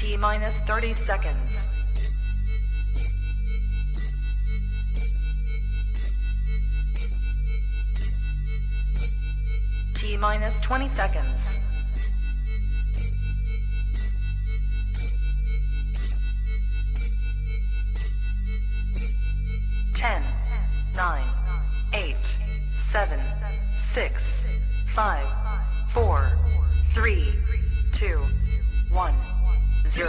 T-minus 30 seconds. T-minus 20 seconds. Ten, 9, 8, 7, 6, 5, 4, 3, 2, 1, 0.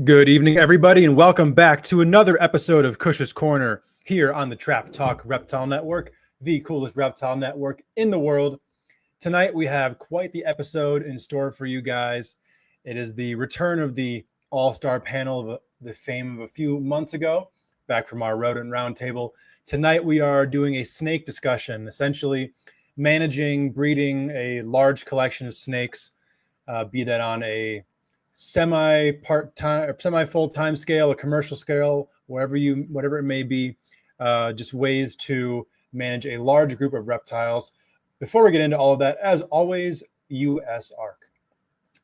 Good evening, everybody, and welcome back to another episode of Kush's Corner here on the Trap Talk Reptile Network, the coolest reptile network in the world. Tonight, we have quite the episode in store for you guys. It is the return of the all-star panel of the fame of a few months ago, back from our rodent roundtable. Tonight, we are doing a snake discussion, essentially managing, breeding a large collection of snakes, be that on a semi-part-time or semi-full-time scale, a commercial scale, whatever it may be, just ways to manage a large group of reptiles. Before we get into all of that, as always, USARK.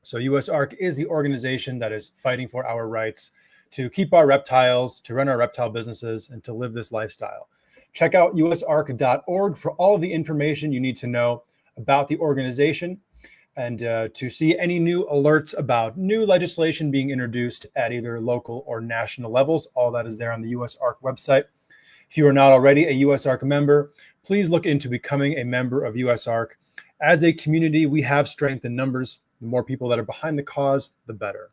So USARK is the organization that is fighting for our rights to keep our reptiles, to run our reptile businesses, and to live this lifestyle. Check out usark.org for all of the information you need to know about the organization, and to see any new alerts about new legislation being introduced at either local or national levels. All that is there on the USARK website. If you are not already a USARK member, please look into becoming a member of USARK. As a community, we have strength in numbers. The more people that are behind the cause, the better.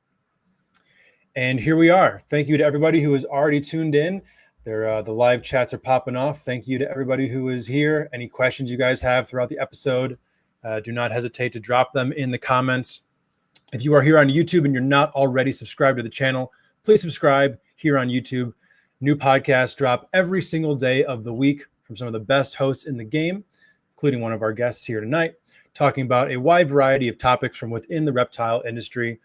And here we are. Thank you to everybody who has already tuned in. The live chats are popping off. Thank you to everybody who is here. Any questions you guys have throughout the episode, do not hesitate to drop them in the comments. If you are here on YouTube and you're not already subscribed to the channel, please subscribe here on YouTube. New podcasts drop every single day of the week from some of the best hosts in the game, including one of our guests here tonight, talking about a wide variety of topics from within the reptile industry.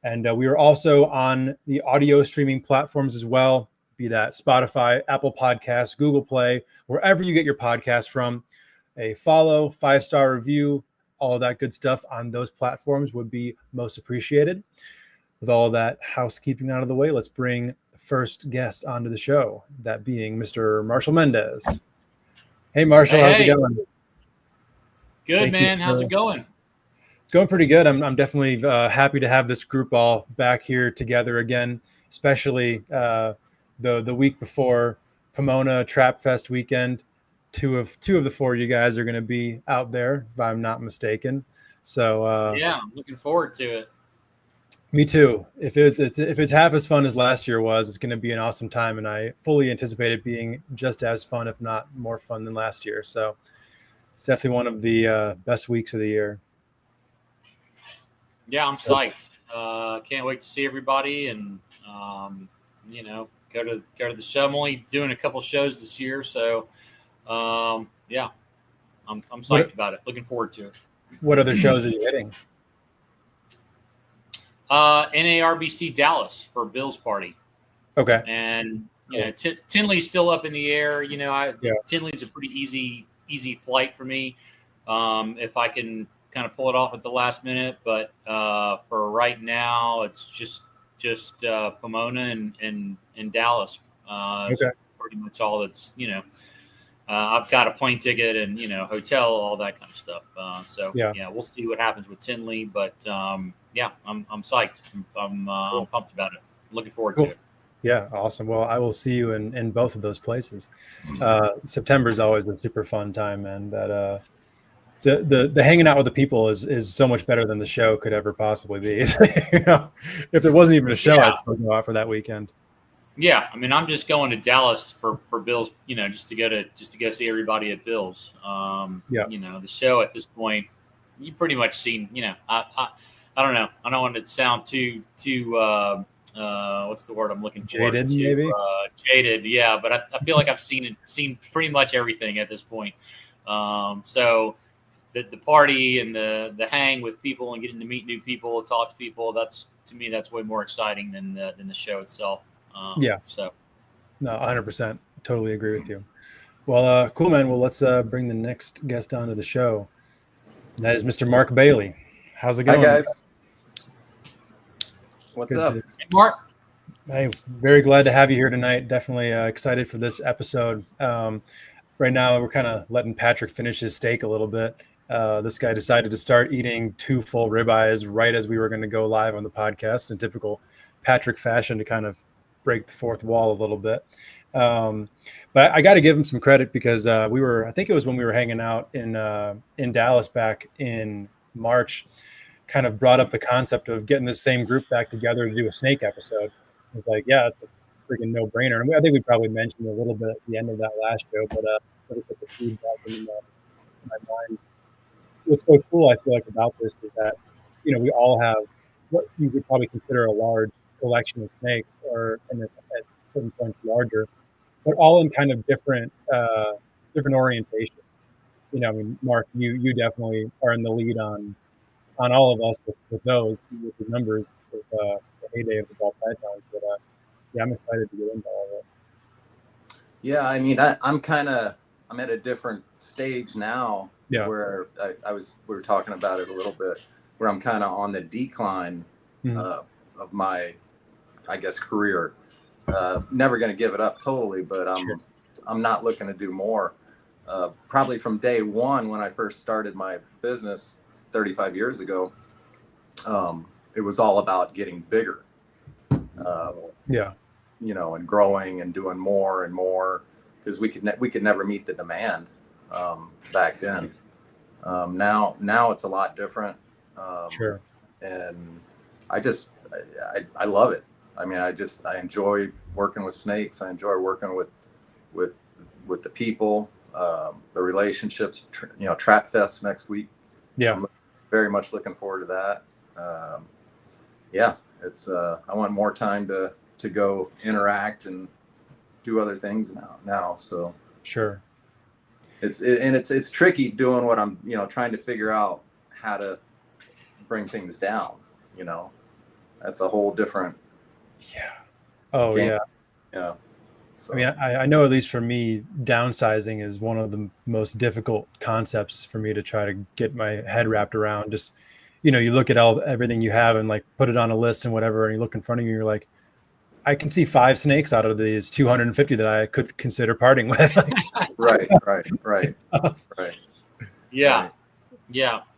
And we are also on the audio streaming platforms as well, be that Spotify, Apple Podcasts, Google Play, wherever you get your podcasts from. A follow, 5-star review, all of that good stuff on those platforms would be most appreciated. With all that housekeeping out of the way, let's bring the first guest onto the show, that being Mr. Marcial Mendez. Hey, Marcial, how's it going? Good, man. How's it going? It's going pretty good. I'm definitely happy to have this group all back here together again, especially the week before Pomona Trap Fest weekend. Two of the four of you guys are going to be out there, if I'm not mistaken. So yeah, I'm looking forward to it. Me too. If it's half as fun as last year was, it's going to be an awesome time, and I fully anticipate it being just as fun, if not more fun than last year. So it's definitely one of the best weeks of the year. Yeah, I'm psyched. Can't wait to see everybody, and go to the show. I'm only doing a couple shows this year, so. Yeah, I'm psyched about it. Looking forward to it. What other shows are you hitting? NARBC Dallas for Bill's party. Okay. And Tinley's still up in the air. Tinley's a pretty easy flight for me. If I can kind of pull it off at the last minute, but for right now, it's just Pomona and Dallas. Okay. Pretty much all that's I've got a plane ticket and hotel, all that kind of stuff. We'll see what happens with Tinley, but I'm psyched. I'm pumped about it. Looking forward to it. Yeah, awesome. Well, I will see you in both of those places. September is always a super fun time, man. That the hanging out with the people is so much better than the show could ever possibly be. If there wasn't even a show, I'd still go out for that weekend. Yeah, I mean, I'm just going to Dallas for Bill's, just to go see everybody at Bill's. The show at this point, you pretty much seen. I don't know. I don't want to sound too what's the word I'm looking for? Jaded, maybe. Jaded, yeah. But I feel like I've seen pretty much everything at this point. So the party and the hang with people and getting to meet new people, talk to people. That's, to me, that's way more exciting than the show itself. So. No, 100%. Totally agree with you. Well, cool, man. Well, let's bring the next guest onto the show. And that is Mr. Marc Bailey. How's it going? Hi, guys. What's Good up? Hey, Mark. Hey, very glad to have you here tonight. Definitely excited for this episode. Right now, we're kind of letting Patrick finish his steak a little bit. This guy decided to start eating 2 full ribeyes right as we were going to go live on the podcast in typical Patrick fashion to kind of break the fourth wall a little bit. But I got to give him some credit because I think it was when we were hanging out in Dallas back in March, kind of brought up the concept of getting the same group back together to do a snake episode. I was like, yeah, it's a freaking no-brainer. And I think we probably mentioned a little bit at the end of that last show, but sort of put the feedback in my mind. What's so cool, I feel like, about this is that, we all have what you would probably consider a large collection of snakes, or at certain points larger, but all in kind of different orientations. Mark, you definitely are in the lead on all of us with those, with the numbers of the heyday of the ball pythons. But I'm excited to get into all of it. Yeah, I'm at a different stage now. Yeah. Where we were talking about it a little bit, where I'm kind of on the decline of my, I guess, career. Never going to give it up totally, but I'm not looking to do more. Probably from day one when I first started my business 35 years ago, it was all about getting bigger. And growing and doing more and more, because we could never meet the demand back then. Now it's a lot different. And I love it. I mean, I enjoy working with snakes. I enjoy working with the people, the relationships. Trap Fest next week. Yeah, I'm very much looking forward to that. It's I want more time to go interact and do other things now. So sure. It's tricky doing what I'm trying to figure out how to bring things down. That's a whole different. Yeah. Oh game. Yeah. So. I mean, I know, at least for me, downsizing is one of the most difficult concepts for me to try to get my head wrapped around. Just, you look at everything you have and like put it on a list and whatever, and you look in front of you, you're like, I can see 5 snakes out of these 250 that I could consider parting with. Right. Yeah. Right. Yeah.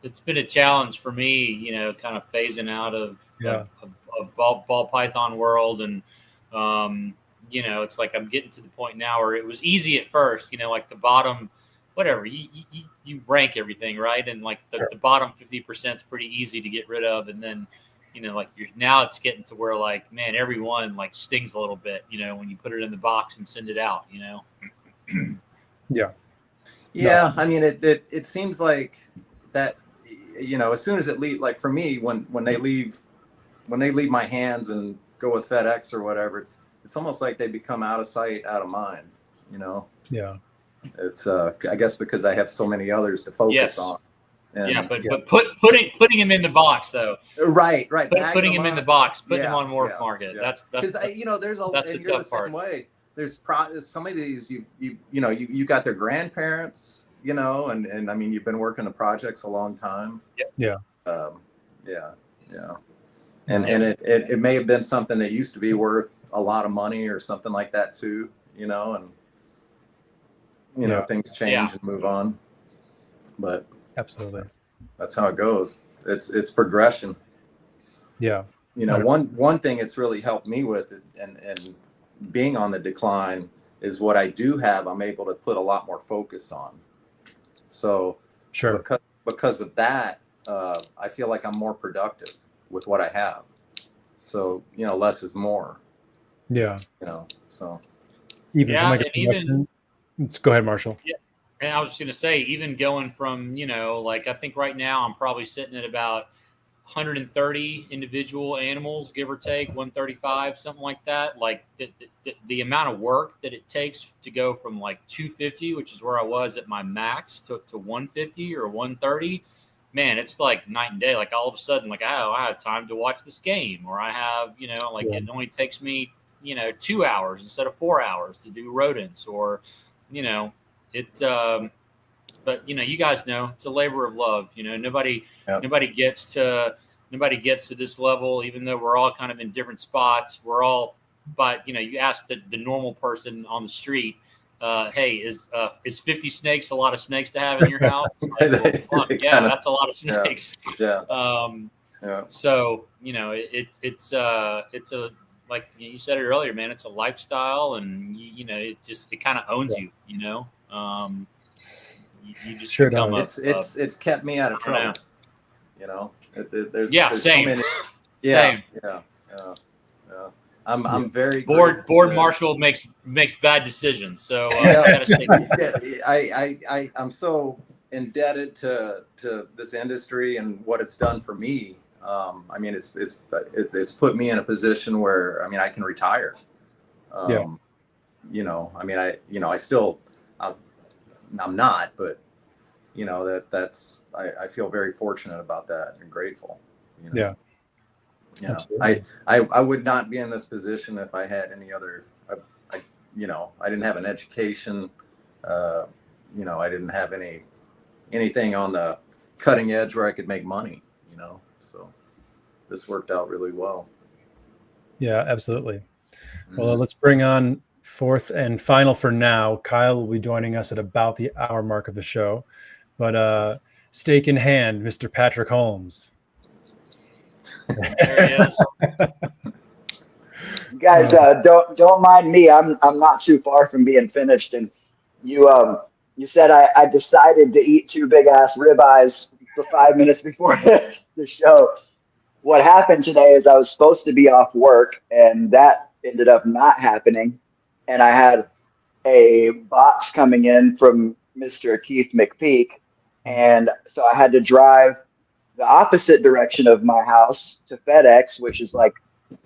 It's been a challenge for me, kind of phasing out of ball python world. And, it's like I'm getting to the point now where it was easy at first, like the bottom, whatever, you rank everything, right? And like the bottom 50% is pretty easy to get rid of. And then, now it's getting to where like, man, everyone like stings a little bit, when you put it in the box and send it out, Yeah. Yeah. No. I mean, it seems like that, as soon as it leaves, like for me, when they leave my hands and go with FedEx or whatever, it's almost like they become out of sight, out of mind, Yeah. It's I guess because I have so many others to focus on. And, but putting him in the box though. Right. Putting him in the box, putting him on MORPH market. Yeah. That's because there's a that's the tough part. Way. There's some of these you got their grandparents, and I mean you've been working the projects a long time. Yeah. And it may have been something that used to be worth a lot of money or something like that too, and things change and move on. But absolutely, that's how it goes. It's progression. Yeah. One thing it's really helped me with and being on the decline is what I do have, I'm able to put a lot more focus on. So sure. Because of that, I feel like I'm more productive with what I have. So, less is more. Yeah. So even go ahead, Marcial. Yeah. And I was just going to say, even going from, like, I think right now I'm probably sitting at about 130 individual animals, give or take 135, something like that. Like the amount of work that it takes to go from like 250, which is where I was at my max, to 150 or 130, man, it's like night and day. Like all of a sudden, like, oh, I have time to watch this game, or I have, like it only takes me, 2 hours instead of 4 hours to do rodents, or, but you guys know it's a labor of love. Nobody gets to this level, even though we're all kind of in different spots. We're all, but you ask the normal person on the street, hey, is 50 snakes a lot of snakes to have in your house? Like, well, that's a lot of snakes. So it's a, like you said it earlier, man, it's a lifestyle, and it kind of owns you. You just sure become it's kept me out of trouble. There's same. So many, Same. I'm very bored. Marcial makes bad decisions, so I'm so indebted to this industry and what it's done for me. I mean, it's put me in a position where I can retire. I still. I'm not, but I feel very fortunate about that and grateful. Yeah. I would not be in this position if I had any other. I didn't have an education. I didn't have anything on the cutting edge where I could make money. So this worked out really well. Yeah, absolutely. Well, let's bring on fourth and final for now. Kyle will be joining us at about the hour mark of the show, but stake in hand, Mr. Patrick Holmes. There he is. Guys, don't mind me. I'm not too far from being finished. And you said I decided to eat 2 big ass ribeyes for 5 minutes before the show. What happened today is I was supposed to be off work, and that ended up not happening. And I had a box coming in from Mr. Keith McPeak, and so I had to drive the opposite direction of my house to FedEx, which is like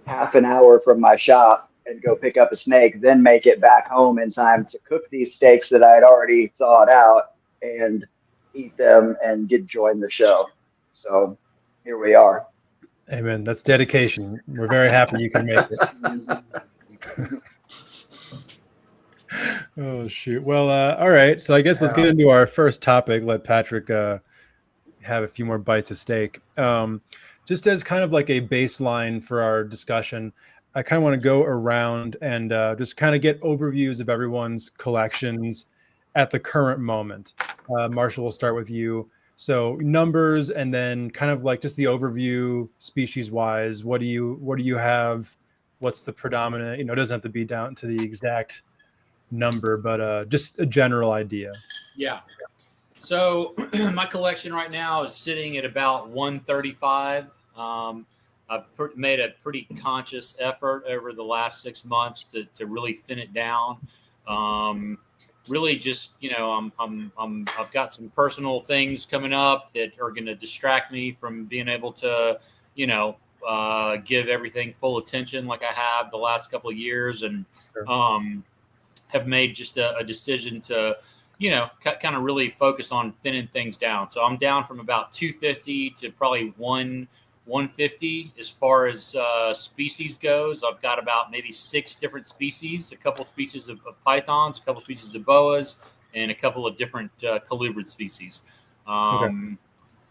half an hour from my shop, and go pick up a snake, then make it back home in time to cook these steaks that I had already thawed out and eat them and join the show. So here we are. Amen. That's dedication. We're very happy you can make it. Oh, shoot. Well, all right. So I guess let's get into our first topic. Let Patrick have a few more bites of steak. Just as kind of like a baseline for our discussion, I kind of want to go around and just kind of get overviews of everyone's collections at the current moment. Marcial, we'll start with you. So numbers, and then kind of like just the overview species-wise. What do you have? What's the predominant? It doesn't have to be down to the exact number, but just a general idea. Yeah. So my collection right now is sitting at about 135. I've made a pretty conscious effort over the last 6 months to really thin it down. Really just, I've got some personal things coming up that are going to distract me from being able to, give everything full attention like I have the last couple of years, and have made just a decision to, kind of really focus on thinning things down. So I'm down from about 250 to probably 150 as far as species goes. I've got about maybe 6 different species, a couple of species of pythons, a couple of species of boas, and a couple of different colubrid species.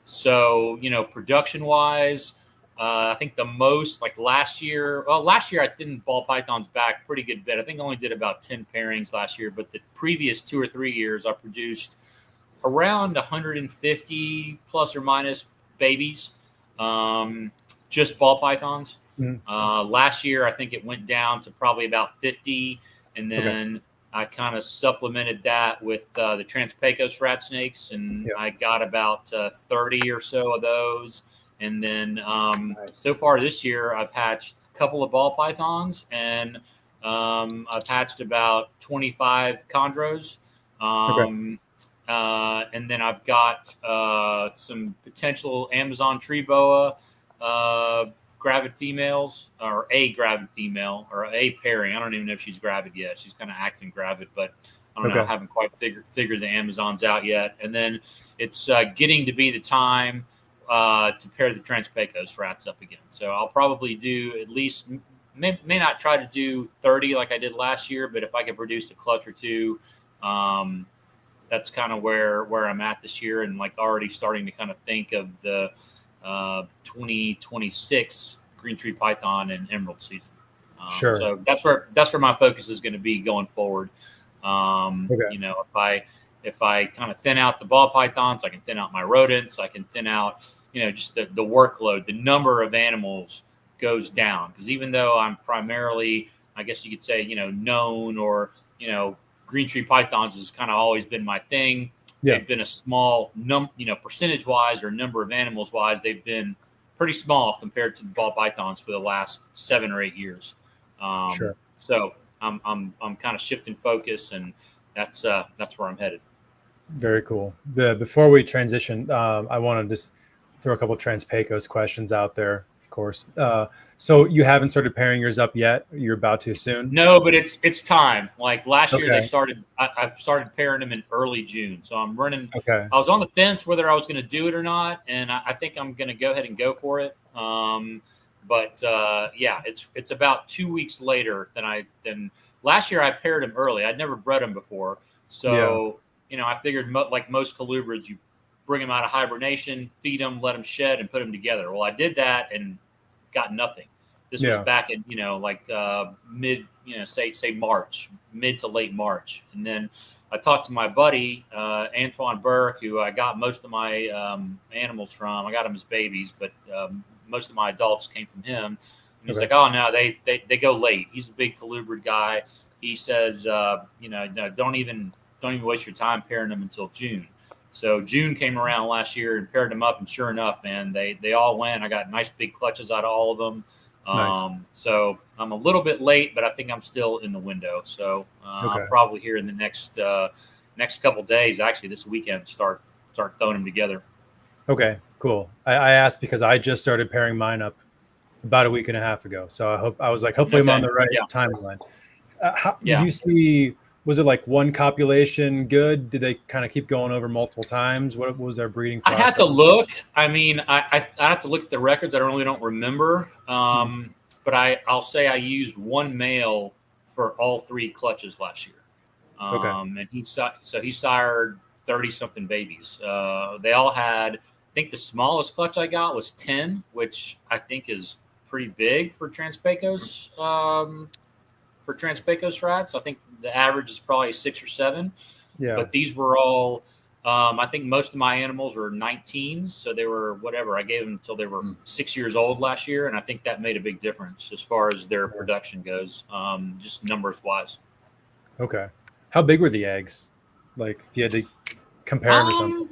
So, production wise, I think the most, like last year I thinned ball pythons back pretty good bit. I think I only did about 10 pairings last year, but the previous 2 or 3 years I produced around 150 plus or minus babies, just ball pythons. Last year, I think it went down to probably about 50. And then I kind of supplemented that with the Trans-Pecos rat snakes, and I got about 30 or so of those. And then so far this year, I've hatched a couple of ball pythons, and I've hatched about 25 chondros. And then I've got some potential Amazon tree boa, gravid females, or a gravid female, or a pairing. I don't even know if she's gravid yet. She's kind of acting gravid, but I don't know. I haven't quite figured the Amazons out yet. And then it's getting to be the time to pair the Trans-Pecos rats up again. So I'll probably do at least, may not try to do 30 like I did last year, but if I could produce a clutch or two, that's kind of where I'm at this year, and like already starting to kind of think of the 2026 green tree python and emerald season. Sure. So that's where my focus is going to be going forward. You know, if I kind of thin out the ball pythons, I can thin out my rodents. I can thin out, you know, just the workload, the number of animals goes down, because even though I'm primarily, I guess you could say, you know, known, or, you know, green tree pythons has kind of always been my thing. Yeah. They've been a small you know, percentage wise or number of animals wise, they've been pretty small compared to the ball pythons for the last 7 or 8 years. Sure. So I'm kind of shifting focus, and that's where I'm headed. Very cool. Before we transition, I want to just throw a couple of Trans-Pecos questions out there, of course. So you haven't started pairing yours up yet? You're about to soon? No, but it's time. Like last year, they started. I started pairing them in early June, so I'm running. Okay. I was on the fence whether I was going to do it or not, and I think I'm going to go ahead and go for it. But yeah, it's about 2 weeks later than last year. I paired them early. I'd never bred them before, so you know, I figured like most colubrids, you bring them out of hibernation, feed them, let them shed, and put them together. Well, I did that and got nothing. This was back in, you know, like mid, you know, say March, mid to late March. And then I talked to my buddy, Antoine Burke, who I got most of my animals from. I got them as babies, but most of my adults came from him. And he's like, oh, no, they go late. He's a big colubrid guy. He says, you know, no, don't even waste your time pairing them until June. So June came around last year and paired them up, and sure enough, man, they all went. I got nice big clutches out of all of them. Nice. So I'm a little bit late, but I think I'm still in the window. So I'm probably here in the next couple of days, actually this weekend, start throwing them together. Okay, cool. I asked because I just started pairing mine up about a week and a half ago. So I was like, hopefully I'm on the right timeline. Did you see? Was it like one copulation good? Did they kind of keep going over multiple times? What was their breeding process? I had to look. I mean, I have to look at the records. I really don't remember. But I'll say I used one male for all 3 clutches last year. And he sired 30-something babies. They all had, I think the smallest clutch I got was 10, which I think is pretty big for Trans-Pecos. For Trans-Pecos rats, I think the average is probably 6 or 7. Yeah. But these were all, I think most of my animals were 19s. So they were whatever. I gave them until they were 6 years old last year. And I think that made a big difference as far as their production goes, just numbers wise. Okay. How big were the eggs? Like if you had to compare them or something?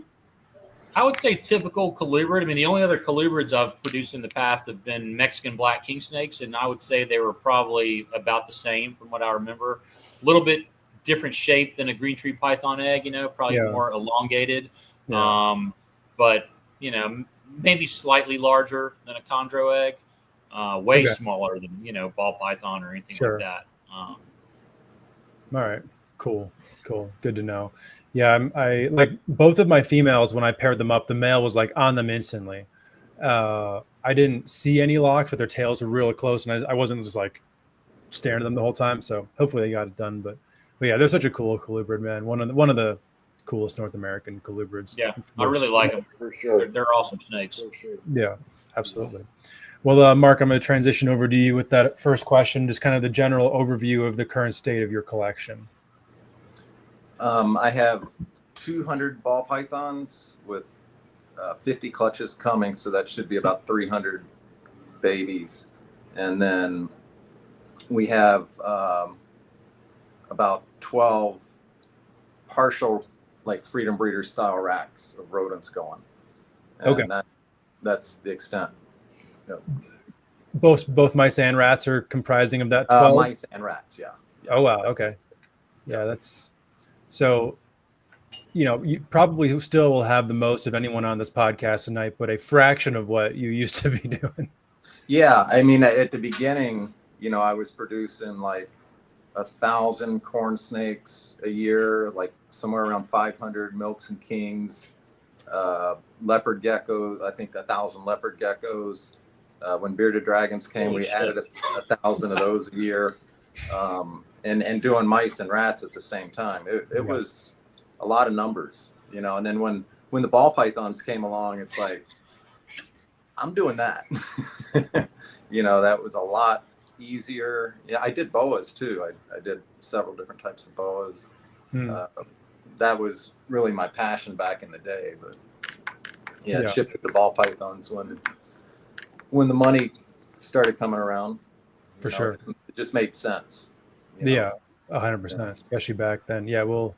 I would say typical colubrid. I mean, the only other colubrids I've produced in the past have been Mexican black king snakes, and I would say they were probably about the same from what I remember. A little bit different shape than a green tree python egg, you know, probably more elongated. But, you know, maybe slightly larger than a chondro egg, way smaller than, you know, ball python or anything like that. All right, cool. Good to know. Yeah, I like both of my females. When I paired them up, the male was like on them instantly. I didn't see any locks, but their tails were really close, and I wasn't just like staring at them the whole time. So hopefully they got it done. But yeah, they're such a cool colubrid, man. One of the coolest North American colubrids. Yeah, I really like them for sure. They're awesome snakes. For sure. Yeah, absolutely. Well, Marc, I'm going to transition over to you with that first question, just kind of the general overview of the current state of your collection. I have 200 ball pythons with 50 clutches coming, so that should be about 300 babies. And then we have about 12 partial, like Freedom Breeder style racks of rodents going. And that's the extent. Yep. Both mice and rats are comprising of that 12? Mice and rats, yeah. Oh, wow. Okay. Yeah, that's... So you probably still will have the most of anyone on this podcast tonight, but a fraction of what you used to be doing. Yeah. I mean, at the beginning, I was producing like 1,000 corn snakes a year, like somewhere around 500 milks and kings, leopard geckos, I think 1,000 leopard geckos. When bearded dragons came, we added 1,000 of those a year, and doing mice and rats at the same time. It was a lot of numbers, and then when the ball pythons came along, it's like, I'm doing that. That was a lot easier. Yeah, I did boas too. I did several different types of boas. That was really my passion back in the day, but shifted to ball pythons when the money started coming around. For sure. It just made sense. Yeah, 100%, especially back then. Yeah, we'll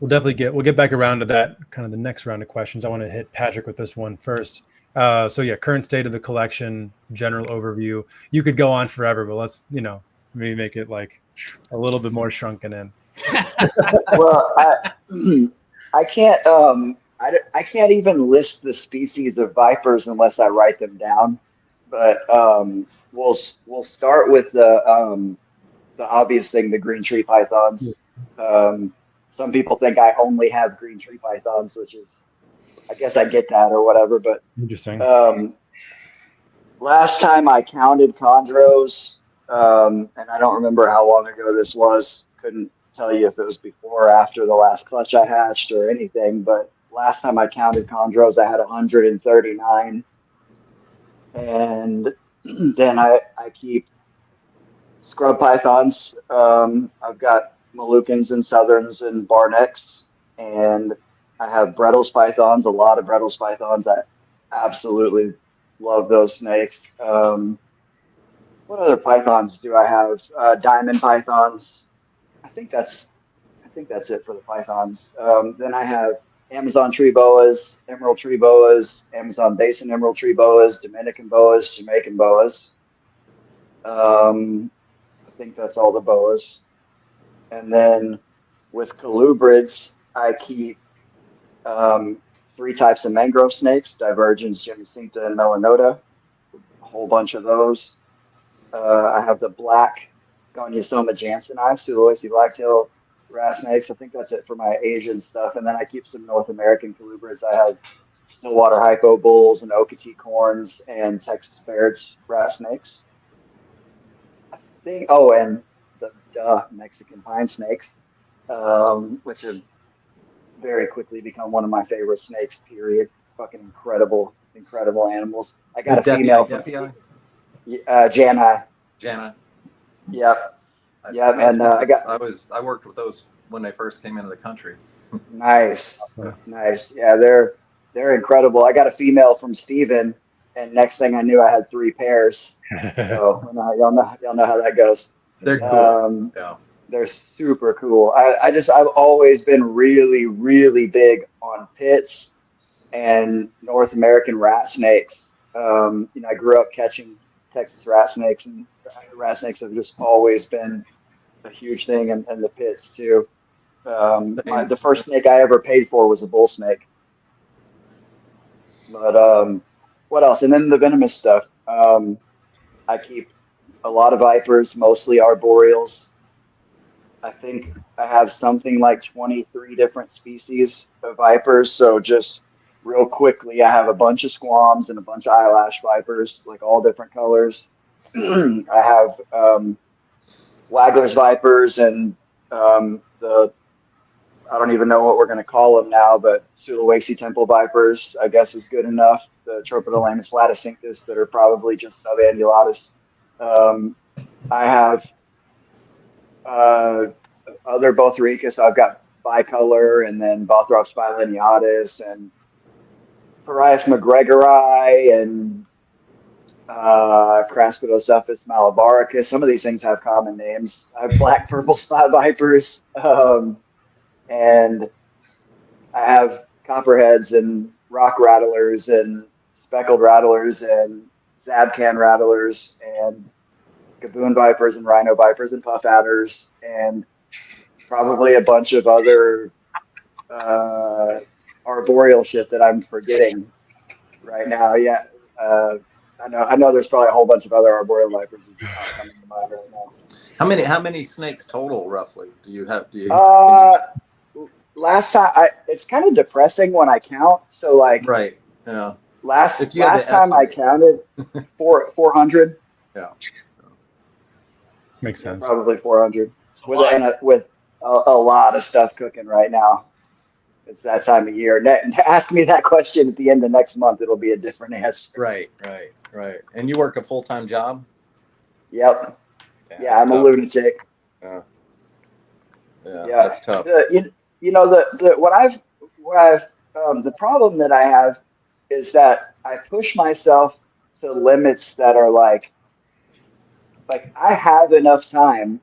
definitely get back around to that, kind of the next round of questions. I want to hit Patrick with this one first. Current state of the collection, general overview. You could go on forever, but let's, maybe make it like a little bit more shrunken in. Well, I can't I can't even list the species of vipers unless I write them down. But we'll start with the obvious thing, the green tree pythons. Some people think I only have green tree pythons, which is, I guess I get that or whatever. But interesting. Last time I counted chondros, and I don't remember how long ago this was. Couldn't tell you if it was before or after the last clutch I hatched or anything. But last time I counted chondros, I had 139. And then I keep scrub pythons. I've got Moluccans and Southerns and Barnecks, and I have Brettles pythons, a lot of Brettles pythons. I absolutely love those snakes. What other pythons do I have? Diamond pythons. I think that's it for the pythons. Then I have Amazon tree boas, emerald tree boas, Amazon basin emerald tree boas, Dominican boas, Jamaican boas. I think that's all the boas. And then with colubrids, I keep 3 types of mangrove snakes, divergens, gemicincta, and melanota. A whole bunch of those. I have the black Goniosoma jansenii, Sulawesi blacktail rat snakes. I think that's it for my Asian stuff. And then I keep some North American colubrids. I have Stillwater hypo bulls and Okatee corns and Texas ferrets rat snakes. I think, and the Mexican pine snakes, which have very quickly become one of my favorite snakes, period. Fucking incredible animals. I got a female from Jani. Yep. I worked with those when they first came into the country. Nice. Yeah, they're incredible. I got a female from Steven, and next thing I knew, I had 3 pairs. So y'all know how that goes. They're cool. They're super cool. I've always been really, really big on pits and North American rat snakes. I grew up catching Texas rat snakes, and rat snakes have just always been a huge thing, and the pits too. The first snake I ever paid for was a bull snake. But what else? And then the venomous stuff. I keep a lot of vipers, mostly arboreals. I think I have something like 23 different species of vipers. So just real quickly, I have a bunch of squams and a bunch of eyelash vipers, like all different colors. I have Wagler's vipers and I don't even know what we're going to call them now, but Sulawesi temple vipers, I guess, is good enough. The Tropidolaemus laticinctus that are probably just subambulatus. I have other Bothricus. I've got bicolor, and then Bothrops bilineatus, and Parias McGregori, and Craspidocephus malabaricus. Some of these things have common names. I have black purple spot vipers, and I have copperheads and rock rattlers and speckled rattlers and zabcan rattlers and gaboon vipers and rhino vipers and puff adders and probably a bunch of other arboreal shit that I'm forgetting right now. Yeah. I know there's probably a whole bunch of other arboreal vipers that just aren't coming to mind right now. How many snakes total roughly do you have? Last time it's kind of depressing when I count. So like right. Yeah. last time I counted 400. Yeah. Makes sense. Probably 400 with a lot of stuff cooking right now. It's that time of year. Ask me that question at the end of next month. It'll be a different answer. Right. And you work a full-time job? Yep. Yeah, I'm a lunatic. Yeah, that's tough. The problem that I have is that I push myself to limits that are like I have enough time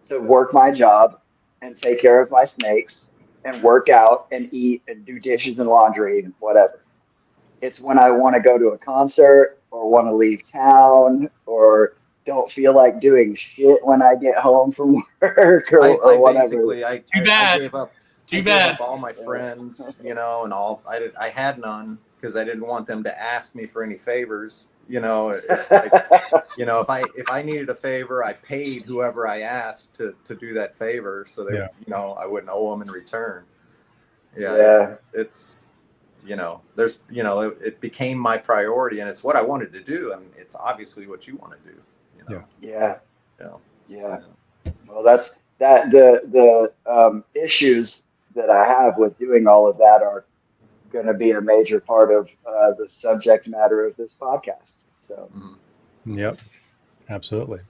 to work my job and take care of my snakes and work out and eat and do dishes and laundry and whatever. It's when I want to go to a concert or want to leave town or don't feel like doing shit when I get home from work or whatever. I gave up all my friends, and all. I had none because I didn't want them to ask me for any favors. If I needed a favor, I paid whoever I asked to do that favor, so they, I wouldn't owe them in return. It's, it became my priority, and it's what I wanted to do, and it's obviously what you want to do. Yeah. Well, that's the issues that I have with doing all of that are going to be a major part of the subject matter of this podcast. So, Yep, absolutely.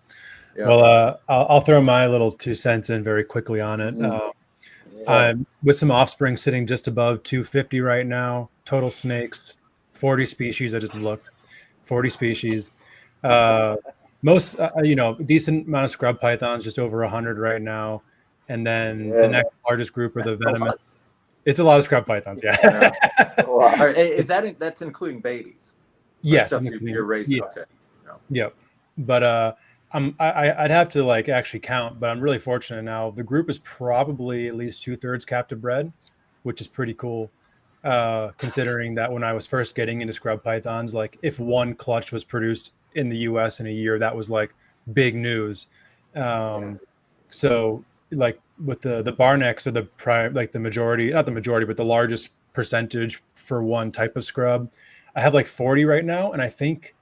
Yep. Well, I'll throw my little 2 cents in very quickly on it. I'm with some offspring sitting just above 250 right now. Total snakes, 40 species. I just looked, 40 species. Most, decent amount of scrub pythons, just over 100 right now. And then the next largest group are the venomous. It's a lot of scrub pythons, yeah. That's including babies? Yes. You're raising. Yeah. Okay. Yep. But I'd have to actually count, but I'm really fortunate now. The group is probably at least 2/3 captive bred, which is pretty cool. Considering that when I was first getting into scrub pythons, if one clutch was produced in the US in a year, that was big news. So with the barnecks are the majority, not the majority, but the largest percentage for one type of scrub. I have 40 right now, and I think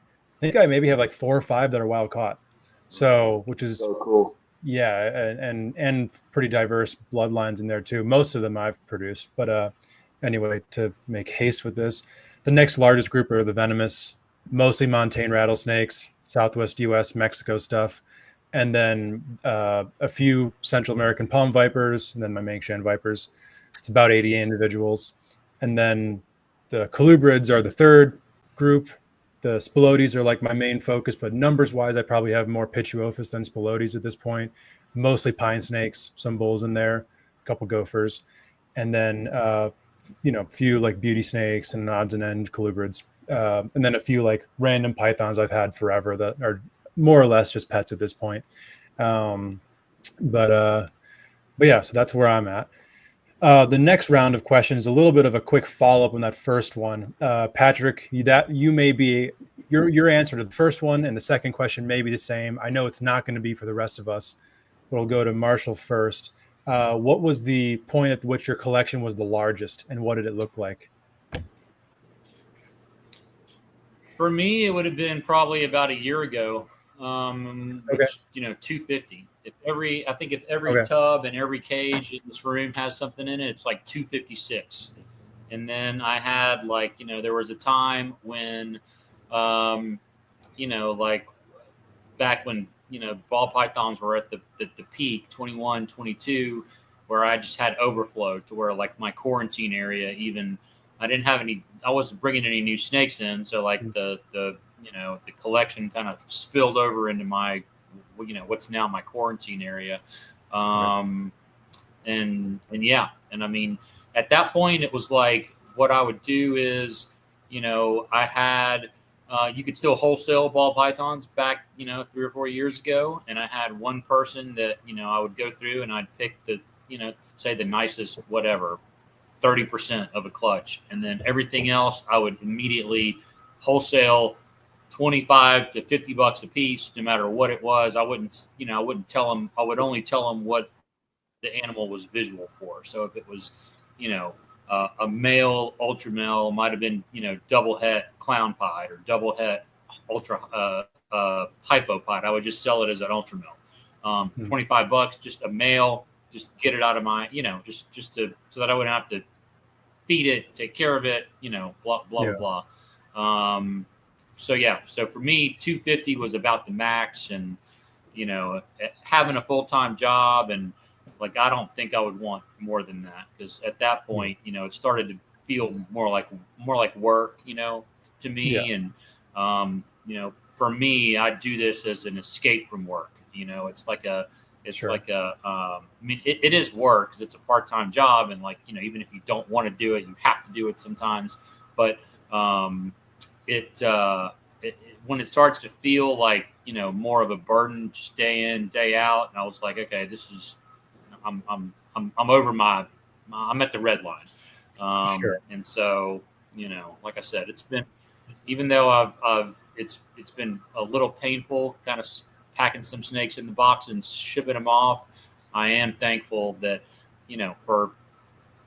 I maybe have 4 or 5 that are wild caught. So, which is so cool. Yeah, and pretty diverse bloodlines in there too. Most of them I've produced, but anyway, to make haste with this, the next largest group are the venomous, mostly montane rattlesnakes, Southwest US, Mexico stuff. And then a few Central American palm vipers, and then my Mengshan vipers. It's about 80 individuals. And then the colubrids are the third group. The spilotes are my main focus, but numbers-wise, I probably have more Pituophis than spilotes at this point. Mostly pine snakes, some bulls in there, a couple gophers, and then few beauty snakes and odds and end colubrids, and then a few random pythons I've had forever that are more or less just pets at this point. But yeah, so that's where I'm at. The next round of questions, a little bit of a quick follow-up on that first your answer to the first one and the second question may be the same. I know it's not going to be for the rest of us. We'll go to Marcial first. What was the point at which your collection was the largest, and what did it look like? For me, it would have been probably about a year ago. Which, 250. If every tub and every cage in this room has something in it, it's 256. And then I had there was a time when, back when, ball pythons were at the peak, 21, 22, where I just had overflow to where my quarantine area, even I wasn't bringing any new snakes in. So the collection kind of spilled over into my, what's now my quarantine area. And I mean, at that point it was what I would do is, I had, you could still wholesale ball pythons back, 3 or 4 years ago. And I had one person that, I would go through and I'd pick the, say the nicest, whatever, 30% of a clutch. And then everything else, I would immediately wholesale 25 to 50 bucks a piece, no matter what it was. I wouldn't tell them. I would only tell them what the animal was visual for. So if it was, a male ultra male, might have been, double het clown pied or double het ultra hypo pied, I would just sell it as an ultra male. 25 bucks, just a male, just get it out of my, just so that I wouldn't have to feed it, take care of it, blah, blah, blah. So for me, 250 was about the max, and, having a full-time job, and like, I don't think I would want more than that, because at that point, it started to feel more like work, to me. And, for me, I do this as an escape from work. It's like I mean, it is work because it's a part-time job. And like, even if you don't want to do it, you have to do it sometimes. But when it starts to feel like, more of a burden, just day in, day out. And I was like, okay, this is, I'm over I'm at the red line. And so, like I said, it's been, even though it's been a little painful kind of packing some snakes in the box and shipping them off, I am thankful that, for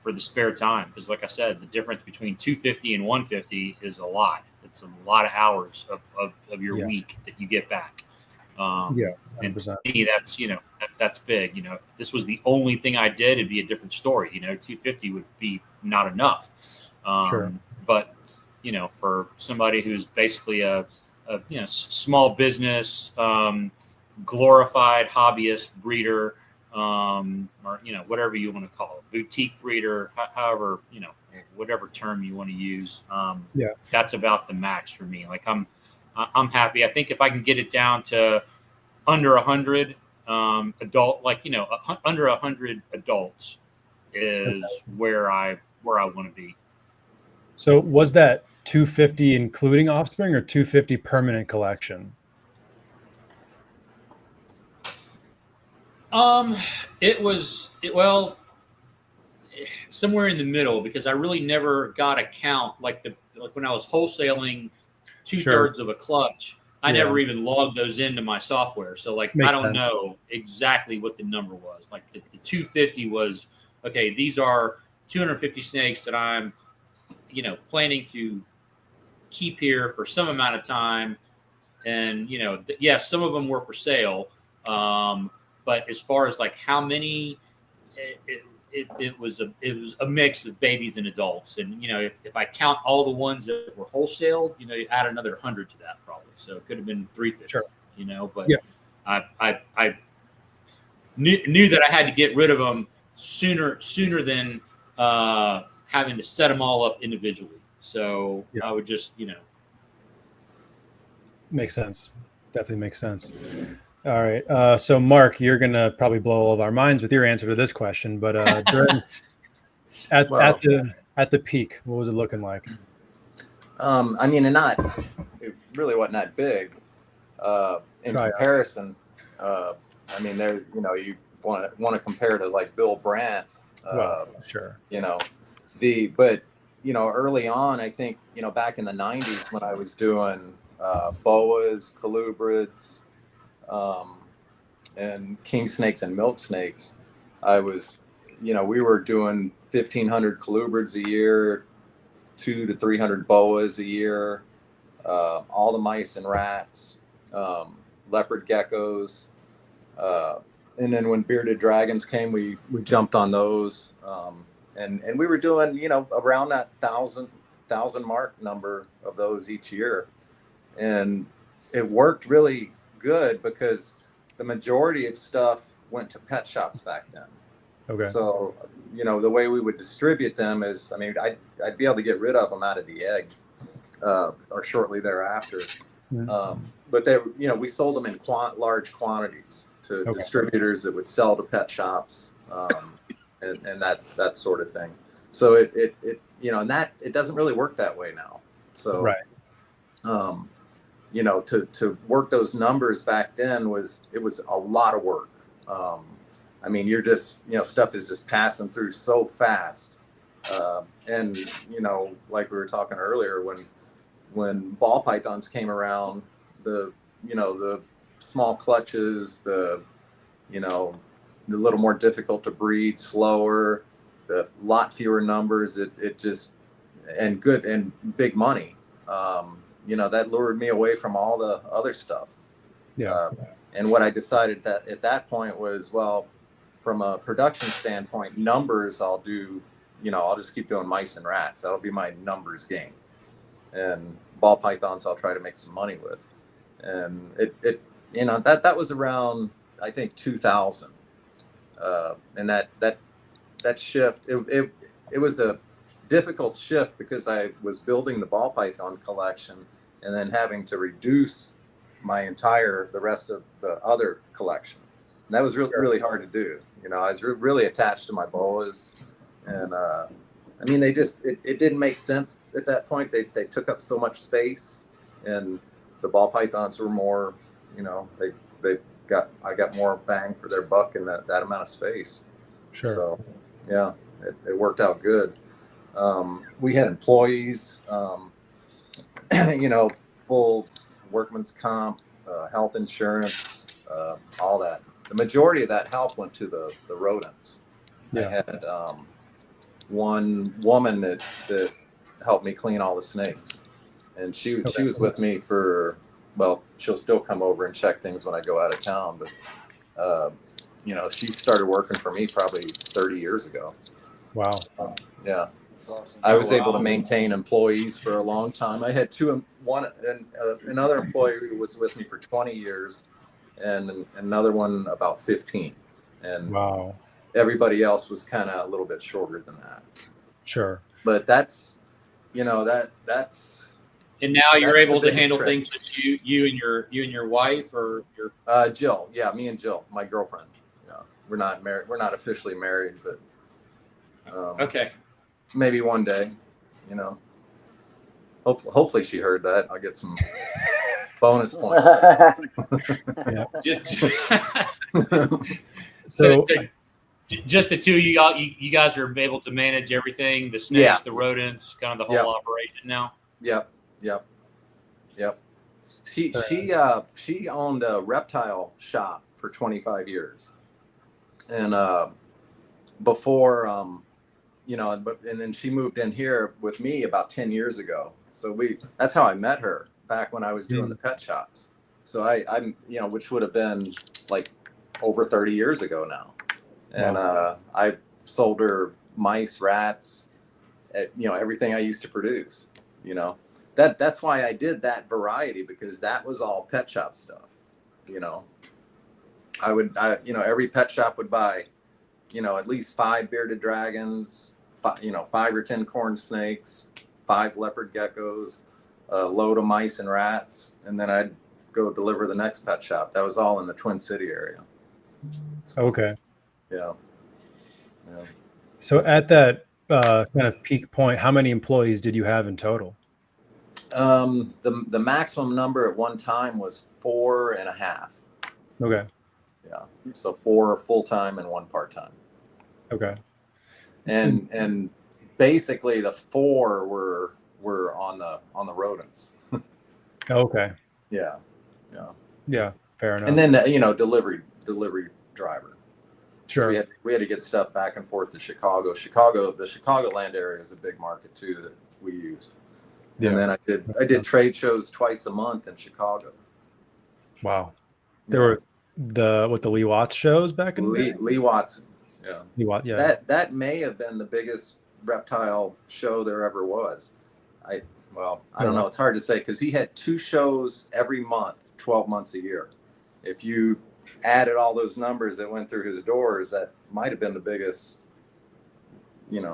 the spare time. Because like I said, the difference between 250 and 150 is a lot. It's a lot of hours of your week that you get back. 100%. And for me, that's, that's big. If this was the only thing I did, it'd be a different story. 250 would be not enough. But, for somebody who's basically a small business, glorified hobbyist breeder, or, whatever you want to call it, boutique breeder, however, whatever term you want to use. That's about the max for me. Like I'm happy. I think if I can get it down to under 100 adult, like, under 100 adults is where I want to be. So was that 250 including offspring or 250 permanent collection? It was somewhere in the middle, because I really never got a count. Like when I was wholesaling 2/3 of a clutch, I never even logged those into my software. So like, I don't know exactly what the number was. Like the 250 was, okay, these are 250 snakes that I'm, planning to keep here for some amount of time. And, yes, some of them were for sale. But as far as like how many, it was a mix of babies and adults. And, if I count all the ones that were wholesaled, you add another 100 to that probably. So it could have been 350, but I knew that I had to get rid of them sooner than having to set them all up individually. So I would just, Makes sense. Definitely makes sense. All right. So Mark, you're going to probably blow all of our minds with your answer to this question, but during at the peak, what was it looking like? I mean, it really wasn't that big in comparison. I mean, there, you want to compare to like Bill Brandt. But early on, I think, back in the 90s when I was doing boas, colubrids, and king snakes and milk snakes, I was, we were doing 1,500 colubrids a year, 200 to 300 boas a year, all the mice and rats, leopard geckos, and then when bearded dragons came, we jumped on those, and we were doing, around that 1,000 mark number of those each year, and it worked really good because the majority of stuff went to pet shops back then. Okay. So, the way we would distribute them is, I mean, I'd be able to get rid of them out of the egg, or shortly thereafter. But they, we sold them in large quantities to distributors that would sell to pet shops, and that sort of thing. So it and that it doesn't really work that way now. So to work those numbers back then was a lot of work. I mean, you're just, stuff is just passing through so fast. And like we were talking earlier, when ball pythons came around, the small clutches, the little more difficult to breed, slower, the lot fewer numbers, it just, and good and big money. That lured me away from all the other stuff. Yeah. And what I decided that at that point was, well, from a production standpoint, numbers, I'll do, I'll just keep doing mice and rats. That'll be my numbers game. And ball pythons, I'll try to make some money with. And that was around, I think, 2000. And that shift, it was a difficult shift because I was building the ball python collection and then having to reduce the rest of the other collection. And that was really, really hard to do. I was really attached to my boas, and it didn't make sense at that point. They took up so much space, and the ball pythons were more, I got more bang for their buck in that amount of space. Sure. So yeah, it worked out good. We had employees, full workman's comp, health insurance, all that. The majority of that help went to the rodents. Yeah. I had one woman that helped me clean all the snakes, and she was with me for, well, she'll still come over and check things when I go out of town, but she started working for me probably 30 years ago. Wow. Yeah. I was able to maintain employees for a long time. I had another employee who was with me for 20 years and another one about 15. And wow. Everybody else was kind of a little bit shorter than that. Sure. But that's. And now you're able to handle things just you and your wife, or your Jill. Yeah, me and Jill, my girlfriend. Yeah, we're not married. We're not officially married, but okay. Maybe one day, Hopefully she heard that. I'll get some bonus points. So just the two of you guys are able to manage everything, the snakes, the rodents, kind of the whole operation now. Yep. She owned a reptile shop for 25 years, and before and then she moved in here with me about 10 years ago. So that's how I met her, back when I was doing the pet shops. So I'm which would have been like over 30 years ago now. And I sold her mice, rats, everything I used to produce. That's why I did that variety, because that was all pet shop stuff. Every pet shop would buy at least 5 bearded dragons, 5 or 10 corn snakes, 5 leopard geckos, a load of mice and rats, and then I'd go deliver the next pet shop. That was all in the Twin City area. So, okay. Yeah. So at that kind of peak point, how many employees did you have in total? The maximum number at one time was 4.5. Okay. Yeah. So 4 full-time and 1 part-time. Okay. And basically the 4 were on the rodents. Okay. Yeah. Fair enough. And then delivery driver. Sure. So we had to get stuff back and forth to Chicago. The Chicagoland area is a big market too that we used. Yeah. And then I did trade shows twice a month in Chicago. Wow. There were the Lee Watts shows back in the day? Lee Watts. Yeah. Lee Watts, yeah. That may have been the biggest reptile show there ever was. I don't know. It's hard to say, because he had 2 shows every month, 12 months a year. If you added all those numbers that went through his doors, that might have been the biggest, Yeah.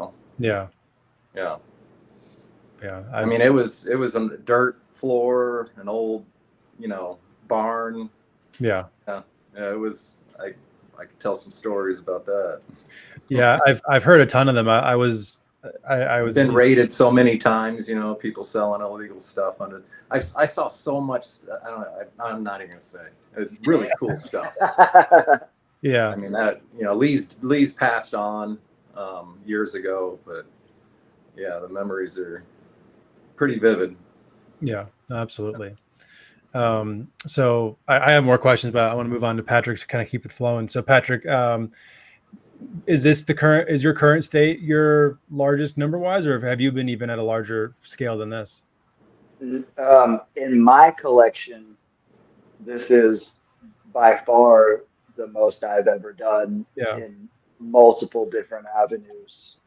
I mean, it was a dirt floor, an old, barn. Yeah. It was. I could tell some stories about that. Yeah, I've heard a ton of them. I was been raided so many times. People selling illegal stuff on it. I saw so much. I don't know. I'm not even gonna say. Really cool stuff. Yeah. I mean that. Lee's passed on years ago, but yeah, the memories are pretty vivid. Yeah, absolutely. So I have more questions, but I want to move on to Patrick to kind of keep it flowing. So Patrick, is your current state your largest number wise, or have you been even at a larger scale than this? In my collection, this is by far the most I've ever done in multiple different avenues.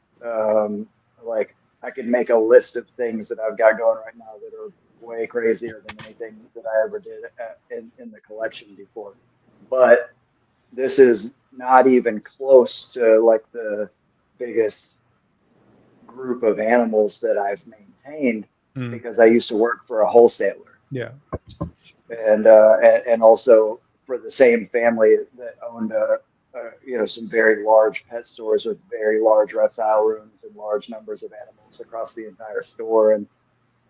Like I could make a list of things that I've got going right now that are way crazier than anything that I ever did in the collection before. But this is not even close to like the biggest group of animals that I've maintained because I used to work for a wholesaler. Yeah. And also for the same family that owned some very large pet stores with very large reptile rooms and large numbers of animals across the entire store. And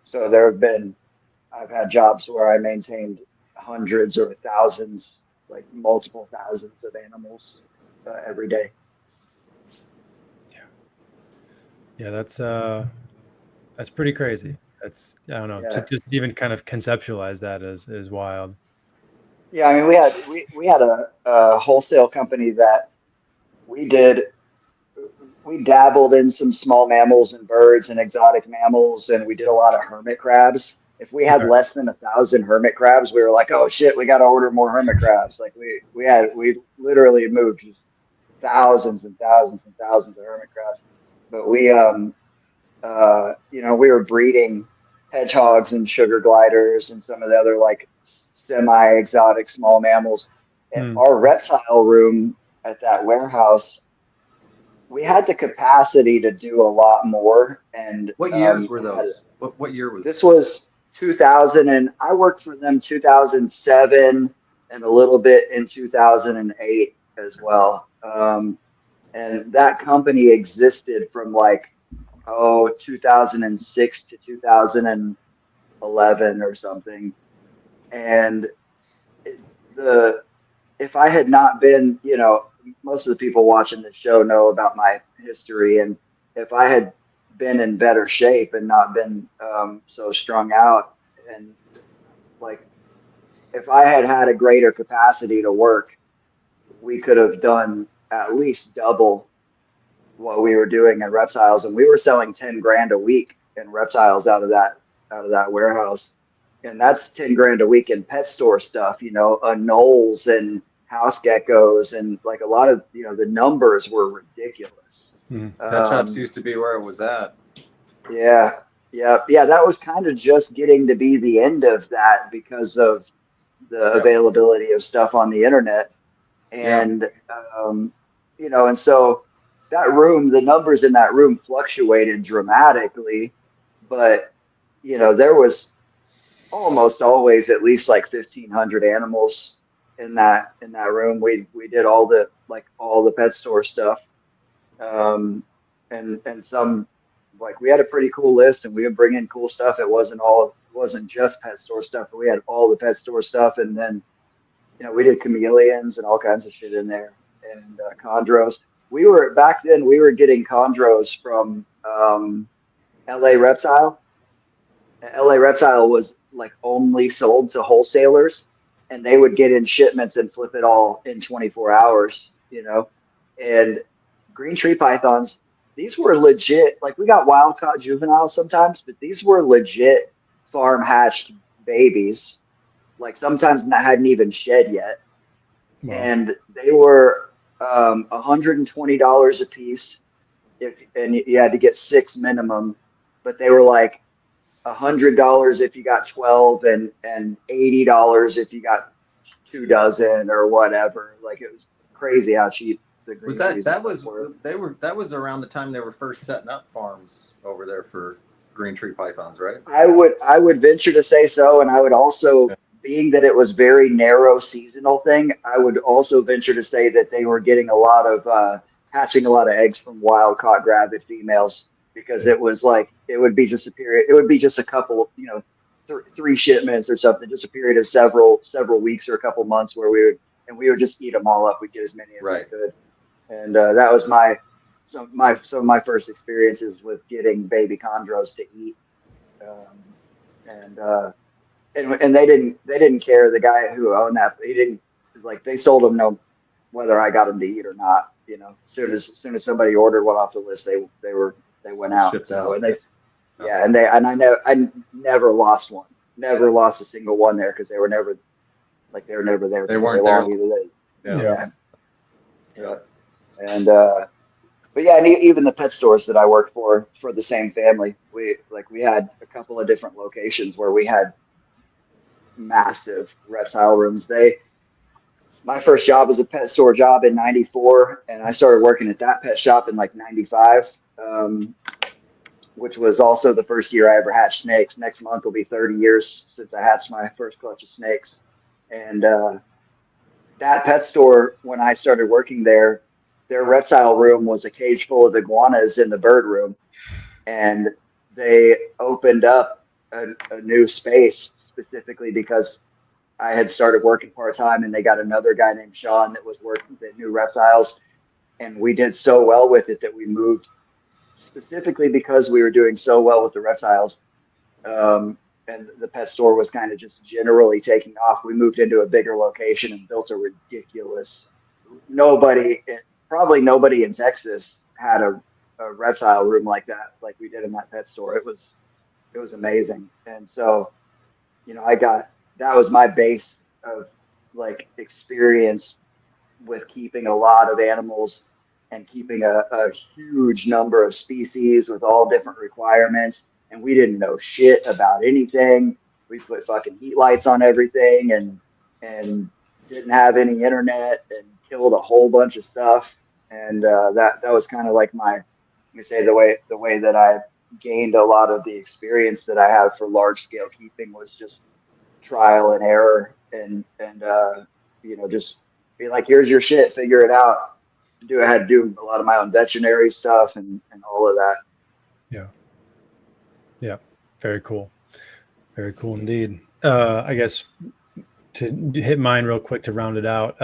so I've had jobs where I maintained hundreds or thousands, like multiple thousands of animals every day. Yeah, that's pretty crazy. That's, I don't know, to just even kind of conceptualize that is wild. Yeah, I mean, we had a wholesale company that we dabbled in some small mammals and birds and exotic mammals, and we did a lot of hermit crabs. If we had less than 1,000 hermit crabs, we were like, oh shit, we got to order more hermit crabs. Like we literally moved just thousands and thousands and thousands of hermit crabs. But we were breeding hedgehogs and sugar gliders and some of the other like semi-exotic small mammals. And our reptile room at that warehouse, we had the capacity to do a lot more. And what years were those? What year was this? Was 2000, and I worked for them 2007 and a little bit in 2008 as well. And that company existed from 2006 to 2011 or something. And if I had not been, most of the people watching the show know about my history. And if I had been in better shape and not been so strung out, and if I had had a greater capacity to work, we could have done at least double what we were doing in reptiles. And we were selling 10 grand a week in reptiles out of that warehouse. And that's 10 grand a week in pet store stuff, anoles and house geckos, and like a lot of, the numbers were ridiculous. Pet shops used to be where it was at. Yeah. That was kind of just getting to be the end of that because of the availability of stuff on the internet. And, and so that room, the numbers in that room fluctuated dramatically, but, there was almost always at least like 1,500 animals in that room. We did all the pet store stuff. And some, we had a pretty cool list, and we would bring in cool stuff. It wasn't just pet store stuff, but we had all the pet store stuff. And then, we did chameleons and all kinds of shit in there, and chondros. Back then we were getting chondros from LA Reptile. LA Reptile was only sold to wholesalers, and they would get in shipments and flip it all in 24 hours, and green tree pythons, these were legit. We got wild caught juveniles sometimes, but these were legit farm hatched babies. Sometimes that hadn't even shed yet. Wow. And they were $120 a piece, and you had to get 6 minimum, but they were $100 if you got 12 and $80 if you got 2 dozen or whatever. It was crazy how cheap the green trees were. That was around the time they were first setting up farms over there for green tree pythons, right? I would venture to say so, and I would also, being that it was very narrow seasonal thing, I would also venture to say that they were getting a lot of hatching a lot of eggs from wild caught gravid females, because it was it would be just a period. It would be just a couple, 3 shipments or something, just a period of several weeks or a couple months where we would just eat them all up. We'd get as many as we could. And that was my some of my first experiences with getting baby chondros to eat, and they didn't care. The guy who owned that, he didn't, like, they sold them no whether I got them to eat or not. You know, as soon as somebody ordered one off the list, they went out. Shipped so out. and I never lost one. Never lost a single one there because they were never there. They weren't there. Either. Yeah. And but yeah, and even the pet stores that I worked for the same family, we had a couple of different locations where we had massive reptile rooms. My first job was a pet store job in '94, and I started working at that pet shop in like '95, which was also the first year I ever hatched snakes. Next month will be 30 years since I hatched my first clutch of snakes. And that pet store, when I started working there, their reptile room was a cage full of iguanas in the bird room. And they opened up a new space specifically because I had started working part-time, and they got another guy named Sean that was working that knew reptiles. And we did so well with it that we moved, specifically because we were doing so well with the reptiles. And the pet store was kind of just generally taking off. We moved into a bigger location and built a ridiculous, probably nobody in Texas had a reptile room like that, like we did in that pet store. It was amazing. And so, you know, that was my base of like experience with keeping a lot of animals and keeping a huge number of species with all different requirements. And we didn't know shit about anything. We put fucking heat lights on everything and didn't have any internet and killed a whole bunch of stuff. And that was kind of like the way that I gained a lot of the experience that I have for large scale keeping was just trial and error and you know, just be like, here's your shit, figure it out. I had to do a lot of my own veterinary stuff and all of that. Yeah. Very cool indeed. I guess to hit mine real quick to round it out,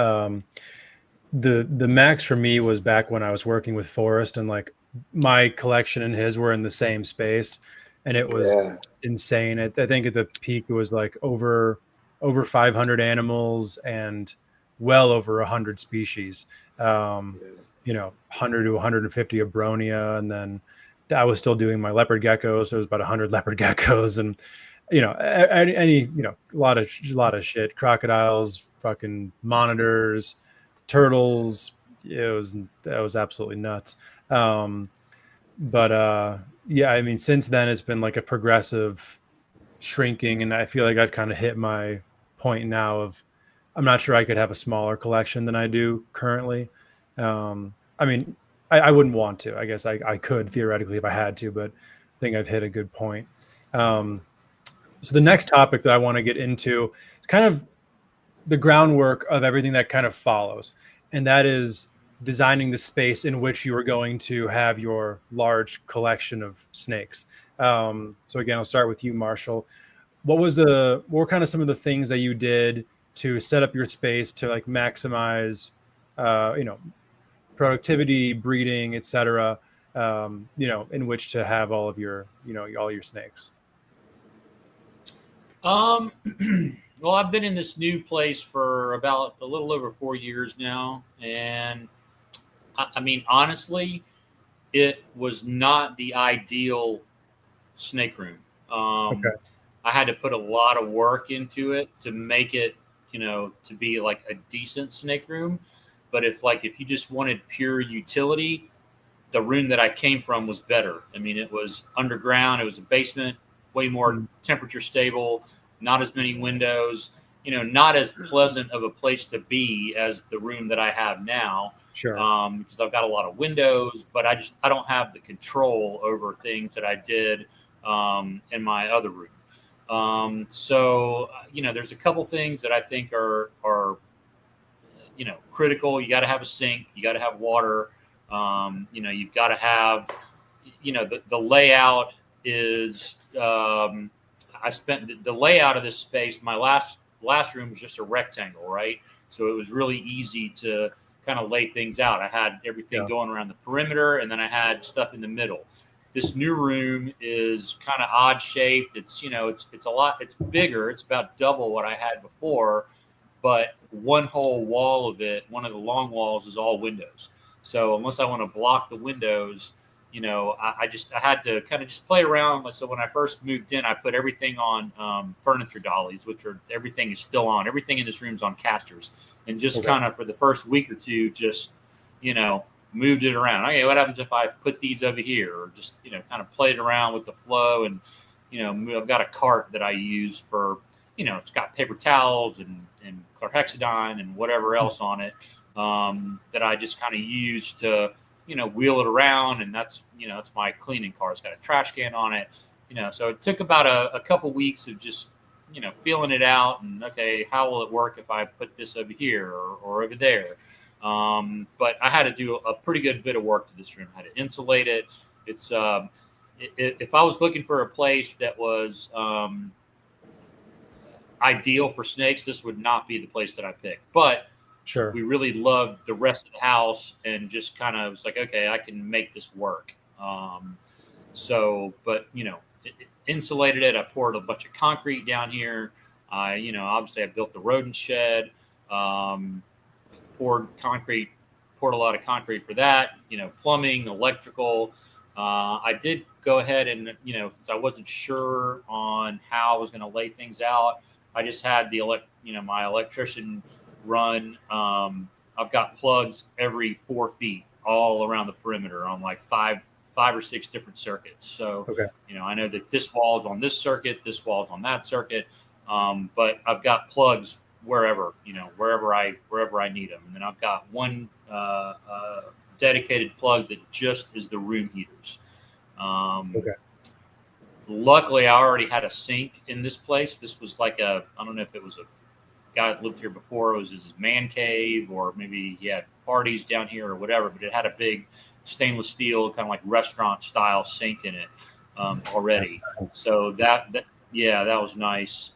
the max for me was back when I was working with Forrest, and like my collection and his were in the same space, and it was insane. I think at the peak it was like over 500 animals and well over 100 species. You know, 100 to 150 of Bronia, and then I was still doing my leopard geckos. So there was about 100 leopard geckos, and you know, any you know, a lot of shit, crocodiles, fucking monitors, turtles. That was absolutely nuts. But yeah, I mean, since then it's been like a progressive shrinking, and I feel like I've kind of hit my point now of I'm not sure I could have a smaller collection than I do currently. I mean, I wouldn't want to. I guess I could theoretically if I had to, but I think I've hit a good point. So the next topic that I want to get into is kind of the groundwork of everything that kind of follows, and that is designing the space in which you are going to have your large collection of snakes. So again, I'll start with you, Marcial. What were kind of some of the things that you did to set up your space to like maximize, you know, productivity, breeding, etc., you know, in which to have all of your, you know, all your snakes? Well, I've been in this new place for about a little over 4 years now. And I mean, honestly, it was not the ideal snake room. Okay. I had to put a lot of work into it to make it, you know, to be like a decent snake room. But if you just wanted pure utility, the room that I came from was better. I mean, it was underground. It was a basement, way more temperature stable, not as many windows, you know, not as pleasant of a place to be as the room that I have now. Sure. Because I've got a lot of windows, but I don't have the control over things that I did in my other room. So, you know, there's a couple things that I think are you know, critical. You got to have a sink. You got to have water. You know, you've got to have, you know, the layout is, I spent the layout of this space. My last room was just a rectangle, right? So it was really easy to kind of lay things out. I had everything going around the perimeter, and then I had stuff in the middle. This new room is kind of odd shaped. It's, you know, it's bigger. It's about double what I had before, but one whole wall of it, one of the long walls, is all windows. So unless I want to block the windows, you know, I had to kind of just play around. So when I first moved in, I put everything on furniture dollies, everything is still on. Everything in this room is on casters. And just kind of for the first week or two, just, you know, moved it around. Okay, what happens if I put these over here? Or just, you know, kind of played around with the flow. And, you know, I've got a cart that I use for, you know, it's got paper towels and chlorhexidine and whatever else on it that I just kind of use to, you know, wheel it around. And that's, you know, it's my cleaning car. It's got a trash can on it, you know. So it took about a couple weeks of just, you know, feeling it out. And, okay, how will it work if I put this over here or over there? But I had to do a pretty good bit of work to this room. I had to insulate it. It's if I was looking for a place that was ideal for snakes, this would not be the place that I picked. But sure, we really loved the rest of the house, and just kind of was like, okay, I can make this work. So, but, you know, insulated it. I poured a bunch of concrete down here. You know, obviously I built the rodent shed. Poured a lot of concrete for that, you know, plumbing, electrical. I did go ahead and, you know, since I wasn't sure on how I was going to lay things out, I just had my electrician run. I've got plugs every 4 feet all around the perimeter on like five or six different circuits. So, you know, I know that this wall is on this circuit, this wall is on that circuit. But I've got plugs wherever I need them. And then I've got one dedicated plug that just is the room heaters. Luckily, I already had a sink in this place. This was like I don't know if it was a guy that lived here before. It was his man cave, or maybe he had parties down here or whatever, but it had a big stainless steel kind of like restaurant style sink in it already. Nice. So that was nice.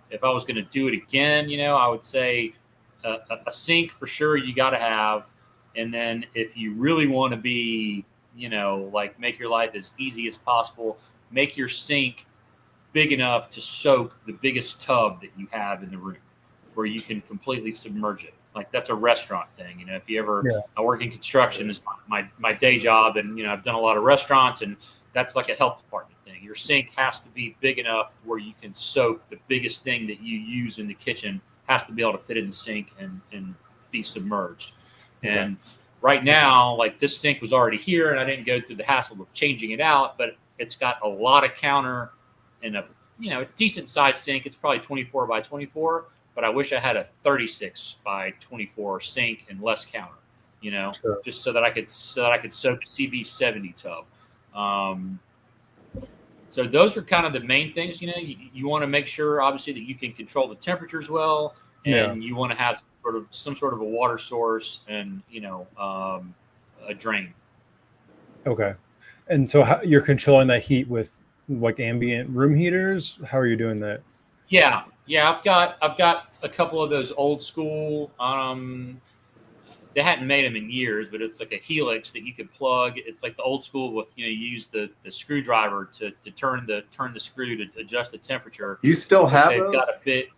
If I was going to do it again, you know, I would say a sink for sure you got to have. And then if you really want to be, you know, like make your life as easy as possible, make your sink big enough to soak the biggest tub that you have in the room, where you can completely submerge it. Like that's a restaurant thing. You know, if you ever, I work in construction is my day job. And, you know, I've done a lot of restaurants, and that's like a health department thing. Your sink has to be big enough where you can soak the biggest thing that you use in the kitchen, has to be able to fit in the sink and be submerged. And right now, like this sink was already here, and I didn't go through the hassle of changing it out, but it's got a lot of counter and a, you know, decent sized sink. It's probably 24 by 24, but I wish I had a 36 by 24 sink and less counter, you know, just so that I could soak a CB70 tub. So those are kind of the main things. You know, you want to make sure, obviously, that you can control the temperatures well, and you want to have some sort of a water source and, you know, a drain. Okay. And so you're controlling that heat with like ambient room heaters? How are you doing that? Yeah. I've got a couple of those old school. They hadn't made them in years, but it's like a helix that you could plug. It's like the old school with, you know, you use the screwdriver to turn the screw to adjust the temperature. You still have they've those? Got a bit.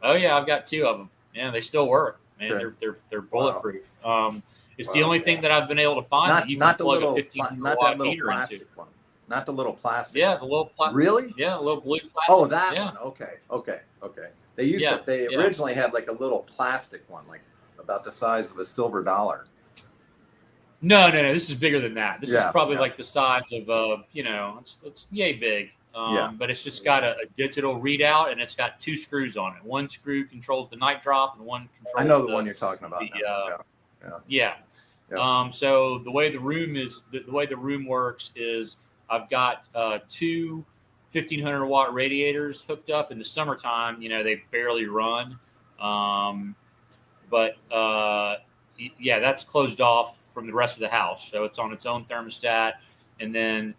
Oh yeah, I've got 2 of them. Yeah, they still work, man. Sure. They're bulletproof. It's the only thing that I've been able to find that you can plug a 1500 watt heater into. One. Not the little plastic. Yeah, the little plastic. Really? Yeah, a little blue plastic. Oh, that one. Okay. They originally had like a little plastic one, like about the size of a silver dollar. No. This is bigger than that. This is probably like the size of you know, it's yay big. But it's just got a digital readout, and it's got 2 screws on it. One screw controls the night drop, and one controls. I know the one you're talking about. So the way the room works is I've got 2 1500 watt radiators hooked up. In the summertime, you know, they barely run. But that's closed off from the rest of the house. So it's on its own thermostat. And then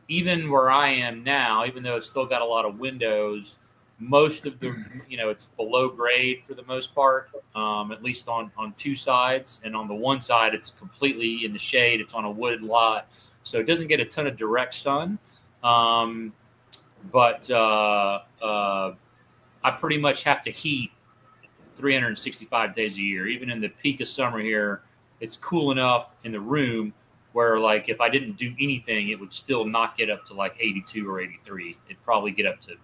even where I am now, even though it's still got a lot of windows, most of the, it's below grade for the most part, at least on two sides. And on the one side, it's completely in the shade. It's on a wooded lot. So it doesn't get a ton of direct sun. But I pretty much have to heat 365 days a year. Even in the peak of summer here, it's cool enough in the room where, like, if I didn't do anything, it would still not get up to like 82 or 83. It'd probably get up to,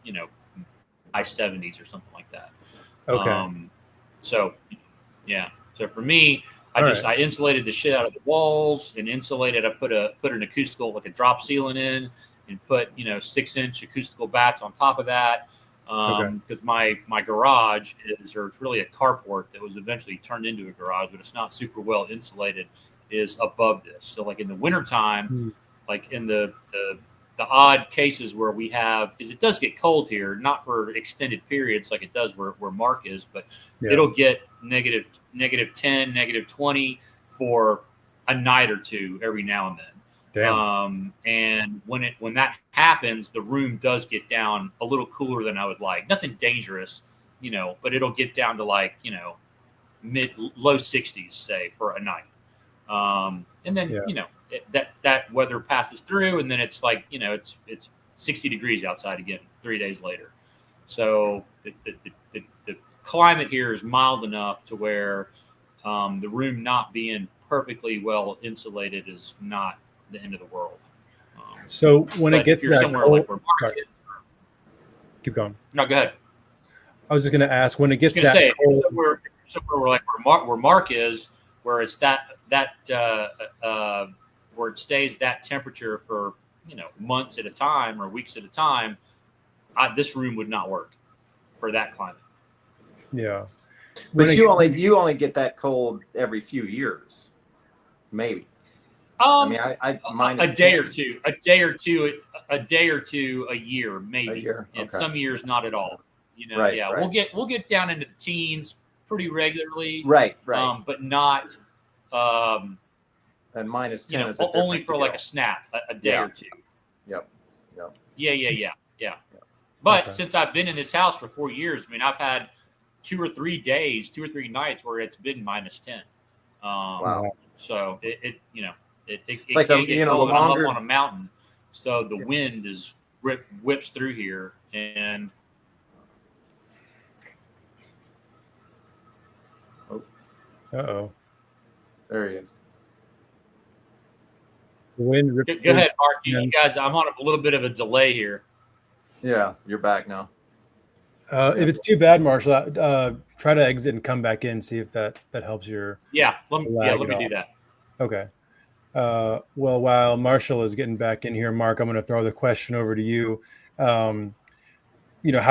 high 70s or something like that. Okay. So, yeah. So for me, I insulated the shit out of the walls and insulated. I put an acoustical, like a drop ceiling in, and put 6-inch acoustical bats on top of that. Because my garage it's really a carport that was eventually turned into a garage, but it's not super well insulated, is above this. So like in the wintertime, like in the odd cases where we have, because it does get cold here, not for extended periods like it does where Mark is, but it'll get negative 10, negative 20 for a night or two every now and then. Damn. And when that happens, the room does get down a little cooler than I would like. Nothing dangerous, but it'll get down to like, low 60s, say, for a night. And then, that weather passes through, and then it's like, it's 60 degrees outside again 3 days later. So the climate here is mild enough to where the room not being perfectly well insulated is not the end of the world. So when it gets that somewhere cold, like where Mark is, keep going. No, go ahead. I was just going to ask, when it gets that cold, somewhere like where Mark is, where it's where it stays that temperature for months at a time or weeks at a time, this room would not work for that climate. Yeah, but you only get that cold every few years, maybe. I mean, a day or two a year, maybe. A year. Okay. And some years not at all. Right. We'll get down into the teens pretty regularly. Right. But not. And minus 10 is only for like a snap, a day or two. Yep. Yeah. But since I've been in this house for 4 years, I mean, I've had 2 or 3 nights where it's been minus 10. Wow. So it like can get cold. I'm longer up on a mountain, so the wind is whips through here, and there he is. The wind go ahead, Mark. You guys, I'm on a little bit of a delay here. Yeah, you're back now. If it's too bad, Marshall, try to exit and come back in. See if that helps your. Let me do that. Okay. Well, while Marshall is getting back in here, Mark, I'm going to throw the question over to you. How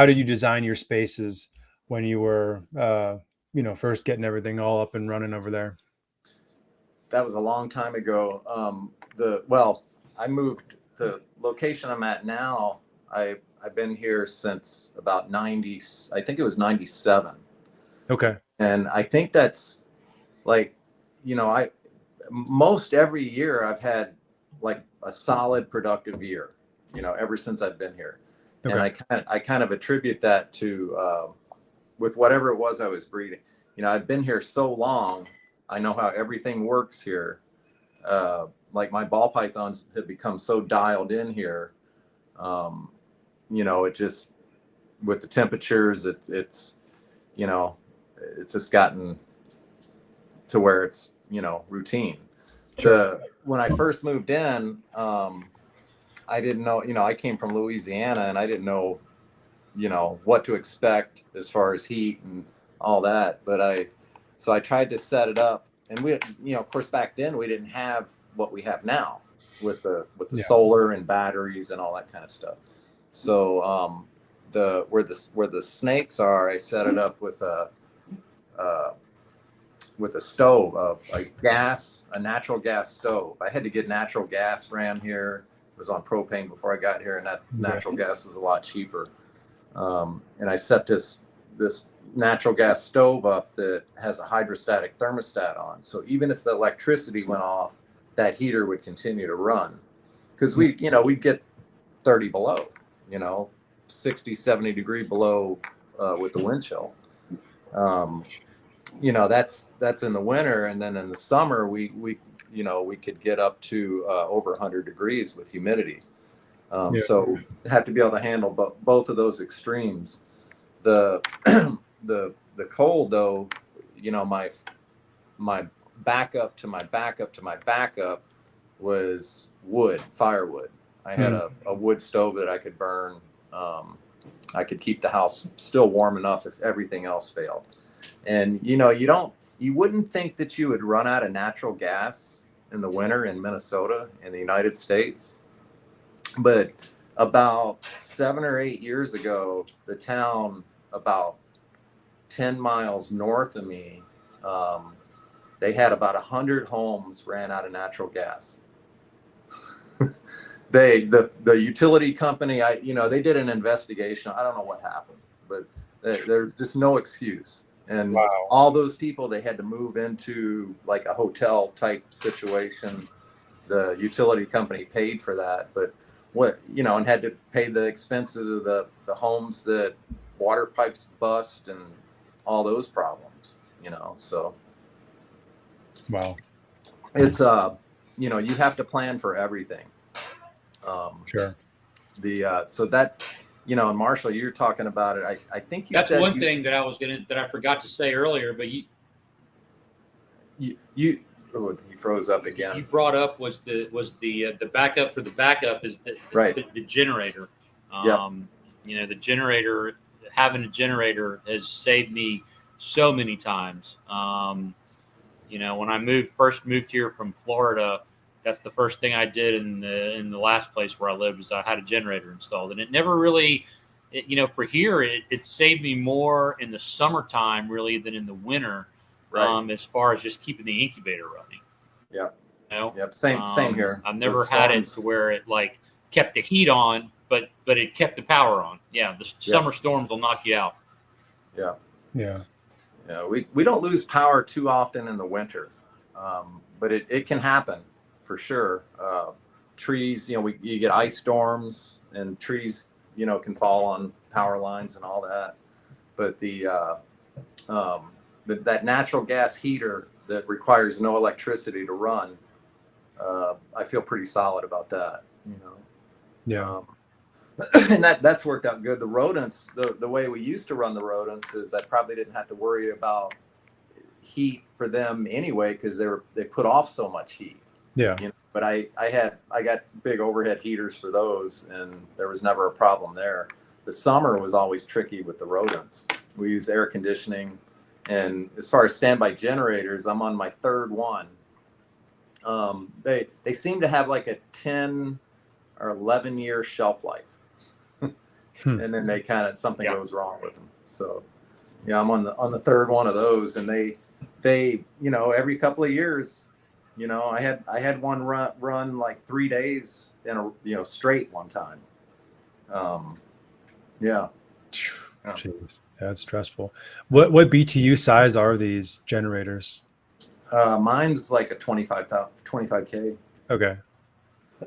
did you design your spaces when you were, first getting everything all up and running over there? That was a long time ago. I moved the location I'm at now. I've been here since about 90. I think it was 97. Okay. And I think that's like, most every year I've had like a solid productive year, ever since I've been here. Okay. And I kind of attribute that to, with whatever it was I was breeding. I've been here so long, I know how everything works here. Like my ball pythons have become so dialed in here. It just, with the temperatures, it's just gotten to where it's, routine. When I first moved in, I didn't know, I came from Louisiana and I didn't know, what to expect as far as heat and all that. So I tried to set it up, and we, of course, back then we didn't have what we have now with the solar and batteries and all that kind of stuff. So where the snakes are, I set it up with a stove, a natural gas stove. I had to get natural gas ran here. It was on propane before I got here, and that natural gas was a lot cheaper. And I set this natural gas stove up that has a hydrostatic thermostat on. So even if the electricity went off, that heater would continue to run, because we'd get 30 below, 60, 70 degree below with the wind chill. You know, that's in the winter, and then in the summer we you know, we could get up to over 100 degrees with humidity. So have to be able to handle both of those extremes. The the cold though, you know, my backup to my backup to my backup was firewood. I had a wood stove that I could burn. I could keep the house still warm enough if everything else failed. And you know, you wouldn't think that you would run out of natural gas in the winter in Minnesota in the United States, but about 7 or 8 years ago, the town about 10 miles north of me, they had about 100 homes ran out of natural gas. The utility company, they did an investigation. I don't know what happened, but there's just no excuse. And all those people, they had to move into like a hotel type situation. The utility company paid for that, but and had to pay the expenses of the homes that water pipes bust and all those problems, so. Wow. It's, you have to plan for everything. Sure. So that, and Marshall, you're talking about it. I think that's one thing that I forgot to say earlier, but he froze up again. You brought up was the backup for the backup is the generator. The generator, having a generator has saved me so many times. When I first moved here from Florida, that's the first thing I did in the last place where I lived is I had a generator installed, and it never really, for here it saved me more in the summertime really than in the winter, as far as just keeping the incubator running. Yeah. Yep. Same here. I've never had it to where it like kept the heat on, but it kept the power on. Yeah. The summer storms will knock you out. Yeah. Yeah. Yeah. We don't lose power too often in the winter, but it can happen for sure. Trees, you get ice storms and trees, can fall on power lines and all that. But that natural gas heater that requires no electricity to run, I feel pretty solid about that, Yeah. And that's worked out good. The rodents, the way we used to run the rodents is I probably didn't have to worry about heat for them anyway, because they put off so much heat. Yeah. But I got big overhead heaters for those, and there was never a problem there. The summer was always tricky with the rodents. We use air conditioning. And as far as standby generators, I'm on my third one. They seem to have like a 10 or 11 year shelf life. And then they something goes wrong with them. So I'm on the third one of those, and they every couple of years, I had one run like 3 days in a straight one time. Yeah. Jeez. That's stressful. What BTU size are these generators? Mine's like a 25K. Okay.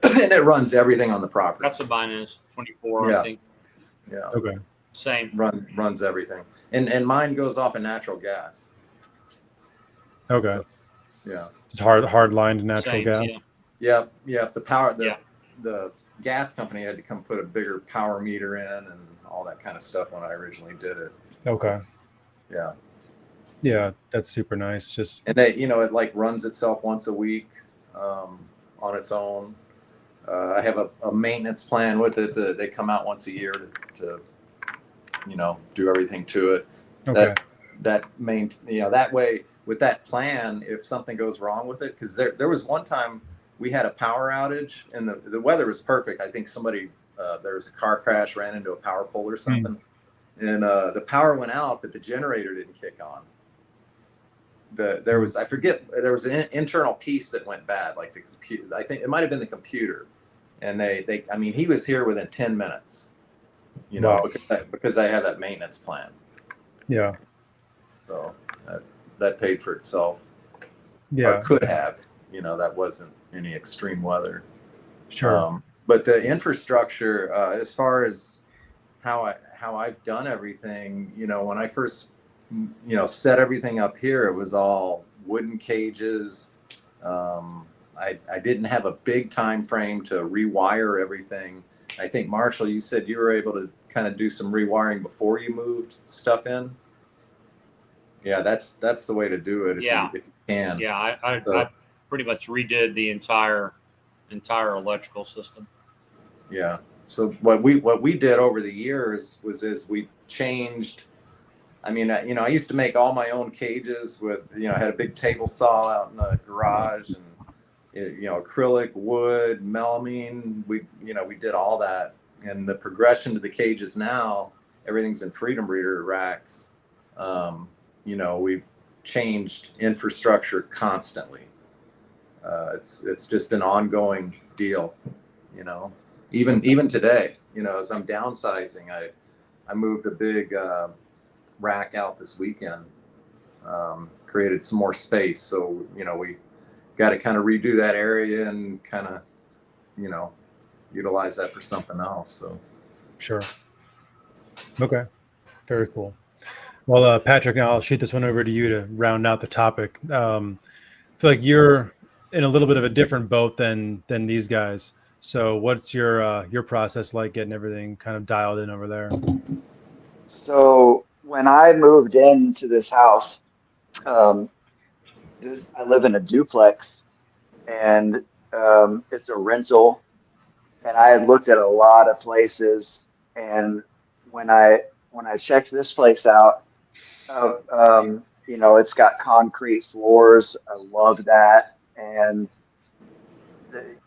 And it runs everything on the property. That's what mine is, 24, I think. Yeah. Okay. Same. Runs everything. And mine goes off of natural gas. Okay. So, yeah. It's hard lined natural gas. Yeah. Yeah. The power, the gas company had to come put a bigger power meter in and all that kind of stuff when I originally did it. Okay. Yeah. Yeah, that's super nice. And it like runs itself once a week on its own. I have a maintenance plan with it. They come out once a year to do everything to it. Okay. That way with that plan, if something goes wrong with it, because there was one time we had a power outage and the weather was perfect. I think somebody there was a car crash, ran into a power pole or something, and the power went out, but the generator didn't kick on. There was an internal piece that went bad, like the computer. I think it might have been the computer, and he was here within 10 minutes, because I have that maintenance plan. Yeah. So that paid for itself. Yeah. Or could have, that wasn't any extreme weather. Sure. But the infrastructure, as far as how I've done everything. You know, when I first, you know, set everything up here, it was all wooden cages. I didn't have a big time frame to rewire everything. I think, Marcial, you said you were able to kind of do some rewiring before you moved stuff in. Yeah, that's the way to do it if you can. Yeah, I pretty much redid the entire electrical system. Yeah. So what we did over the years was we changed. I mean, you know, I used to make all my own cages with, you know, I had a big table saw out in the garage and, you know, acrylic, wood, melamine. We did all that. And the progression to the cages now, everything's in Freedom Breeder racks. You know, we've changed infrastructure constantly. It's just an ongoing deal, you know. Even today, you know, as I'm downsizing, I moved a big rack out this weekend, created some more space. So, you know, we got to kind of redo that area and kind of, you know, utilize that for something else. So, sure. Okay. Very cool. Well, Patrick, now I'll shoot this one over to you to round out the topic. I feel like you're in a little bit of a different boat than these guys. So what's your process like getting everything kind of dialed in over there? So when I moved into this house, I live in a duplex, and it's a rental. And I had looked at a lot of places, and when I checked this place out, you know, it's got concrete floors. I love that. And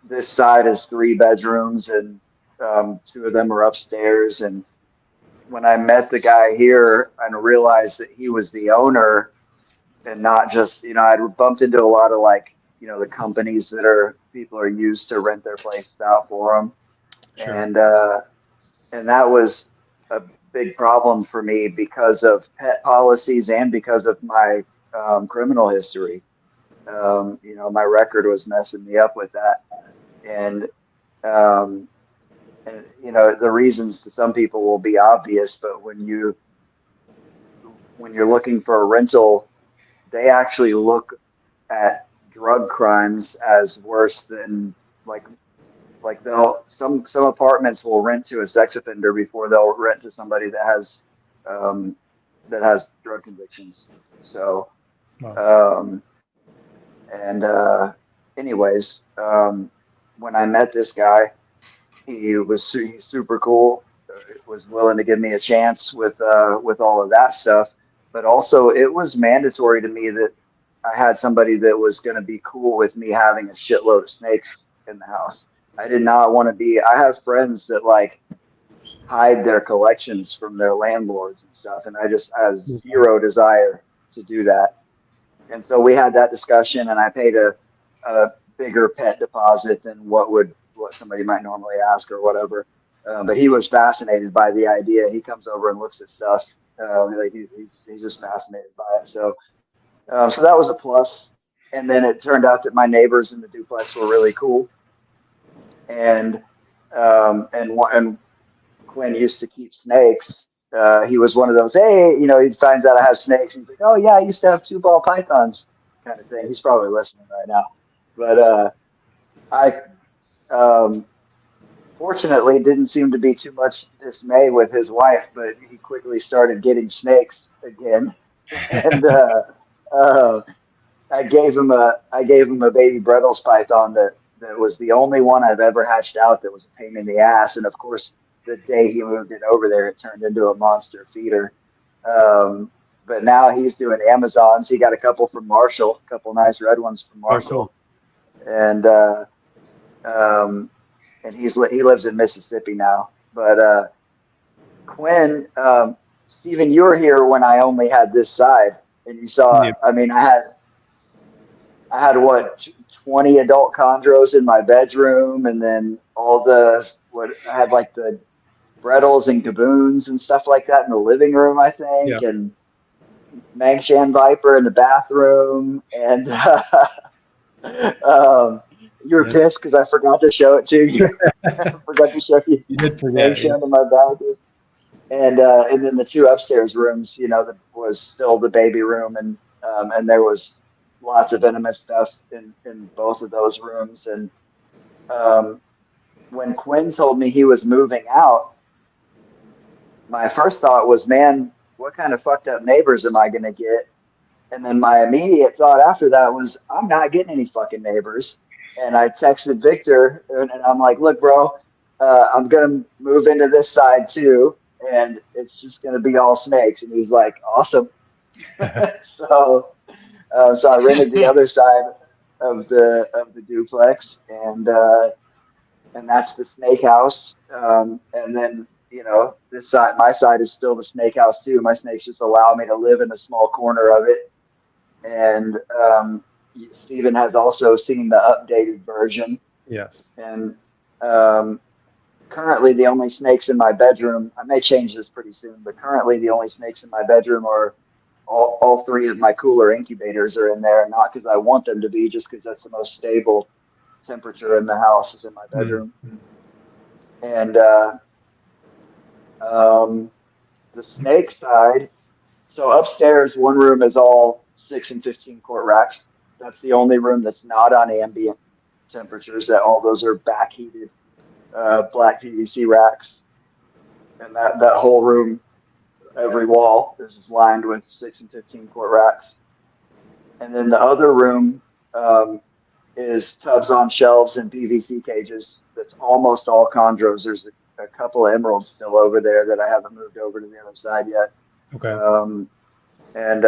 this side is 3 bedrooms, and 2 of them are upstairs. And when I met the guy here and realized that he was the owner and not just, you know, I'd bumped into a lot of, like, you know, the companies that people are used to rent their places out for them. Sure. And that was a big problem for me because of pet policies and because of my criminal history. You know, my record was messing me up with that. And you know, the reasons to some people will be obvious, but when you're looking for a rental, they actually look at drug crimes as worse than like some apartments will rent to a sex offender before they'll rent to somebody that has drug convictions. So, wow. Anyways, when I met this guy, he's super cool. Was willing to give me a chance with all of that stuff, but also it was mandatory to me that I had somebody that was going to be cool with me having a shitload of snakes in the house. I did not want to be. I have friends that like hide their collections from their landlords and stuff, and I have zero desire to do that. And so we had that discussion, and I paid a bigger pet deposit than what somebody might normally ask or whatever. But he was fascinated by the idea. He comes over and looks at stuff. Like he's just fascinated by it. So that was a plus. And then it turned out that my neighbors in the duplex were really cool. And Quinn used to keep snakes. He was one of those, hey, you know, he finds out I have snakes. He's like, oh yeah, I used to have 2 ball pythons, kind of thing. He's probably listening right now. But I fortunately didn't seem to be too much dismay with his wife, but he quickly started getting snakes again. And I gave him a baby Brettles python that was the only one I've ever hatched out that was a pain in the ass. And of course, the day he moved it over there, it turned into a monster feeder. But now he's doing Amazons. He got a couple from Marcial, a couple nice red ones from Marcial. Oh, cool. And he lives in Mississippi now. But Quinn, Stephen, you were here when I only had this side, and you saw. Yeah. I mean, I had what 20 adult chondros in my bedroom, and then I had like the Brettles and Gaboons and stuff like that in the living room, I think, yeah. And Mangshan Viper in the bathroom, and you were pissed because I forgot to show it to you. I forgot to show you. You did forget. Mangshan in my bathroom. And then the two upstairs rooms, was still the baby room, and there was lots of venomous stuff in both of those rooms. And when Quinn told me he was moving out, my first thought was, man, what kind of fucked up neighbors am I going to get? And then my immediate thought after that was, I'm not getting any fucking neighbors. And I texted Victor, and I'm like, look, bro, I'm going to move into this side too, and it's just going to be all snakes. And he's like, awesome. So I rented the other side of the duplex, and that's the snake house. And then, this side, my side is still the snake house too. My snakes just allow me to live in a small corner of it. And Stephen has also seen the updated version. Yes. And currently the only snakes in my bedroom, I may change this pretty soon, but currently the only snakes in my bedroom are all three of my cooler incubators are in there, not because I want them to be, just because that's the most stable temperature in the house is in my bedroom. And the snake side, so upstairs, one room is all 6 and 15 quart racks. That's the only room that's not on ambient temperatures. That all those are back heated black PVC racks, and that whole room, every wall is just lined with 6 and 15 quart racks. And then the other room is tubs on shelves and PVC cages. That's almost all chondros. There's a couple of emeralds still over there that I haven't moved over to the other side yet. Okay. And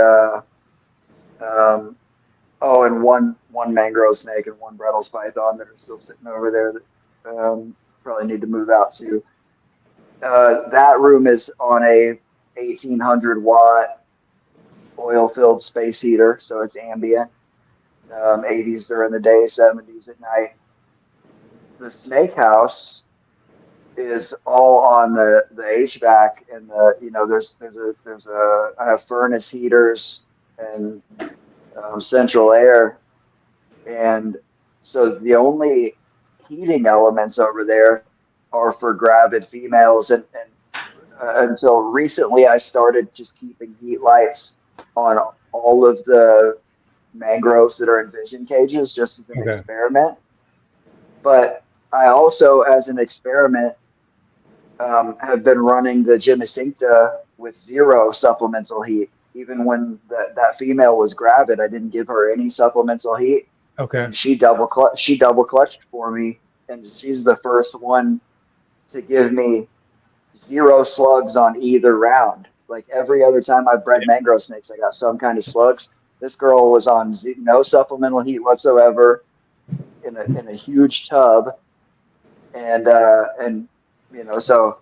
one mangrove snake and one Brettles python that are still sitting over there that probably need to move out too. That room is on a 1800 watt oil filled space heater, so it's ambient. 80s during the day, 70s at night. The snake house is all on the HVAC, and I have furnace heaters and central air, and so the only heating elements over there are for gravid females, and until recently I started just keeping heat lights on all of the mangroves that are in vision cages just as an experiment. But I also, as an experiment, have been running the Gemicincta with 0 supplemental heat. Even when that female was gravid, I didn't give her any supplemental heat. Okay. And she double clutched for me, and she's the first one to give me 0 slugs on either round. Like every other time I've bred mangrove snakes, I got some kind of slugs. This girl was on no supplemental heat whatsoever in a huge tub, and so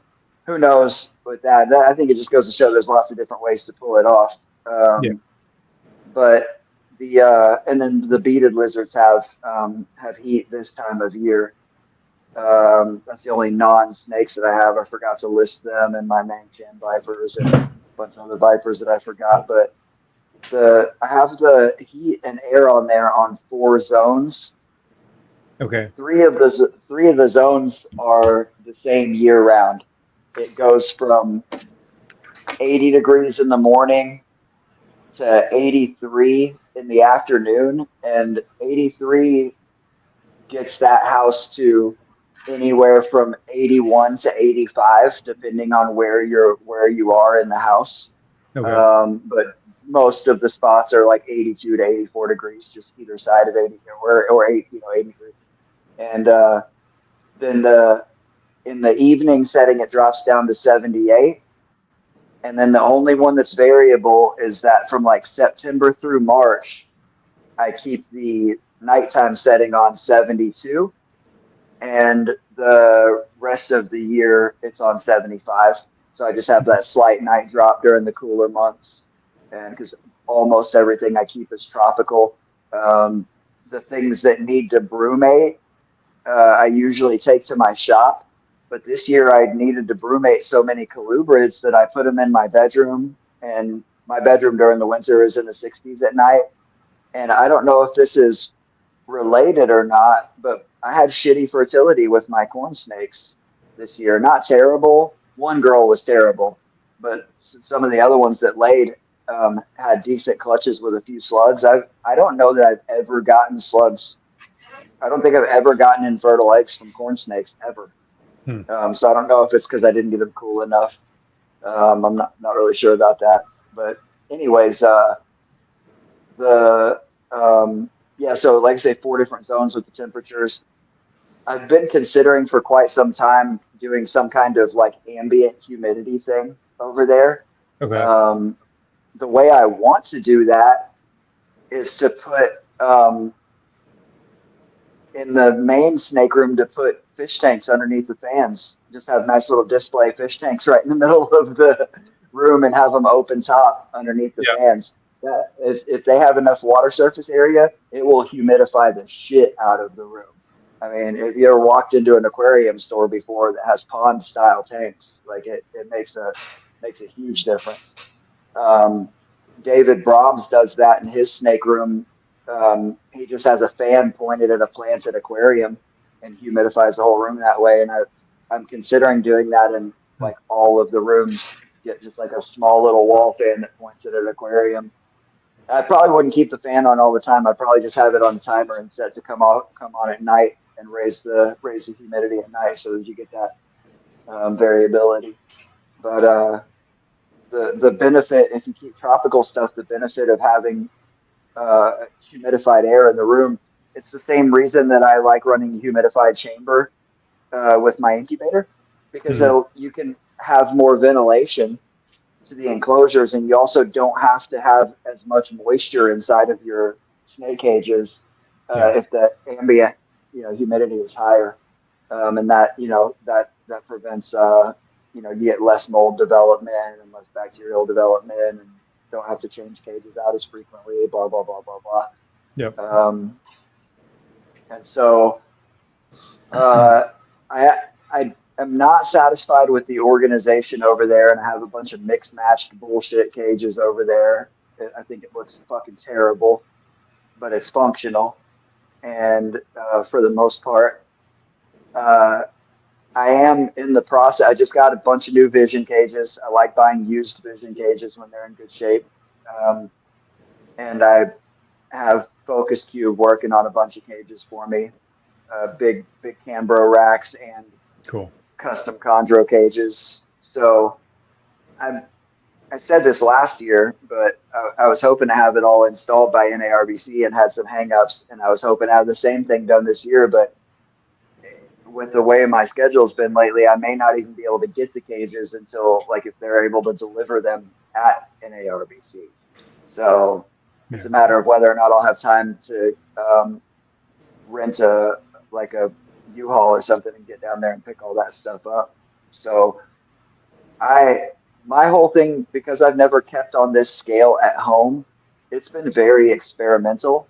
who knows with that. I think it just goes to show there's lots of different ways to pull it off. But and then the beaded lizards have heat this time of year. That's the only non-snakes that I have. I forgot to list them, and my Mangchan vipers and a bunch of other vipers that I forgot. But I have the heat and air on there on 4 zones. Okay. 3 of the zones are the same year round. It goes from 80 degrees in the morning to 83 in the afternoon, and 83 gets that house to anywhere from 81 to 85, depending on where you are in the house. Okay. But most of the spots are like 82 to 84 degrees, just either side of 80 or 83. And then in the evening setting, it drops down to 78. And then the only one that's variable is that from like September through March, I keep the nighttime setting on 72. And the rest of the year, it's on 75. So I just have that slight night drop during the cooler months. And because almost everything I keep is tropical. The things that need to brumate, I usually take to my shop. But this year I needed to brumate so many colubrids that I put them in my bedroom. And my bedroom during the winter is in the 60s at night. And I don't know if this is related or not, but I had shitty fertility with my corn snakes this year. Not terrible. One girl was terrible. but some of the other ones that laid had decent clutches with a few slugs. I don't know that I've ever gotten slugs. I don't think I've ever gotten infertile eggs from corn snakes ever. So I don't know if it's because I didn't get them cool enough. I'm not really sure about that. But anyways, so like I say, 4 different zones with the temperatures. I've been considering for quite some time doing some kind of like ambient humidity thing over there. Okay. The way I want to do that is to put in the main snake room to put fish tanks underneath the fans. Just have nice little display fish tanks right in the middle of the room and have them open top underneath the fans. That if they have enough water surface area, it will humidify the shit out of the room. I mean, if you ever walked into an aquarium store before that has pond style tanks, like it makes a huge difference. David Brahms does that in his snake room. He just has a fan pointed at a planted aquarium and humidifies the whole room that way. And I'm considering doing that in like all of the rooms. Get just like a small little wall fan that points at an aquarium. I probably wouldn't keep the fan on all the time. I'd probably just have it on the timer and set to come on at night and raise the humidity at night so that you get that variability. But the benefit, if you keep tropical stuff, the benefit of having humidified air in the room, it's the same reason that I like running a humidified chamber with my incubator, because you can have more ventilation to the enclosures, and you also don't have to have as much moisture inside of your snake cages if the ambient humidity is higher, and that that prevents you get less mold development and less bacterial development, and don't have to change cages out as frequently, blah blah blah blah blah. Yep. And so I am not satisfied with the organization over there, and I have a bunch of mixed matched bullshit cages over there. I think it looks fucking terrible, but it's functional. And for the most part, I am in the process. I just got a bunch of new vision cages. I like buying used vision cages when they're in good shape. And I have Focus Cube working on a bunch of cages for me. Big Cambro racks and custom chondro cages. So I said this last year, but I was hoping to have it all installed by NARBC and had some hangups, and I was hoping to have the same thing done this year, but with the way my schedule's been lately, I may not even be able to get the cages until, like, if they're able to deliver them at NARBC. So it's a matter of whether or not I'll have time to rent a U-Haul or something and get down there and pick all that stuff up. So my whole thing, because I've never kept on this scale at home, it's been very experimental,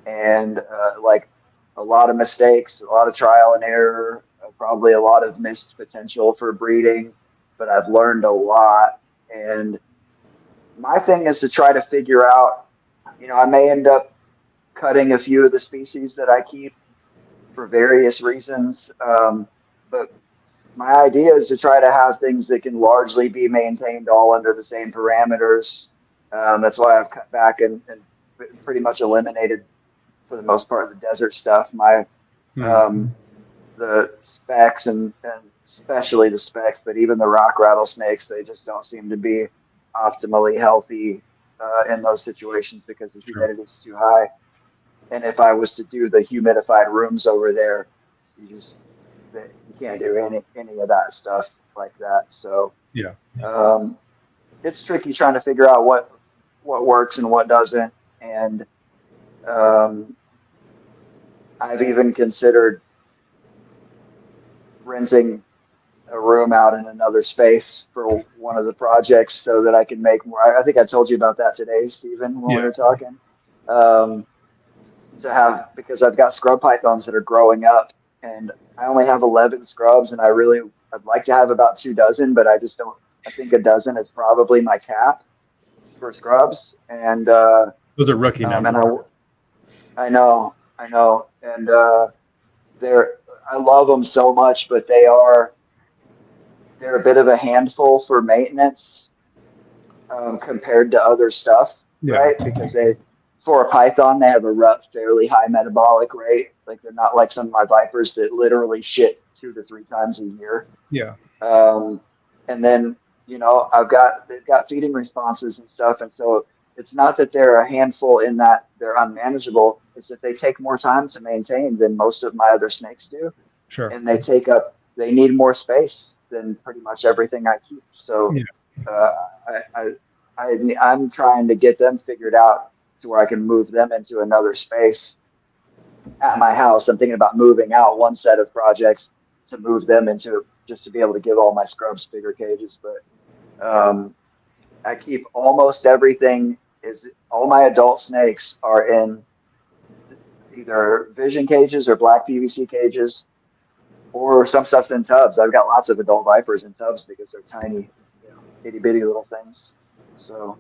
and like a lot of mistakes, a lot of trial and error, probably a lot of missed potential for breeding, but I've learned a lot. And my thing is to try to figure out, I may end up cutting a few of the species that I keep for various reasons. But my idea is to try to have things that can largely be maintained all under the same parameters. That's why I've cut back and pretty much eliminated, for the most part, the desert stuff. The specs and especially the specs, but even the rock rattlesnakes, they just don't seem to be optimally healthy in those situations because the humidity is too high. And if I was to do the humidified rooms over there, you can't do any of that stuff like that. So it's tricky trying to figure out what works and what doesn't. And I've even considered renting a room out in another space for one of the projects so that I can make more. I think I told you about that today, Stephen, when we were talking. Because I've got scrub pythons that are growing up, and I only have 11 scrubs, and I'd like to have about 2 dozen, but I just don't. I think a dozen is probably my cap for scrubs, and those are rookie numbers. I know, and I love them so much, but they are they're a bit of a handful for maintenance compared to other stuff, right? Because for a python, they have a fairly high metabolic rate. Like they're not like some of my vipers that literally shit 2 to 3 times a year. Yeah. And then, you know, they've got feeding responses and stuff. And so it's not that they're a handful in that they're unmanageable. It's that they take more time to maintain than most of my other snakes do. Sure. And they need more space than pretty much everything I keep. So I'm trying to get them figured out to where I can move them into another space at my house. I'm thinking about moving out one set of projects to move them into, just to be able to give all my scrubs bigger cages. But I keep almost everything. All my adult snakes are in either vision cages or black PVC cages, or some stuff's in tubs. I've got lots of adult vipers in tubs because they're tiny, you know, itty bitty little things. So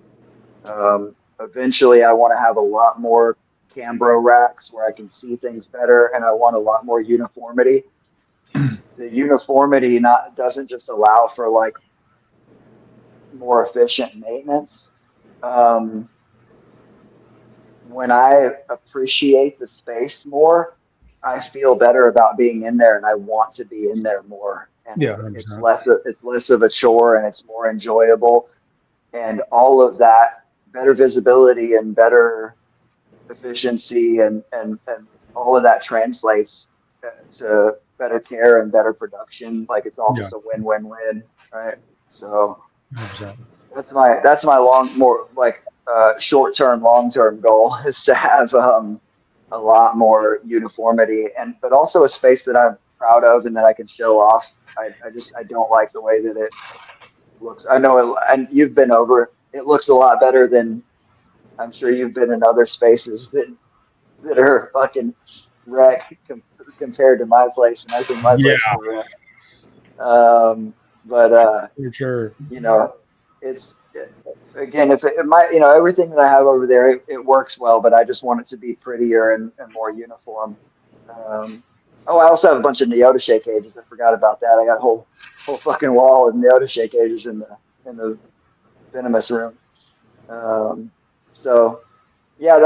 eventually I want to have a lot more Cambro racks where I can see things better, and I want a lot more uniformity. The uniformity doesn't just allow for like more efficient maintenance. When I appreciate the space more, I feel better about being in there, and I want to be in there more. And it's less of a chore, and it's more enjoyable, and all of that, better visibility and better efficiency, and all of that translates to better care and better production. Like it's all just a win-win-win, right? So 100%. that's my short-term, long-term goal is to have a lot more uniformity, but also a space that I'm proud of and that I can show off. I don't like the way that it looks. I know, and you've been over. It looks a lot better than I'm sure you've been in other spaces that are fucking wreck compared to my place, and I think my place is a wreck. But for sure, you know, again, if it might, you know, everything that I have over there, it works well, but I just want it to be prettier and more uniform. I also have a bunch of Neotiche cages. I forgot about that. I got a whole fucking wall of Neotiche cages in the venomous room. So yeah,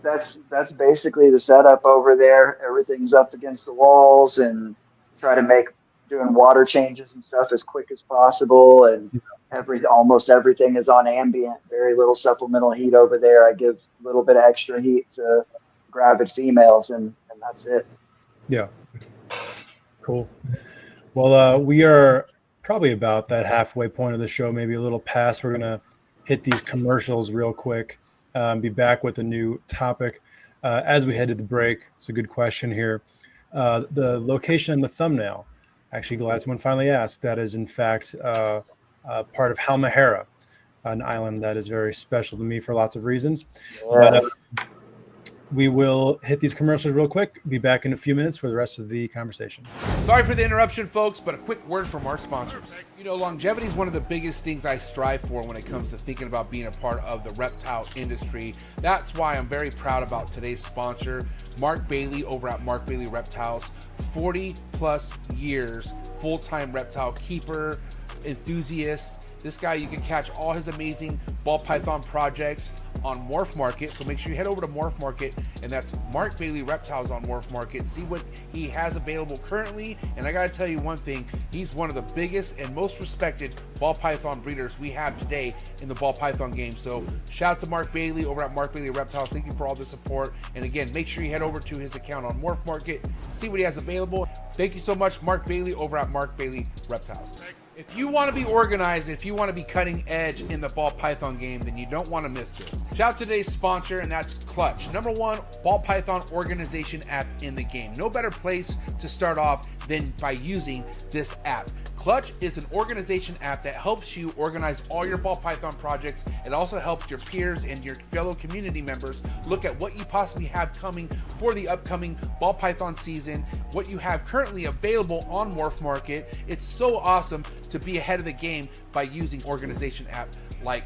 that's basically the setup over there. Everything's up against the walls, and try to doing water changes and stuff as quick as possible. And almost everything is on ambient, very little supplemental heat over there. I give a little bit of extra heat to gravid females, and that's it. Yeah. Cool. Well, we are probably about that halfway point of the show, maybe a little past. We're going to hit these commercials real quick, be back with a new topic. As we head to the break, it's a good question here. The location in the thumbnail, actually glad someone finally asked. That is, in fact, part of Halmahera, an island that is very special to me for lots of reasons. But we will hit these commercials real quick. Be back in a few minutes for the rest of the conversation. Sorry for the interruption, folks, but a quick word from our sponsors. You know, longevity is one of the biggest things I strive for when it comes to thinking about being a part of the reptile industry. That's why I'm very proud about today's sponsor, Marc Bailey over at Marc Bailey Reptiles. 40 plus years, full-time reptile keeper, enthusiast. This guy, you can catch all his amazing ball python projects on MORPH Market. So make sure you head over to MORPH Market, and that's Marc Bailey Reptiles on MORPH Market. See what he has available currently. And I gotta tell you one thing, he's one of the biggest and most respected ball python breeders we have today in the ball python game. So shout out to Marc Bailey over at Marc Bailey Reptiles. Thank you for all the support. And again, make sure you head over to his account on MORPH Market, see what he has available. Thank you so much, Marc Bailey over at Marc Bailey Reptiles. If you want to be organized, if you want to be cutting edge in the ball python game, then you don't want to miss this. Shout out to today's sponsor, and that's Clutch, #1 ball python organization app in the game. No better place to start off than by using this app. Clutch is an organization app that helps you organize all your ball python projects. It also helps your peers and your fellow community members look at what you possibly have coming for the upcoming ball python season, what you have currently available on MORPH Market. It's so awesome to be ahead of the game by using organization app like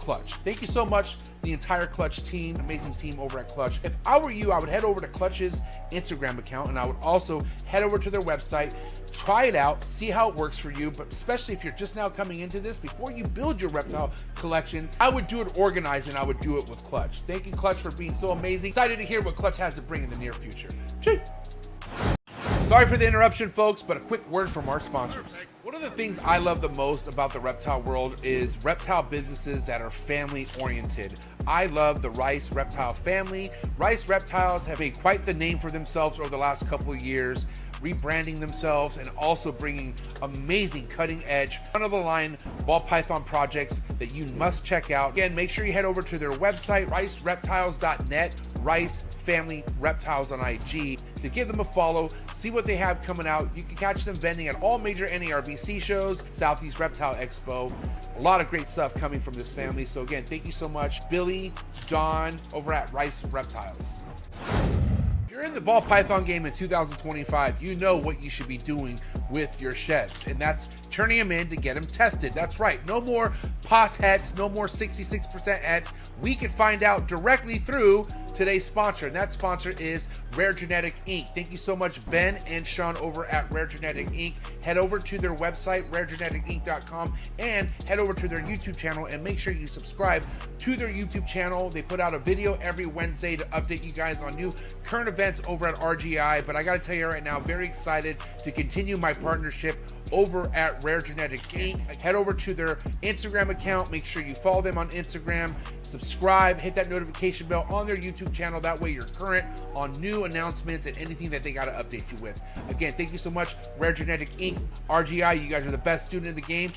Clutch. Thank you so much, the entire Clutch team, amazing team over at Clutch. If I were you, I would head over to Clutch's Instagram account, and I would also head over to their website, try it out, see how it works for you, but especially if you're just now coming into this, before you build your reptile collection, I would do it organized, and I would do it with Clutch. Thank you, Clutch, for being so amazing. Excited to hear what Clutch has to bring in the near future. Chee. Sorry for the interruption, folks, but a quick word from our sponsors. One of the things I love the most about the reptile world is reptile businesses that are family oriented. I love the Rice Reptile family. Rice Reptiles have made quite the name for themselves over the last couple of years, rebranding themselves and also bringing amazing cutting edge, front of the line ball python projects that you must check out. Again, make sure you head over to their website, ricereptiles.net, Rice Family Reptiles on IG, to give them a follow, see what they have coming out. You can catch them vending at all major NARBC shows, Southeast Reptile Expo. A lot of great stuff coming from this family. So again, thank you so much, Billy, Don, over at Rice Reptiles. If you're in the ball python game in 2025, you know what you should be doing with your sheds, and that's turning them in to get them tested. That's right, no more POS hets, no more 66% hets. We can find out directly through today's sponsor, and that sponsor is Rare Genetic Inc. Thank you so much, Ben and Sean over at Rare Genetic Inc. Head over to their website, raregeneticinc.com, and head over to their YouTube channel and make sure you subscribe to their YouTube channel. They put out a video every Wednesday to update you guys on new current events over at RGI. But I got to tell you right now, very excited to continue my partnership over at Rare Genetic Inc. Head over to their Instagram account. Make sure you follow them on Instagram, subscribe, hit that notification bell on their YouTube channel. That way you're current on new announcements and anything that they got to update you with. Again, thank you so much, Rare Genetic Inc. RGI, you guys are the best student in the game.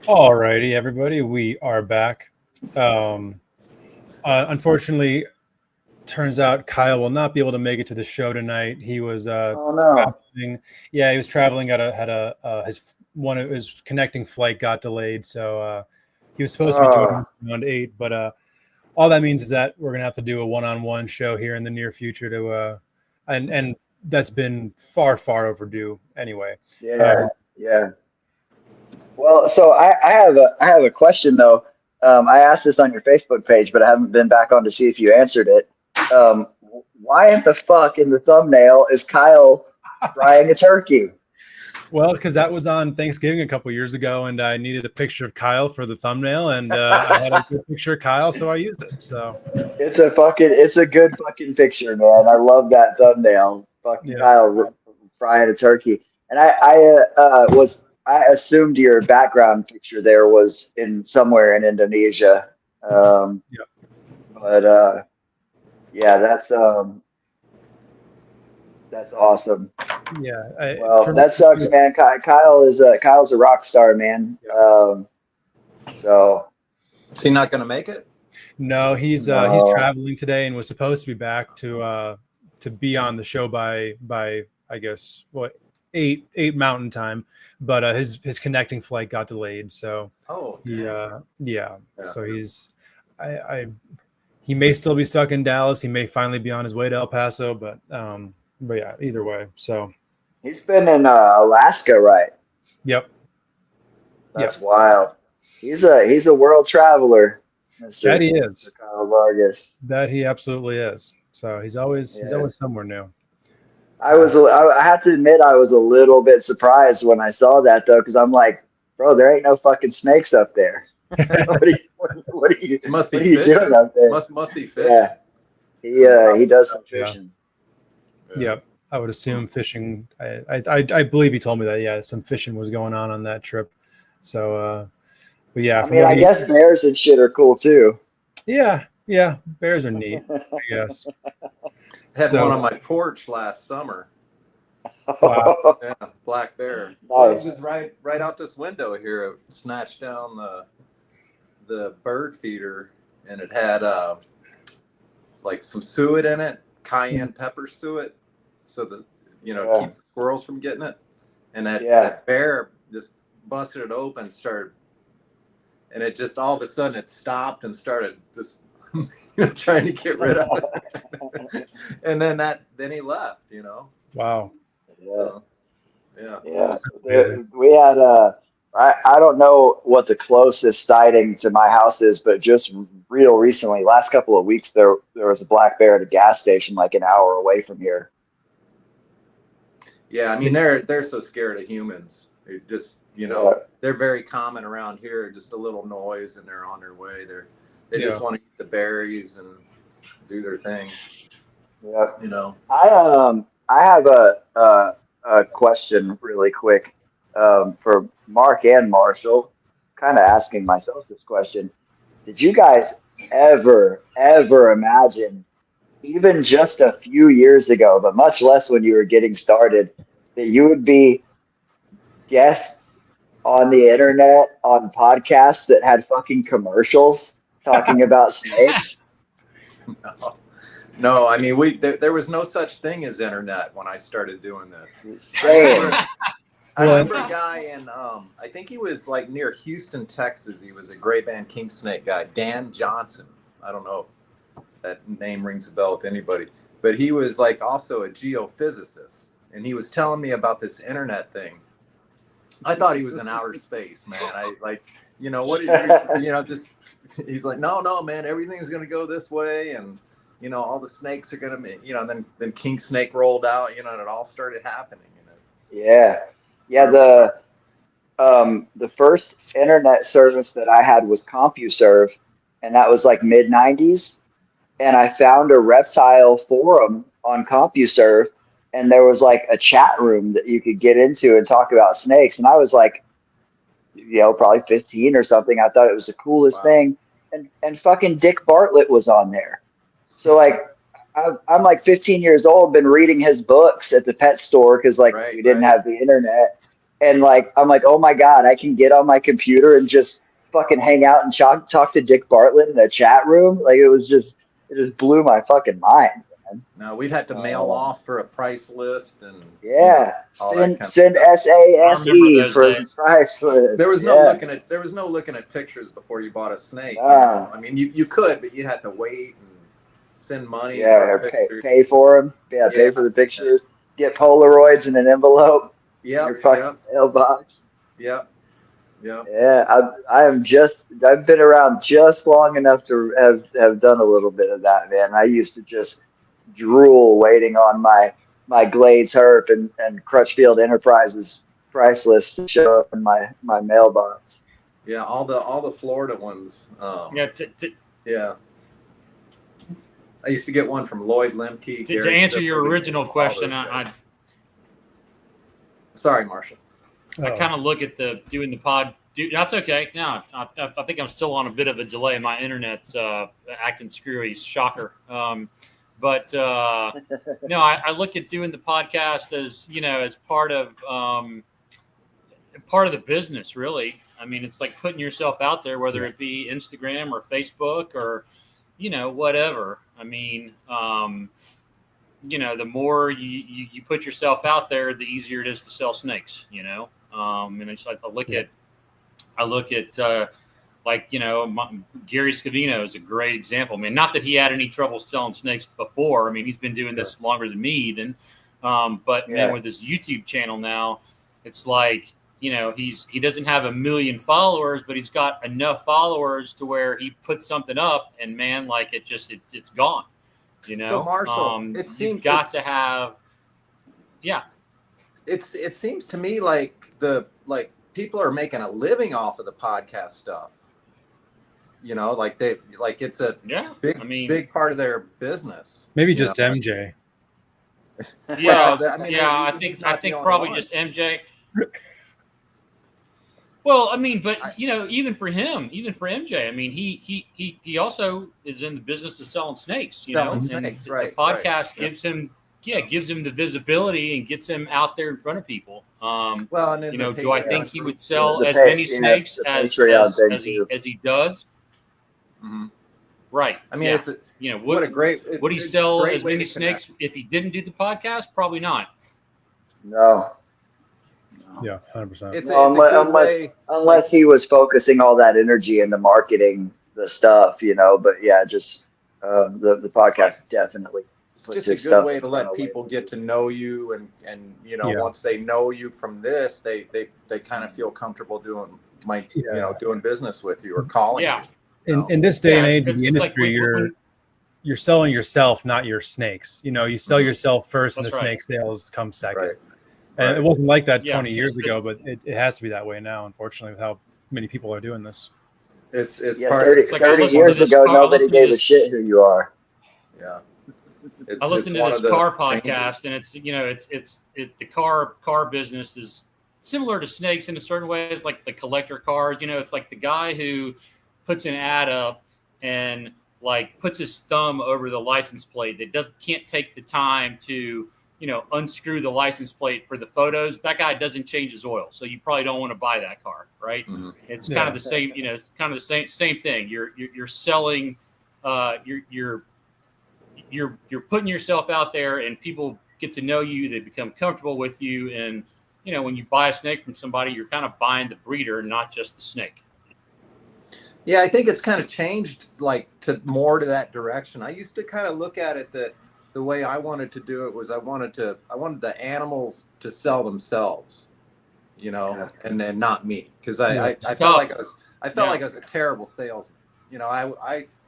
All righty, everybody, we are back. Unfortunately, turns out Kyle will not be able to make it to the show tonight. He was traveling. Yeah, he was traveling his connecting flight got delayed, so he was supposed to be joining us around 8, but all that means is that we're gonna have to do a one-on-one show here in the near future to and that's been far overdue anyway. Yeah. Well, so I have a question though. I asked this on your Facebook page, but I haven't been back on to see if you answered it. Why in the fuck in the thumbnail is Kyle frying a turkey? Well, because that was on Thanksgiving a couple years ago, and I needed a picture of Kyle for the thumbnail, and I had a good picture of Kyle, so I used it. So it's a good fucking picture, man. I love that thumbnail. Fucking Kyle frying a turkey, and I assumed your background picture there was in somewhere in Indonesia. But yeah, that's awesome. Yeah. That sucks, man. Kyle's a rock star, man. So is he not going to make it? No, he's traveling today and was supposed to be back to be on the show by I guess 8 Mountain Time, but his connecting flight got delayed, so so he may still be stuck in Dallas. He may finally be on his way to El Paso, but yeah, either way. So he's been in Alaska, right? Yep. That's wild. He's a world traveler. That he is. Kyle Vargas. That he absolutely is. So he's always somewhere new. I have to admit I was a little bit surprised when I saw that though, because I'm like, bro, there ain't no fucking snakes up there. What are you doing up there? Must be fishing. Yeah, he does some fishing. Yep, I would assume fishing. I believe he told me that. Yeah, some fishing was going on that trip. So, but yeah. I mean, I guess bears and shit are cool too. Yeah, bears are neat. I guess. Had one on my porch last summer. Wow. Yeah, black bear. Nice. It was right out this window here. It snatched down the bird feeder, and it had like some suet in it, cayenne pepper suet, so keep the squirrels from getting it. And that bear just busted it open, and it just all of a sudden it stopped and started just trying to get rid of it. And then he left. Wow. Yeah. Yeah. We had I don't know what the closest sighting to my house is, but just real recently, last couple of weeks, there was a black bear at a gas station like an hour away from here. Yeah, I mean they're so scared of humans. They're just they're very common around here. Just a little noise and they're on their way. They just want to eat the berries and do their thing. Yeah. I have a question really quick for Mark and Marshall. Kind of asking myself this question: did you guys ever imagine, even just a few years ago, but much less when you were getting started, that you would be guests on the internet on podcasts that had fucking commercials talking about snakes? No, I mean there was no such thing as internet when I started doing this. I remember a guy in I think he was like near Houston, Texas. He was a gray band king snake guy, Dan Johnson. I don't know if that name rings a bell with anybody, but he was like also a geophysicist, and he was telling me about this internet thing. I thought he was in outer space, man. I like, what are you, just, he's like, no, man, everything's going to go this way. And, all the snakes are going to be, then king snake rolled out, and it all started happening. Yeah. The first internet service that I had was CompuServe, and that was like mid 90s. And I found a reptile forum on CompuServe, and there was like a chat room that you could get into and talk about snakes. And I was like, probably 15 or something. I thought it was the coolest thing. And fucking Dick Bartlett was on there. So like, I'm like 15 years old, been reading his books at the pet store because we didn't have the internet. And like, I'm like, oh my God, I can get on my computer and just fucking hang out and talk to Dick Bartlett in a chat room. Like it just blew my fucking mind. No, we'd have to mail off for a price list and send SASE for the price list. There was no looking at pictures before you bought a snake. I mean, you could, but you had to wait and send money. Yeah, or pay for them. Yeah, pay for the pictures. Get Polaroids in an envelope. Yeah, your fucking mailbox. Yeah. Yeah, I've been around just long enough to have done a little bit of that, man. I used to just drool waiting on my Glades Herp and Crutchfield Enterprises price list to show up in my mailbox. Yeah, all the Florida ones. Yeah. I used to get one from Lloyd Lemke. To answer your original question, sorry, Marshall. I kind of look at doing the pod. That's okay. No, I think I'm still on a bit of a delay. My internet's acting screwy. Shocker. But no, I look at doing the podcast as as part of the business. Really, I mean, it's like putting yourself out there, whether it be Instagram or Facebook or whatever. I mean, the more you put yourself out there, the easier it is to sell snakes. And it's like I look at Gary Scavino is a great example. I mean, not that he had any trouble selling snakes before. I mean, he's been doing this longer than me. Man, with his YouTube channel now, it's like he doesn't have 1 million followers, but he's got enough followers to where he puts something up, and man, like it's gone. So Marshall, you've got to have, It seems to me like people are making a living off of the podcast stuff. It's a big part of their business. Maybe just MJ. Yeah, I think probably just MJ. Well, I mean, but even for MJ, I mean, he also is in the business of selling snakes. Snakes, right? The podcast gives him the visibility and gets him out there in front of people. Do I think he would sell as many snakes as he does? Mm-hmm. Right. I mean, would he sell as many snakes if he didn't do the podcast? Probably not. No. Yeah, 100%. Unless he was focusing all that energy into marketing the stuff, But yeah, just the podcast definitely It's just a good way to let people get to know you, and once they know you from this, they kind of feel comfortable doing doing business with you or calling you. In this day and age in the industry, you're selling yourself, not your snakes. You sell yourself first, and the snake sales come second. Right. And it wasn't like that 20 years ago, but it has to be that way now, unfortunately, with how many people are doing this. It's 30 years ago, nobody gave a shit who you are. Yeah. I listened to this car podcast, and it's the car business is similar to snakes in a certain way. It's like the collector cars. It's like the guy who puts an ad up and like puts his thumb over the license plate that can't take the time to unscrew the license plate for the photos. That guy doesn't change his oil, so you probably don't want to buy that car, right? Mm-hmm. It's kind of the same. It's kind of the same thing. You're selling. You're putting yourself out there, and people get to know you. They become comfortable with you, and when you buy a snake from somebody, you're kind of buying the breeder, not just the snake. Yeah, I think it's kind of changed to more to that direction. I used to kind of look at it that the way I wanted to do it was I wanted the animals to sell themselves, and then not me, because I felt like I was a terrible salesman.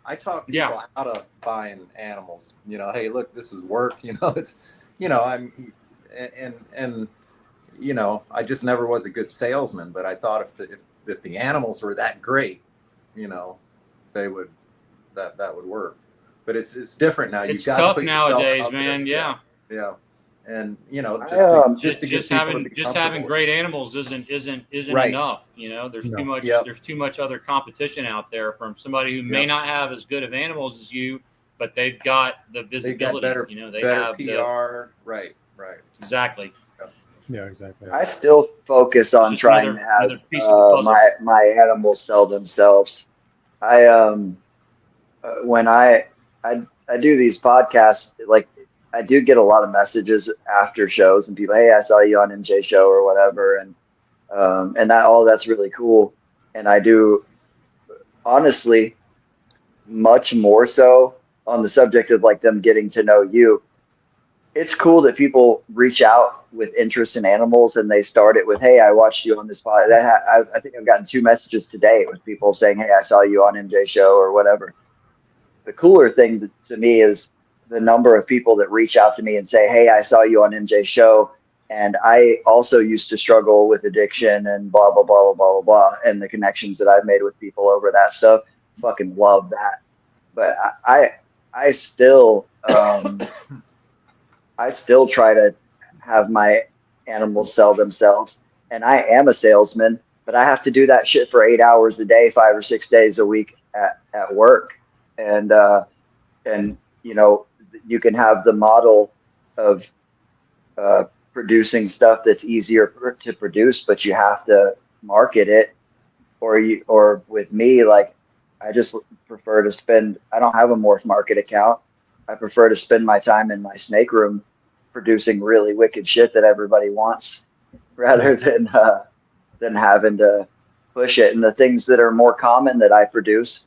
I talk people out of buying animals. Hey, look, this is work. It's, I'm, and I just never was a good salesman. But I thought if the animals were that great, they would that would work. But it's different now. It's tough nowadays, man. Yeah. And just having great animals isn't enough. There's too much other competition out there from somebody who may not have as good of animals as you, but they've got the visibility. They have PR. Right. Exactly. Yeah, exactly. I still focus on trying to have my animals sell themselves. When I do these podcasts, I do get a lot of messages after shows, and people, hey, I saw you on MJ show or whatever, and that's really cool. And I do, honestly, much more so on the subject of them getting to know you. It's cool that people reach out with interest in animals, and they start it with, hey, I watched you on this pod. I think I've gotten 2 messages today with people saying, hey, I saw you on MJ show or whatever. The cooler thing to me is the number of people that reach out to me and say, hey, I saw you on MJ's show, and I also used to struggle with addiction and blah, blah, blah, blah, blah, blah, blah, and the connections that I've made with people over that stuff. Fucking love that. But I still try to have my animals sell themselves, and I am a salesman, but I have to do that shit for 8 hours a day, 5 or 6 days a week at work. And you can have the model of producing stuff that's easier to produce, but you have to market it. Or with me, I just prefer to spend. I don't have a MORPH market account. I prefer to spend my time in my snake room producing really wicked shit that everybody wants, rather than having to push it. And the things that are more common that I produce,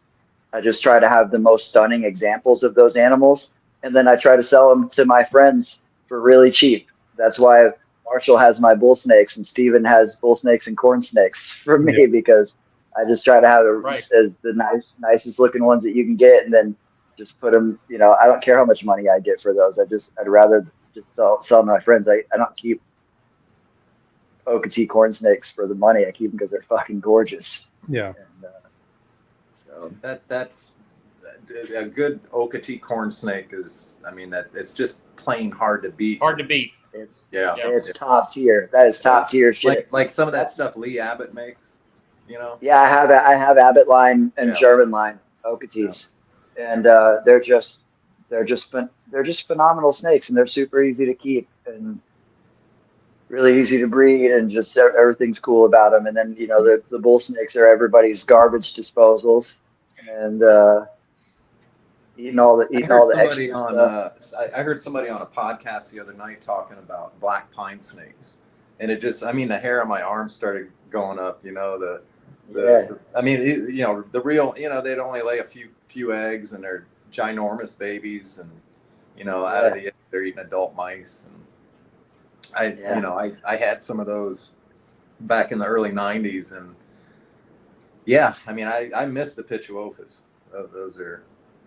I just try to have the most stunning examples of those animals, and then I try to sell them to my friends for really cheap. That's why Marcial has my bull snakes and Steven has bull snakes and corn snakes for me, because I just try to have as the nicest looking ones that you can get, and then just put them. I don't care how much money I get for those. I'd rather just sell them to my friends. I don't keep OKT corn snakes for the money. I keep them because they're fucking gorgeous. Yeah. And, that's a good OKT corn snake is. It's just plain hard to beat. It's top tier. That is top tier shit. Like some of that stuff Lee Abbott makes. Yeah, I have Abbott line and German line OKTs, and they're just phenomenal snakes, and they're super easy to keep and really easy to breed, and just everything's cool about them. And then the bull snakes are everybody's garbage disposals, and eating all the extra stuff. I heard somebody on a podcast the other night talking about black pine snakes, and it just, the hair on my arm started going up. The real, they'd only lay a few eggs, and they're ginormous babies, and out of the egg, they're eating adult mice. And I had some of those back in the early 90s. And I miss the Pituophis. Those are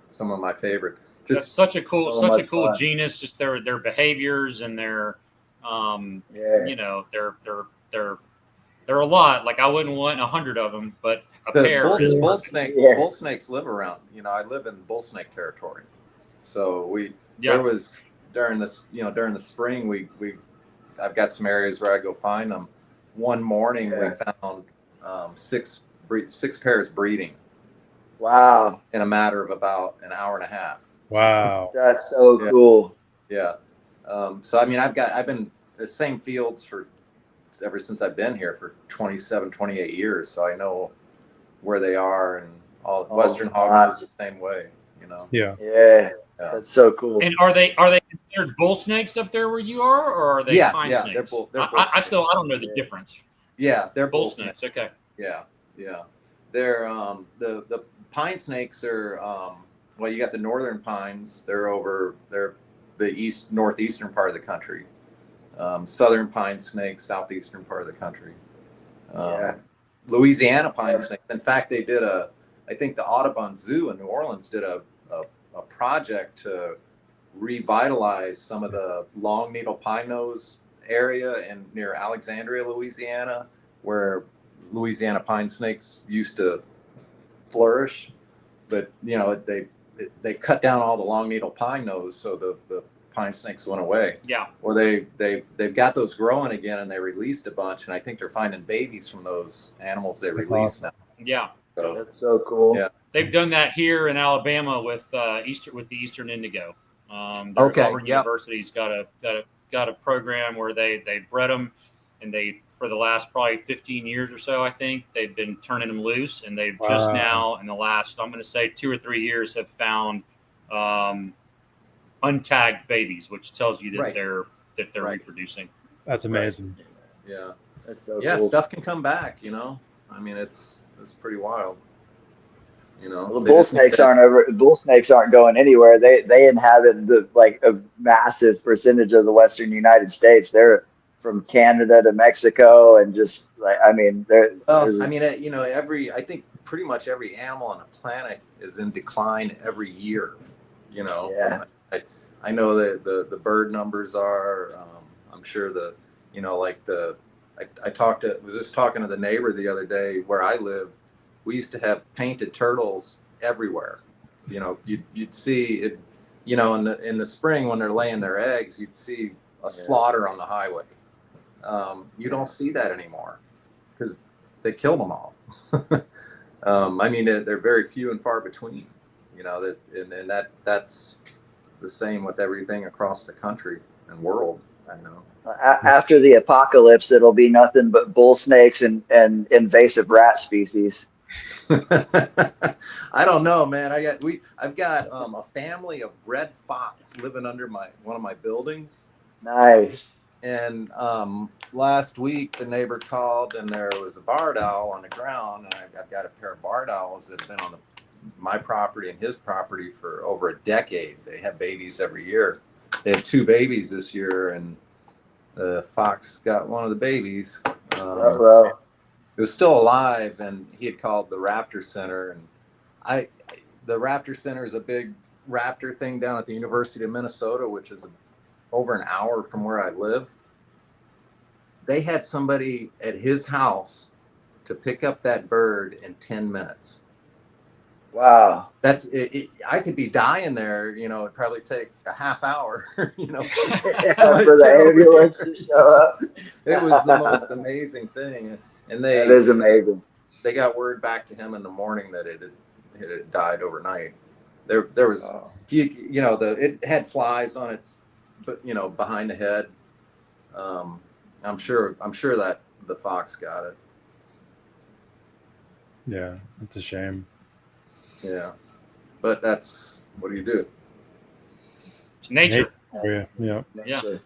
some of my favorite. That's such a cool genus. Just their behaviors and their, they're a lot. Like I wouldn't want 100 of them, but a pair. Bull snakes live around. I live in bull snake territory, so there was during the spring I've got some areas where I go find them. One morning we found 6 pairs breeding. Wow! In a matter of about an hour and a half. Wow, that's so cool. Yeah. I've been the same fields ever since I've been here for 27, 28 years. So I know where they are, and all Western hog is the same way, Yeah. That's so cool. And are they considered bull snakes up there where you are, or are they pine snakes? They're bull I don't know the difference. Yeah, they're bull snakes. Okay. Yeah. They're the pine snakes are you got the northern pines. They're the northeastern part of the country. Southern pine snakes, southeastern part of the country. Louisiana pine snakes. In fact, they did I think the Audubon Zoo in New Orleans did a project to revitalize some of the long needle pine nose area near Alexandria, Louisiana, where Louisiana pine snakes used to flourish. But they cut down all the long needle pine nose, so the pine snakes went away. Yeah. Well, they've got those growing again, and they released a bunch, and I think they're finding babies from those animals they released now. Yeah. So, that's so cool. Yeah. They've done that here in Alabama with the Eastern Indigo. Auburn University's got a program where they bred them, and for the last probably 15 years or so, I think they've been turning them loose, and they've just now in the last, I'm going to say 2 or 3 years, have found untagged babies, which tells you that they're reproducing. That's amazing. Yeah. That's so cool. Stuff can come back, it's pretty wild. Well, bull snakes aren't going anywhere. They inhabit a massive percentage of the Western United States. They're from Canada to Mexico, and just I think pretty much every animal on the planet is in decline every year. I know that the bird numbers are. I'm sure I was just talking to the neighbor the other day where I live. We used to have painted turtles everywhere. You'd see it, in the spring when they're laying their eggs, you'd see a slaughter on the highway. You don't see that anymore because they killed them all. They're very few and far between, that's the same with everything across the country and world. I know. After the apocalypse, it'll be nothing but bull snakes and invasive rat species. I don't know, man. I've got a family of red fox living under one of my buildings. Nice. And last week the neighbor called, and there was a barred owl on the ground, and I've got a pair of barred owls that have been on my property and his property for over a decade. They have babies every year. They had 2 babies this year, and the fox got one of the babies. It was still alive, and he had called the Raptor Center, and the Raptor Center is a big raptor thing down at the University of Minnesota, which is over an hour from where I live. They had somebody at his house to pick up that bird in 10 minutes. Wow. That's it. I could be dying there, it'd probably take a half hour, for the ambulance to show up. It was the most amazing thing. And that is amazing. They got word back to him in the morning that it had died overnight. There was, it had flies on its, behind the head. I'm sure that the fox got it. Yeah, it's a shame. Yeah, but that's, what do you do? It's nature. Yeah. Yeah.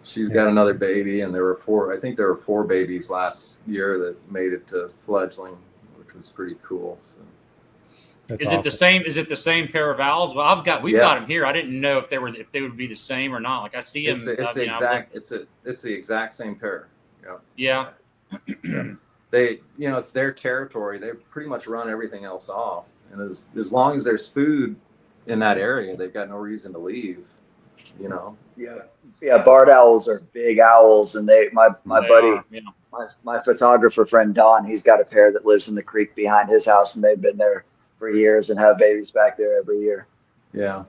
She's got another baby, and there were 4 babies last year that made it to fledgling, which was pretty cool. So. That's Is awesome. it the same? Is it the same pair of owls? Well, we've got them here. I didn't know if they would be the same or not. Like I see them. It's the exact same pair. Yeah. They, it's their territory. They pretty much run everything else off. And as long as there's food in that area, they've got no reason to leave, Yeah, barred owls are big owls, and my buddy, my photographer friend Don, he's got a pair that lives in the creek behind his house, and they've been there for years and have babies back there every year. Yeah.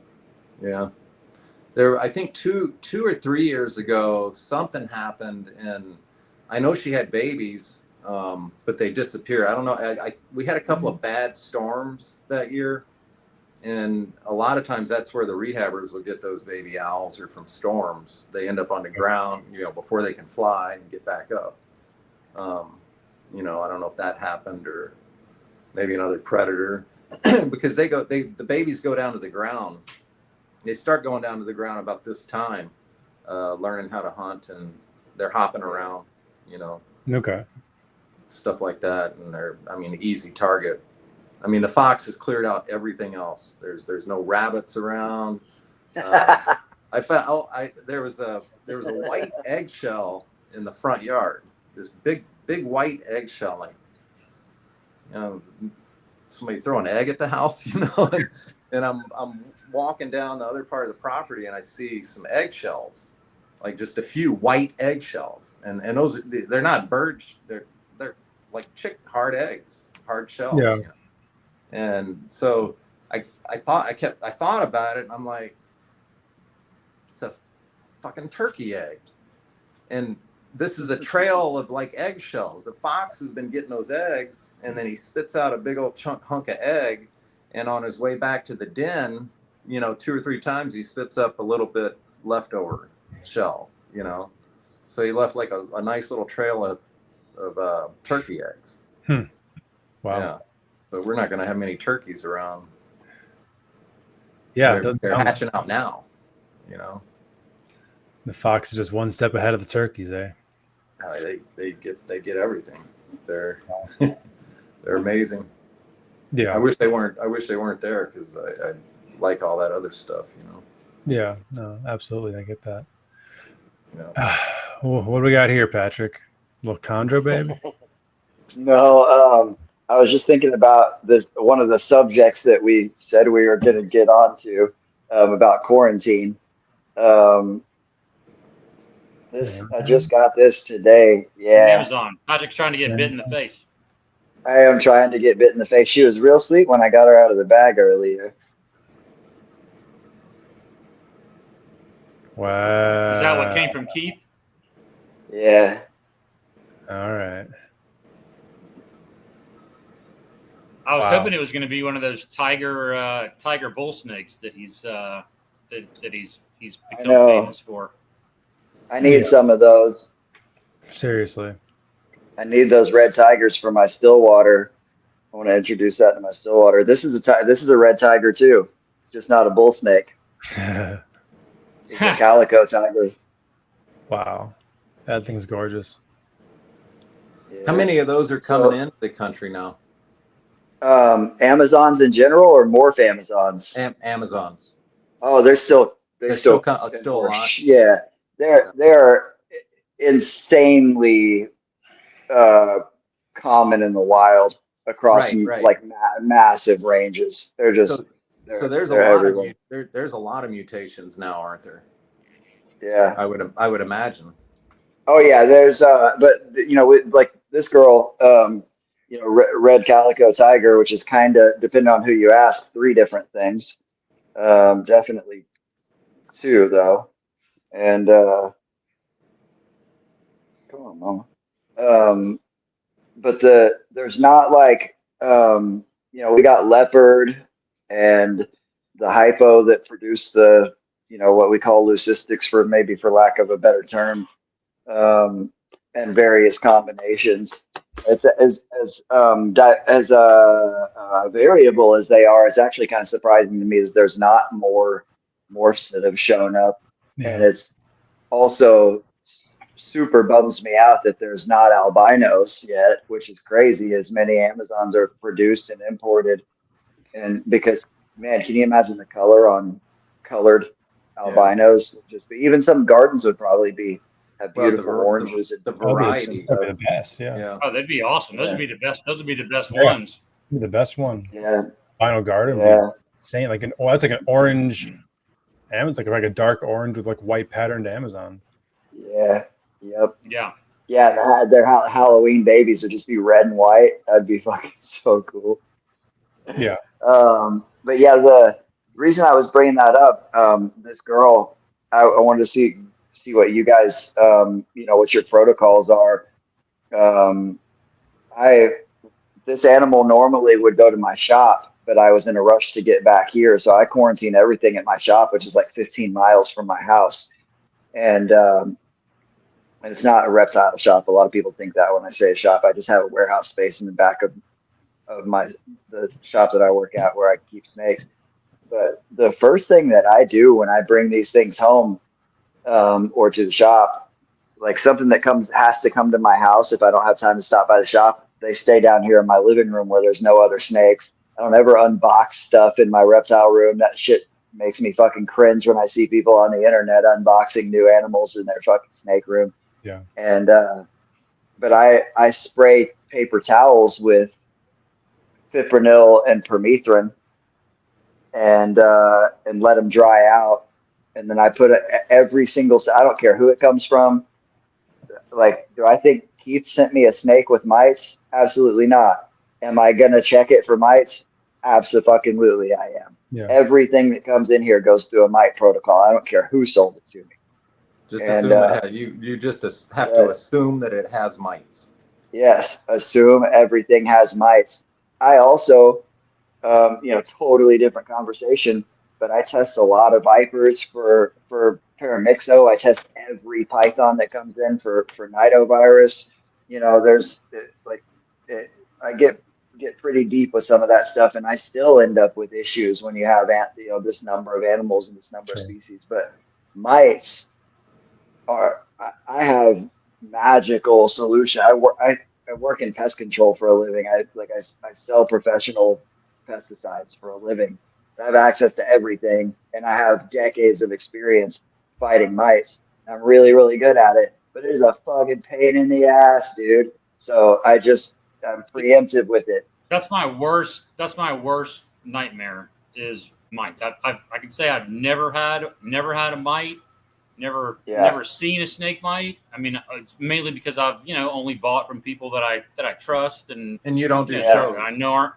There, I think 2 or 3 years ago, something happened, and I know she had babies, but they disappeared. I don't know. We had a couple of bad storms that year, and a lot of times that's where the rehabbers will get those baby owls, or from storms. They end up on the ground, before they can fly and get back up. I don't know if that happened, or maybe another predator, because the babies go down to the ground. They start going down to the ground about this time, learning how to hunt, and they're hopping around, Okay. stuff like that. And they're, easy target. The fox has cleared out everything else. There's no rabbits around. I found there was a white eggshell in the front yard. This big white eggshell, like somebody throw an egg at the house, and I'm walking down the other part of the property, and I see some eggshells, like just a few white eggshells, and those they're not birds, they're like hard eggs, hard shells. Yeah. And so I thought about it, and I'm like, it's a fucking turkey egg, and this is a trail of like eggshells. The fox has been getting those eggs, and then he spits out a big old hunk of egg, and on his way back to the den, 2 or 3 times he spits up a little bit leftover shell, so he left like a nice little trail of turkey eggs. Wow. Yeah. So we're not going to have many turkeys around. Yeah, they're hatching out now. The fox is just one step ahead of the turkeys, eh? They get everything. They're amazing. Yeah. I wish they weren't there, because I like all that other stuff. Yeah. No, absolutely. I get that. Yeah. What do we got here, Patrick? A little chondro, baby? No, I was just thinking about this. One of the subjects that we said we were going to get onto, about quarantine. I just got this today. Yeah. Amazon. Patrick's trying to get bit in the face. I am trying to get bit in the face. She was real sweet when I got her out of the bag earlier. Wow. Is that what came from Keith? Yeah. All right. I was hoping it was going to be one of those tiger bull snakes that he's become famous for. I need some of those. Seriously. I need those red tigers for my Stillwater. I want to introduce that to my Stillwater. This is a red tiger too, just not a bull snake. It's a calico tiger. Wow, that thing's gorgeous. Yeah. How many of those are coming into the country now? Amazons in general, or MORPH Amazons? Amazons. Oh, they're still still a lot. Yeah, they're insanely common in the wild across like massive ranges. They're just so there's a lot of mutations now, aren't there? Yeah, I would imagine. Oh yeah, there's but like this girl, red calico tiger, which is kind of, depending on who you ask, 3 different things. Definitely 2 though, and come on, mama. But there's not like we got leopard and the hypo that produced the what we call leucistics, for lack of a better term, and various combinations. It's as variable as they are. It's actually kind of surprising to me that there's not more morphs that have shown up, and it's also super bums me out that there's not albinos yet, which is crazy, as many Amazons are produced and imported And because, man, can you imagine the color on colored albinos? Just be, even some gardens would probably have beautiful oranges and the variety. It's gonna be the best. Yeah. Oh, that'd be awesome. Those would be the best. Those would be the best Yeah. ones. The best one. Yeah. Vinyl garden. Yeah. Insane. Like that's like an orange. It's like a dark orange with like white patterned Amazon. Yeah. Yep. Yeah. Yeah. Their Halloween babies would just be red and white. That'd be fucking so cool. Yeah. But yeah, the reason I was bringing that up, this girl, I wanted to see what you guys, what your protocols are. This animal normally would go to my shop, but I was in a rush to get back here, so I quarantine everything at my shop, which is like 15 miles from my house, and it's not a reptile shop. A lot of people think that when I say a shop, I just have a warehouse space in the back of the shop that I work at where I keep snakes. But the first thing that I do when I bring these things home or to the shop, like something that has to come to my house if I don't have time to stop by the shop, they stay down here in my living room where there's no other snakes. I don't ever unbox stuff in my reptile room. That shit makes me fucking cringe when I see people on the internet unboxing new animals in their fucking snake room. Yeah. And but I spray paper towels with fipronil and permethrin and let them dry out. And then I put every single, I don't care who it comes from. Like, do I think Keith sent me a snake with mites? Absolutely not. Am I going to check it for mites? Absolutely I am. Yeah. Everything that comes in here goes through a mite protocol. I don't care who sold it to me. Just assume you just have to assume that it has mites. Yes, assume everything has mites. I also, totally different conversation, but I test a lot of vipers for paramyxo. I test every python that comes in for nidovirus. I get pretty deep with some of that stuff, and I still end up with issues when you have this number of animals and this number of species. But mites I have magical solution. I work in pest control for a living. I sell professional pesticides for a living. So I have access to everything, and I have decades of experience fighting mites. I'm really, really good at it, but it is a fucking pain in the ass, dude. So I'm preemptive with it. That's my worst nightmare is mites. I can say I've never had a mite. Never seen a snake mite. I mean, it's mainly because I've only bought from people that I trust and you don't do shows. I know aren't.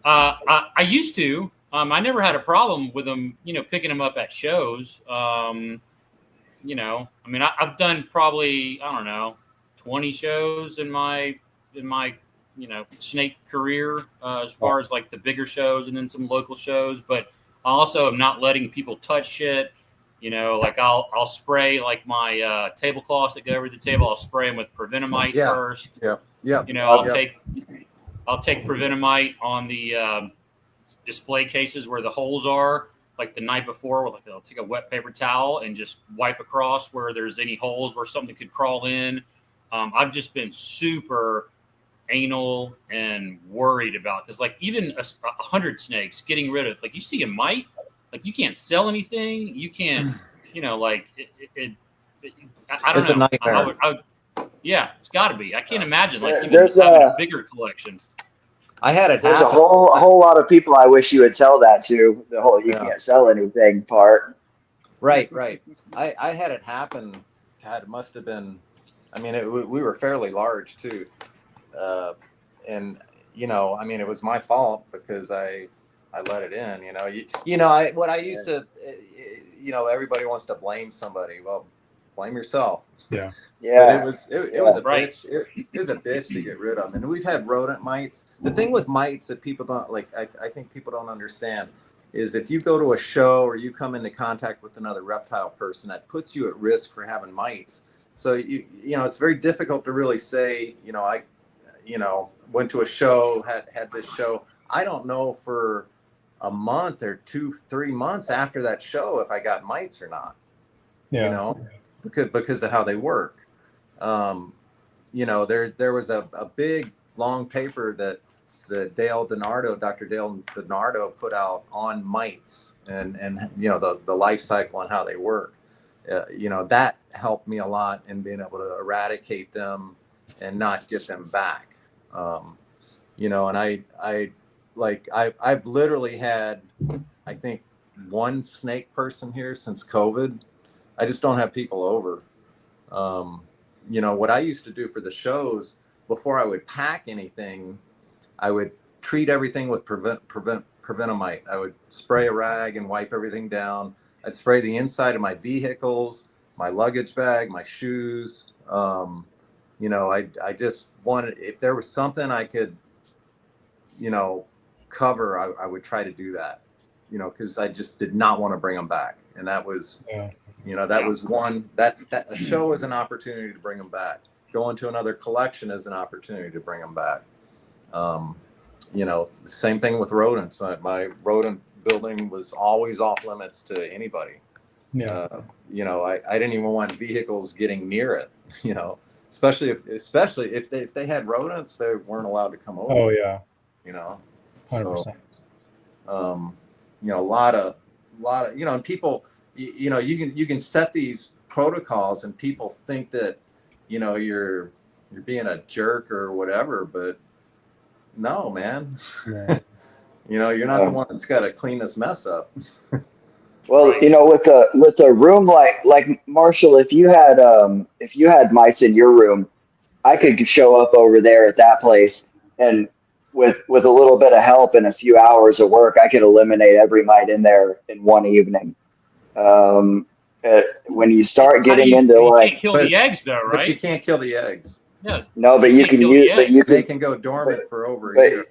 I used to. I never had a problem with them. Picking them up at shows. I mean, I've done probably 20 shows in my snake career as far as like the bigger shows and then some local shows. But I also am not letting people touch shit. Like I'll spray like my tablecloths that go over the table. I'll spray them with prevenamite first. Yeah. I'll take prevenamite on the display cases where the holes are, like the night before. I'll take a wet paper towel and just wipe across where there's any holes where something could crawl in. I've just been super anal and worried about because like even 100 snakes getting rid of, like you see a mite. Like you can't sell anything. You can't, I don't it's know. A nightmare. Yeah, it's got to be. I can't imagine like even There's having a bigger collection. I had it. There's a whole lot of people I wish you would tell that to. The whole can't sell anything part. Right. I had it happen. God, it must have been. I mean, we were fairly large too, and I mean, it was my fault because I let it in, I used to, everybody wants to blame somebody. Well, blame yourself. Yeah. Yeah. But it was a bitch. It was a bitch to get rid of. And we've had rodent mites. The thing with mites that people don't I think people don't understand is if you go to a show or you come into contact with another reptile person, that puts you at risk for having mites. So it's very difficult to really say, I went to a show, had this show. I don't know for a month or 2-3 months after that show if I got mites or not. Because of how they work. There was a big long paper that that Dr. Dale DiNardo put out on mites and the life cycle and how they work. That helped me a lot in being able to eradicate them and not get them back. And I've literally had, I think, one snake person here since COVID. I just don't have people over. What I used to do for the shows, before I would pack anything, I would treat everything with prevenamite. I would spray a rag and wipe everything down. I'd spray the inside of my vehicles, my luggage bag, my shoes. I just wanted, if there was something I could, cover, I would try to do that, because I just did not want to bring them back. And that was, was one, that a show is an opportunity to bring them back. Going to another collection is an opportunity to bring them back. Same thing with rodents. My rodent building was always off limits to anybody. I didn't even want vehicles getting near it, especially if they had rodents, they weren't allowed to come over. Oh yeah. 100%. So, a lot of, and people, you can set these protocols and people think that, you're being a jerk or whatever, but no, man. Yeah. You're not the one that's got to clean this mess up. Well, with a room like Marcial, if you had mites in your room, I could show up over there at that place, and with a little bit of help and a few hours of work, I could eliminate every mite in there in one evening. When you start getting you can't kill the eggs though, right? But you can't kill the eggs. No. No, but you can use. They can go dormant for over a year.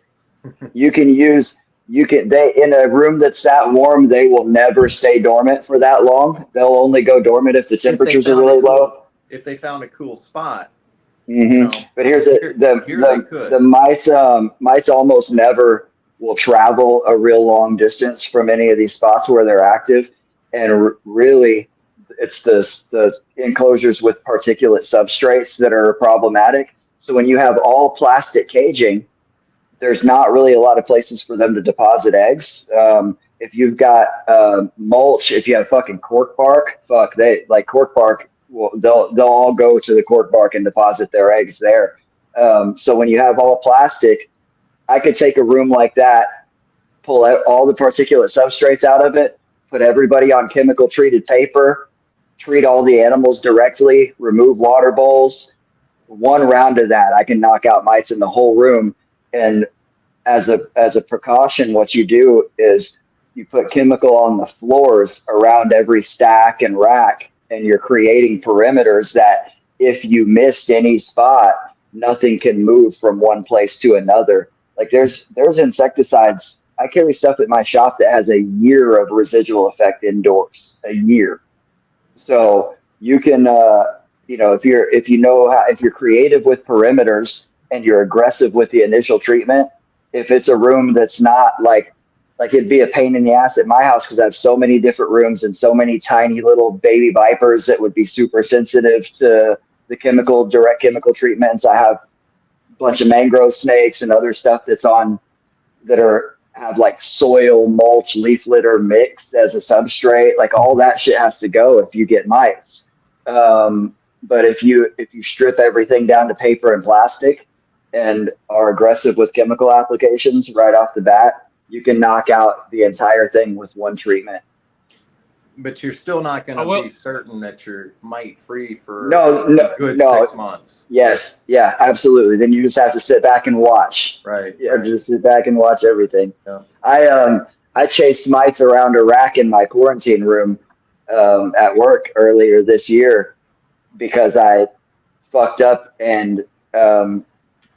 They in a room that's that warm, they will never stay dormant for that long. They'll only go dormant if the temperatures are really low. If they found a cool spot. Mm-hmm. But here's the mites almost never will travel a real long distance from any of these spots where they're active, and really, it's the enclosures with particulate substrates that are problematic. So when you have all plastic caging, there's not really a lot of places for them to deposit eggs. If you've got mulch, if you have fucking cork bark, cork bark. Well, they'll all go to the cork bark and deposit their eggs there. So when you have all plastic, I could take a room like that, pull out all the particulate substrates out of it, put everybody on chemical treated paper, treat all the animals directly, remove water bowls. One round of that, I can knock out mites in the whole room. And as a precaution, what you do is you put chemical on the floors around every stack and rack, and you're creating perimeters that if you missed any spot, nothing can move from one place to another. Like there's insecticides. I carry stuff at my shop that has a year of residual effect indoors, a year. So you can, if you're creative with perimeters and you're aggressive with the initial treatment, if it's a room that's not like it'd be a pain in the ass at my house because I have so many different rooms and so many tiny little baby vipers that would be super sensitive to the direct chemical treatments. I have a bunch of mangrove snakes and other stuff have like soil, mulch, leaf litter mixed as a substrate. Like all that shit has to go if you get mites. But if you strip everything down to paper and plastic and are aggressive with chemical applications right off the bat, you can knock out the entire thing with one treatment. But you're still not going to be certain that you're mite free for a good 6 months. Yes. Yeah, absolutely. Then you just have to sit back and watch. Right. Yeah. Right. Just sit back and watch everything. Yeah. I chased mites around a rack in my quarantine room at work earlier this year because I fucked up and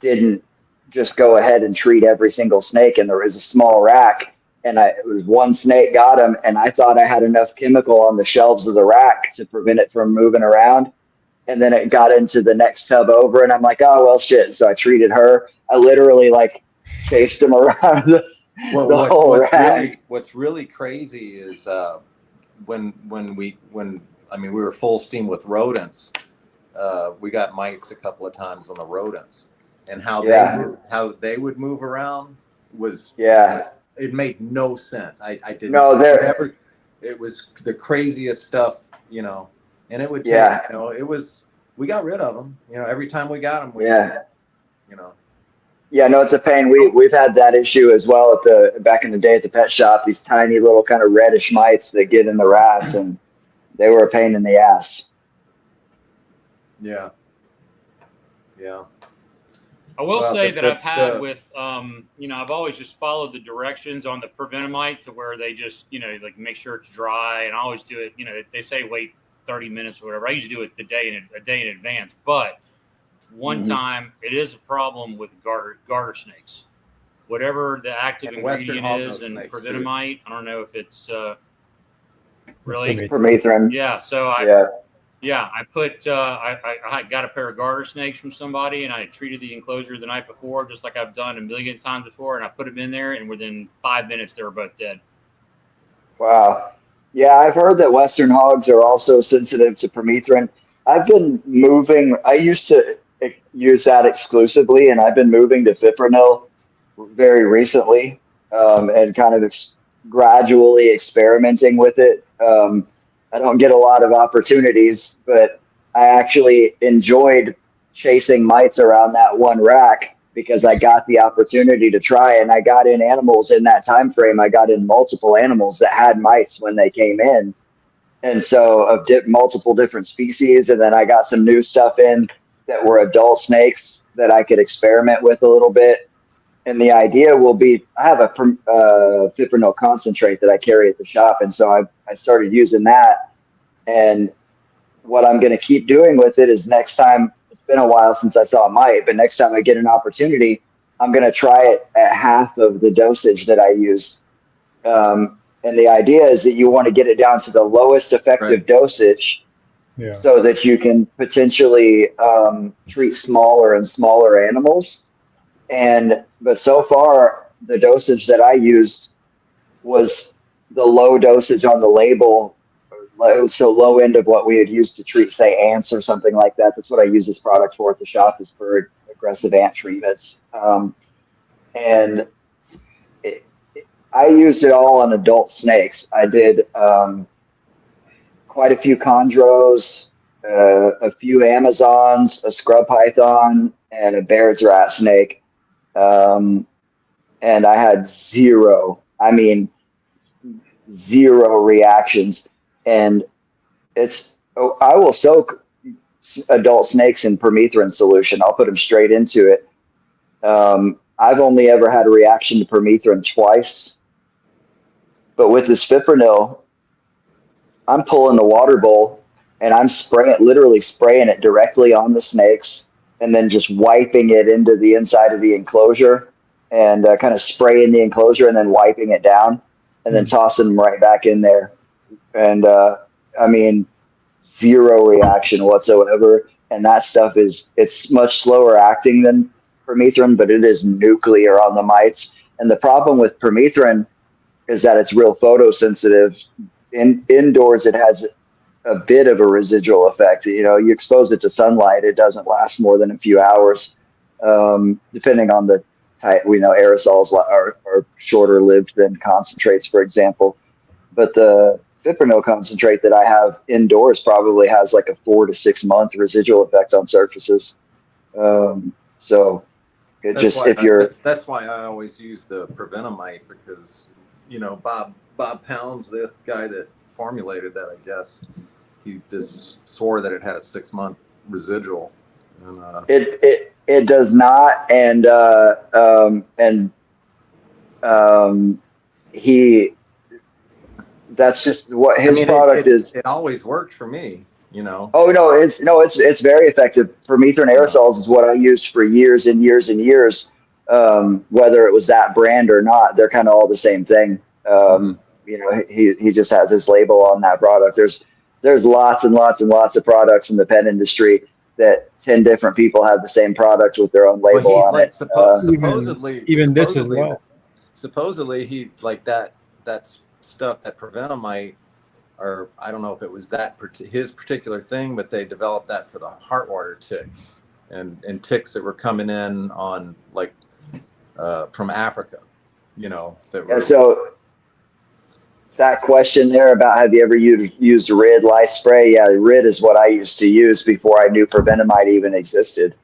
didn't just go ahead and treat every single snake. And there was a small rack, and it was one snake got him, and I thought I had enough chemical on the shelves of the rack to prevent it from moving around. And then it got into the next tub over, and I'm like, oh, well, shit. So I treated her. I literally chased him around the whole rack. What's really crazy is when we were full steam with rodents. We got mites a couple of times on the rodents. and how they would move around was it made no sense. I didn't never. It was the craziest stuff, you know, and it would take, you know, it was, we got rid of them, you know, every time we got them, you know. Yeah, no, it's a pain. We've had that issue as well back in the day at the pet shop, these tiny little kind of reddish mites that get in the rats, and they were a pain in the ass. Yeah. Yeah. I will say that I've had with, you know, I've always just followed the directions on the Prevenamite to where they just, you know, like make sure it's dry, and I always do it, you know, they say wait 30 minutes or whatever. I usually do it a day in advance, but one time it is a problem with garter snakes. Whatever the active ingredient is in Prevenamite, I don't know if it's really permethrin. Yeah, so I put I got a pair of garter snakes from somebody, and I treated the enclosure the night before, just like I've done a million times before, and I put them in there, and within 5 minutes they were both dead. Wow. Yeah, I've heard that Western hogs are also sensitive to permethrin. I've been moving. I used to use that exclusively, and I've been moving to fipronil very recently, and kind of gradually experimenting with it. I don't get a lot of opportunities, but I actually enjoyed chasing mites around that one rack because I got the opportunity to try, and I got in animals in that time frame. I got in multiple animals that had mites when they came in, and so of multiple different species. And then I got some new stuff in that were adult snakes that I could experiment with a little bit. And the idea will be, I have a fipronil concentrate that I carry at the shop, and so I started using that. And what I'm going to keep doing with it is next time, it's been a while since I saw a mite, but next time I get an opportunity, I'm going to try it at half of the dosage that I use. And the idea is that you want to get it down to the lowest effective dosage so that you can potentially treat smaller and smaller animals. But so far, the dosage that I used was the low dosage on the label, so low end of what we had used to treat, say, ants or something like that. That's what I use this product for at the shop, is for aggressive ant treatments. And I used it all on adult snakes. I did quite a few chondros, a few Amazons, a scrub python, and a Baird's rat snake. And I had zero reactions. And I will soak adult snakes in permethrin solution. I'll put them straight into it. I've only ever had a reaction to permethrin twice. But with this fipronil, I'm pulling the water bowl and I'm literally spraying it directly on the snakes, and then just wiping it into the inside of the enclosure, and kind of spraying the enclosure and then wiping it down, and then tossing them right back in there. And zero reaction whatsoever. And that stuff it's much slower acting than permethrin, but it is nuclear on the mites. And the problem with permethrin is that it's real photosensitive. Indoors, it has a bit of a residual effect. You know, you expose it to sunlight, it doesn't last more than a few hours, depending on the type. We know aerosols are shorter lived than concentrates, for example. But the fipronil concentrate that I have indoors probably has like a 4 to 6 month residual effect on surfaces. So it that's why I always use the Prevenamite, because, you know, Bob Pounds, the guy that formulated that, I guess, he just swore that it had a 6 month residual. And, it does not, and that's just what his product is. It always worked for me, you know. Oh no, it's very effective. Permethrin aerosols is what I used for years and years and years. Whether it was that brand or not, they're kind of all the same thing. You know, he just has his label on that product. There's lots and lots and lots of products in the pet industry that 10 different people have the same product with their own label on it. Supposedly, this as well. Supposedly, he like that stuff, that Prevenamite, or I don't know if it was his particular thing, but they developed that for the heartwater ticks. and ticks that were coming in on like from Africa, that were. So that question there about have you ever used RID lice spray? Yeah, RID is what I used to use before I knew Prevenamite even existed.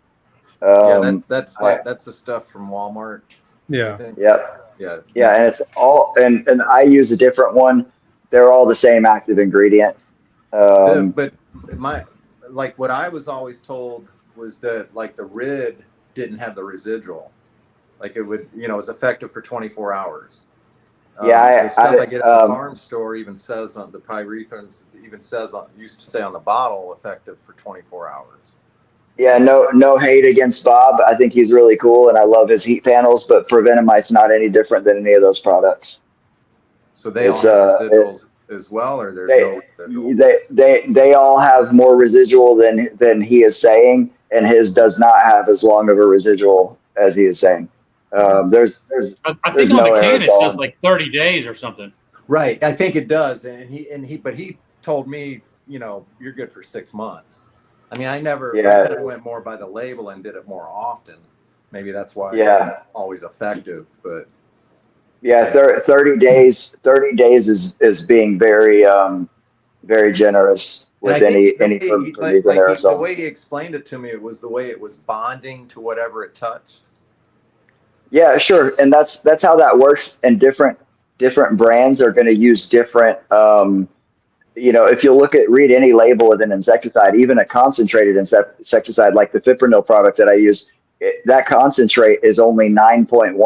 That's the stuff from Walmart. Yeah. I think. Yep. Yeah. And it's all and I use a different one. They're all the same active ingredient. But what I was always told was that like the RID didn't have the residual, like it would, it was effective for 24 hours. The stuff I get at the farm store even says on the pyrethrins, used to say on the bottle, effective for 24 hours. Yeah, no hate against Bob. I think he's really cool, and I love his heat panels. But Prevenamite's not any different than any of those products. So they all have residuals as well, or there's no residual? They all have more residual than he is saying, and his does not have as long of a residual as he is saying. I think there's on no the can it aerosol. says like 30 days or something. Right, I think it does, and he told me, you're good for 6 months. I mean, I kind of went more by the label and did it more often. Maybe that's why it's always effective, but. Yeah, 30 days. 30 days is being very very generous with any aerosol. The way he explained it to me, it was the way it was bonding to whatever it touched. Yeah, sure, and that's how that works. And different brands are going to use different. If you read any label with an insecticide, even a concentrated insecticide like the fipronil product that I use, that concentrate is only 9.1%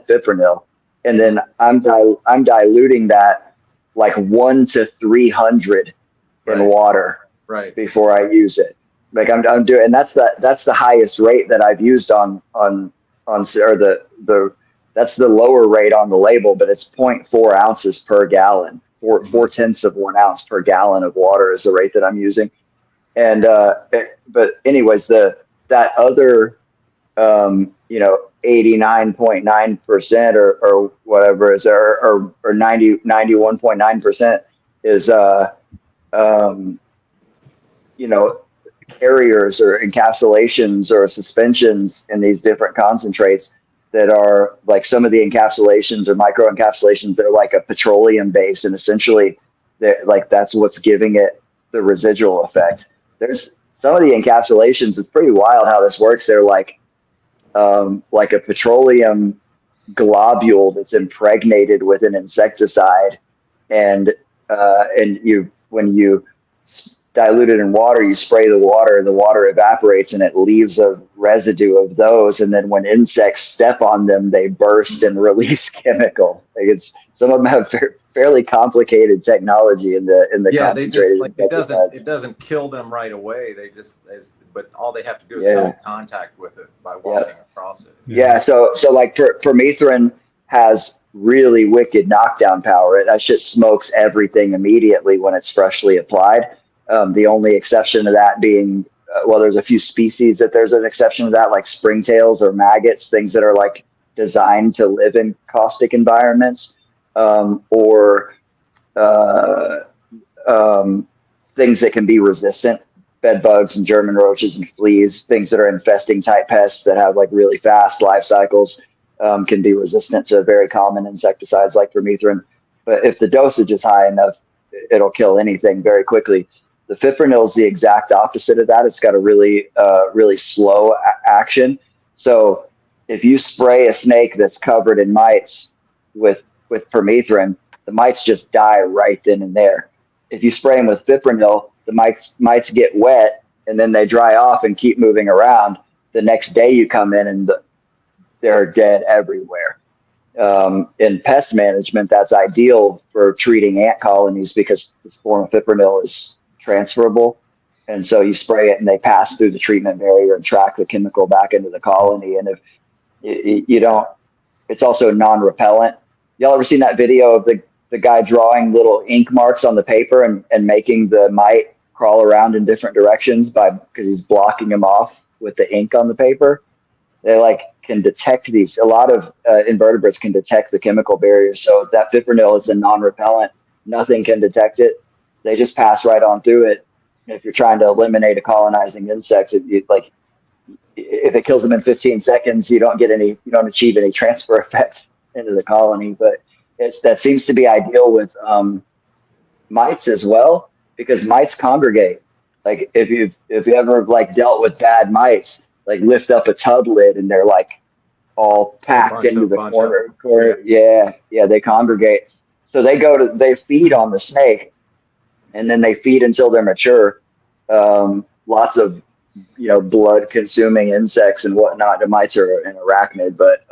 fipronil. And then I'm diluting that like 1 to 300 in water before I use it. Like I'm doing, and that's the highest rate that I've used that's the lower rate on the label, but it's 0.4 ounces per gallon. 4/10 of 1 ounce per gallon of water is the rate that I'm using. And but anyways, that other 89.9% or whatever is or 91.9% is carriers or encapsulations or suspensions in these different concentrates that are like some of the encapsulations or micro encapsulations that are like a petroleum base, and essentially that's what's giving it the residual effect. There's some of the encapsulations, it's pretty wild how this works. They're like a petroleum globule that's impregnated with an insecticide, and when you dilute it in water, you spray the water evaporates and it leaves a residue of those, and then when insects step on them, they burst and release chemical. Some of them have fairly complicated technology in the concentrated. It doesn't kill them right away. But all they have to do is come in contact with it by walking across it. Yeah. So like permethrin has really wicked knockdown power. That shit smokes everything immediately when it's freshly applied. The only exception to that being, there's a few species that there's an exception to that, like springtails or maggots, things that are like designed to live in caustic environments, or things that can be resistant, bed bugs and German roaches and fleas, things that are infesting type pests that have like really fast life cycles, can be resistant to very common insecticides like permethrin. But if the dosage is high enough, it'll kill anything very quickly. The fipronil is the exact opposite of that. It's got a really slow action. So if you spray a snake that's covered in mites with permethrin, the mites just die right then and there. If you spray them with fipronil, the mites get wet and then they dry off and keep moving around. The next day you come in and they're dead everywhere. In pest management, that's ideal for treating ant colonies because this form of fipronil is transferable. And so you spray it and they pass through the treatment barrier and track the chemical back into the colony. And if you don't, it's also non-repellent. Y'all ever seen that video of the guy drawing little ink marks on the paper and making the mite crawl around in different directions because he's blocking them off with the ink on the paper? They can detect these. A lot of invertebrates can detect the chemical barriers. So that fipronil is a non-repellent. Nothing can detect it. They just pass right on through it. And if you're trying to eliminate a colonizing insect, if it kills them in 15 seconds, you don't achieve any transfer effect into the colony. But that seems to be ideal with mites as well, because mites congregate. Like if you ever like dealt with bad mites, like lift up a tub lid and they're like all packed into the corner. Yeah, they congregate. So they feed on the snake, and then they feed until they're mature. Lots of blood consuming insects and whatnot. The mites are an arachnid, but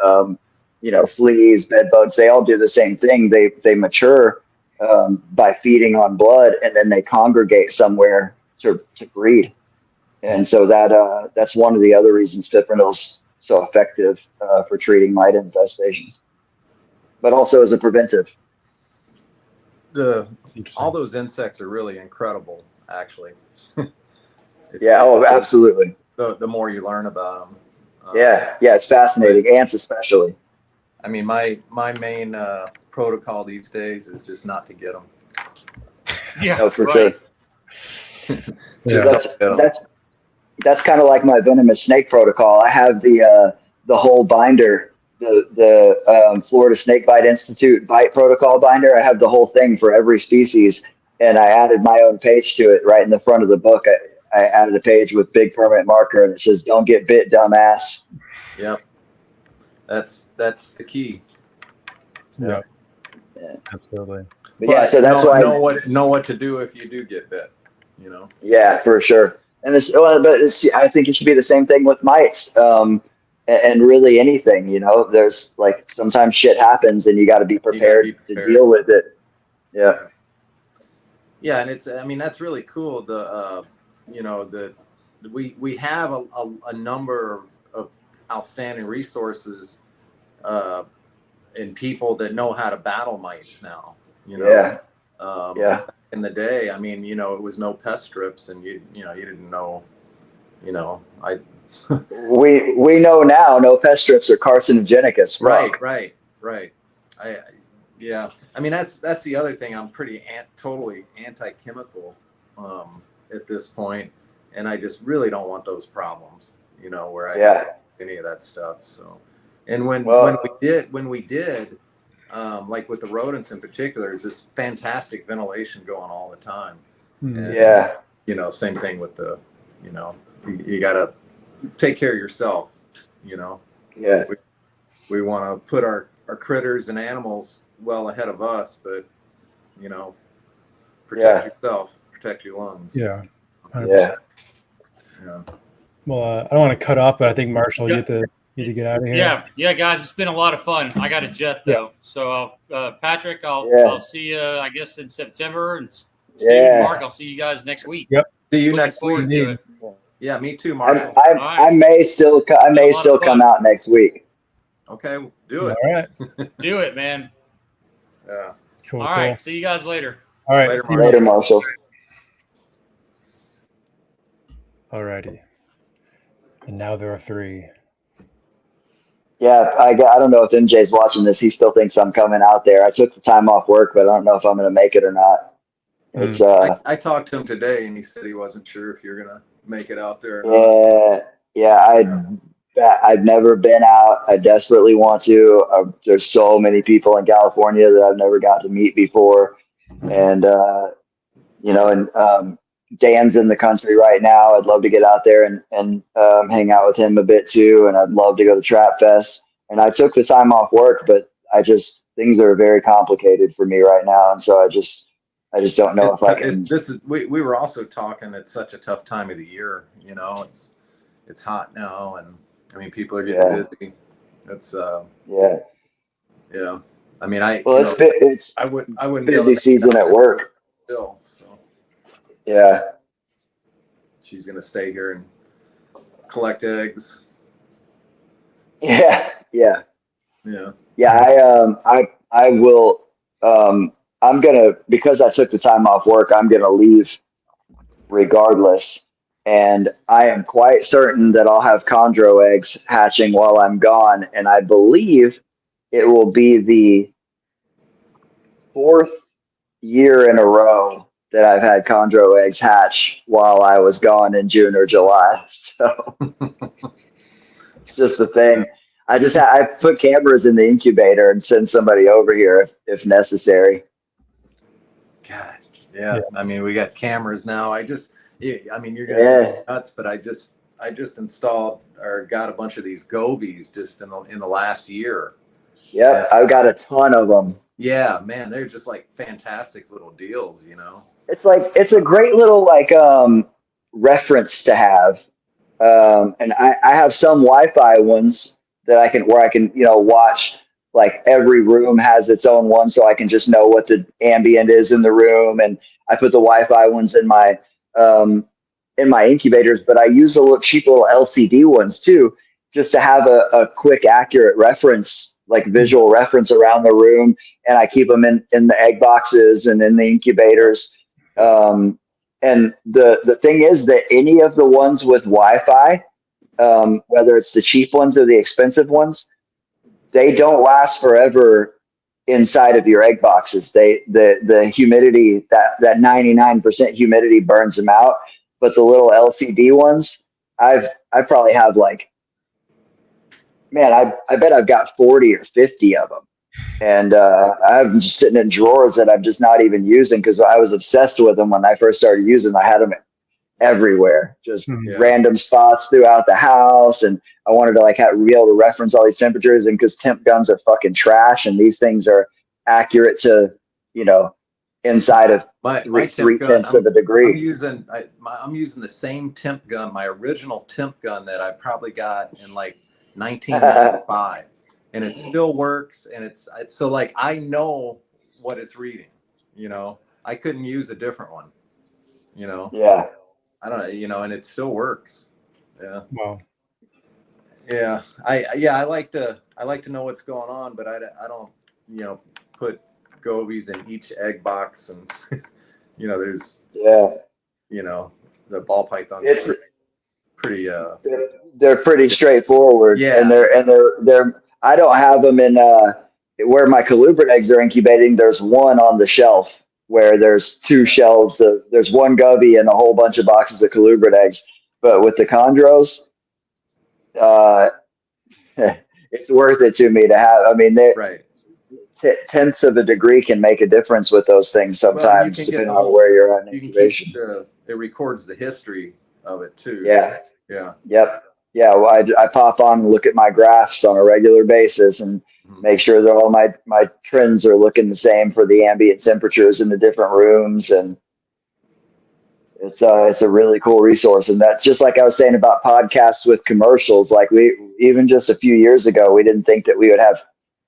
fleas, bed bugs, they all do the same thing. They mature by feeding on blood, and then they congregate somewhere to breed. And so that's one of the other reasons fipronil's so effective for treating mite infestations, but also as a preventive. All those insects are really incredible, actually. Absolutely. The more you learn about them. It's fascinating. Ants especially. I mean, my main protocol these days is just not to get them. Yeah, for sure. That's kind of like my venomous snake protocol. I have the whole binder, the Florida Snakebite Institute bite protocol binder. I have the whole thing for every species, and I added my own page to it right in the front of the book. I added a page with big permanent marker, and it says, "Don't get bit, dumbass." Yep, that's the key. Yeah. Absolutely. But so that's why know what to do if you do get bit. Yeah, for sure. And I think it should be the same thing with mites, and really anything. There's like sometimes shit happens, and you got to be prepared to deal with it. Yeah. Yeah, and that's really cool. We have a number of outstanding resources in people that know how to battle mites now. In the day, it was no pest strips, and you didn't know. We know now no pest strips are carcinogenic as fuck. Right. That's the other thing. I'm pretty totally anti-chemical at this point, and I just really don't want those problems. Where I have any of that stuff. So, and when we did. Like with the rodents in particular, there's this fantastic ventilation going all the time. And, same thing with the, you got to take care of yourself, Yeah. We want to put our critters and animals well ahead of us, but, protect yourself, protect your lungs. Yeah. 100%. Yeah. Well, I don't want to cut off, but I think Marshall, you need to get out of here. Yeah, guys, it's been a lot of fun. I got a jet though, so Patrick, I'll see you, I guess, in September, and Steve, Mark, I'll see you guys next week. Yep. See you next week. To it. Yeah, me too, Marshall. I may still come out next week. Okay, do it. All right. Do it, man. Yeah. Cool. All right. See you guys later. All right. Later, Marshall. All righty. And now there are 3. Yeah, I don't know if MJ's watching this. He still thinks I'm coming out there. I took the time off work, but I don't know if I'm going to make it or not. It's I talked to him today, and he said he wasn't sure if you're going to make it out there or not. I've never been out. I desperately want to. There's so many people in California that I've never got to meet before, and Dan's in the country right now. I'd love to get out there and hang out with him a bit too. And I'd love to go to Trap Fest. And I took the time off work, but things are very complicated for me right now. And so I just don't know if I can. We were also talking, it's such a tough time of the year. It's hot now, and people are getting busy. It's yeah. I wouldn't busy season at work still. So. Yeah. She's going to stay here and collect eggs. Yeah. I will. I'm going to, because I took the time off work, I'm going to leave regardless. And I am quite certain that I'll have chondro eggs hatching while I'm gone. And I believe it will be the 4th year in a row that I've had chondro eggs hatch while I was gone in June or July. So It's just a thing. I put cameras in the incubator and send somebody over here if necessary. God, yeah. I mean, we got cameras now. I mean, you're gonna go nuts, but I just installed or got a bunch of these Govies just in the last year. Yeah, I've got a ton of them. Yeah, man, they're just like fantastic little deals, you know. It's a great little reference to have. And I have some Wi-Fi ones that I can watch, like every room has its own one, so I can just know what the ambient is in the room. And I put the Wi-Fi ones in my incubators, but I use the cheap little LCD ones too, just to have a quick, accurate reference, like visual reference around the room. And I keep them in the egg boxes and in the incubators. And the thing is that any of the ones with Wi-Fi, whether it's the cheap ones or the expensive ones, they don't last forever inside of your egg boxes. The humidity, that 99% humidity burns them out. But the little LCD ones, I probably have I bet I've got 40 or 50 of them. And I'm just sitting in drawers that I'm just not even using because I was obsessed with them when I first started using them. I had them everywhere, just random spots throughout the house. And I wanted to be able to reference all these temperatures. And because temp guns are fucking trash, and these things are accurate to, inside of three tenths of a degree. I'm using the same temp gun, my original temp gun that I probably got in 1995. And it still works, and it's so I know what it's reading, I couldn't use a different one, Yeah. I don't know, and it still works. Yeah. Wow. Yeah. I like to know what's going on, but I don't, put Govies in each egg box, and there's the ball pythons. It's pretty they're pretty straightforward. Yeah. And they're I don't have them in where my colubrid eggs are incubating. There's one on the shelf where there's two shelves there's one Govy and a whole bunch of boxes of colubrid eggs. But with the chondros, it's worth it to me to have. I mean, right. Tenths of a degree can make a difference with those things sometimes, depending on where you're at in incubation. It records the history of it too. Yeah. Yeah. Yep. Yeah. Well, I pop on and look at my graphs on a regular basis and make sure that all my trends are looking the same for the ambient temperatures in the different rooms. And it's a really cool resource. And that's just like I was saying about podcasts with commercials. Even just a few years ago, we didn't think that we would have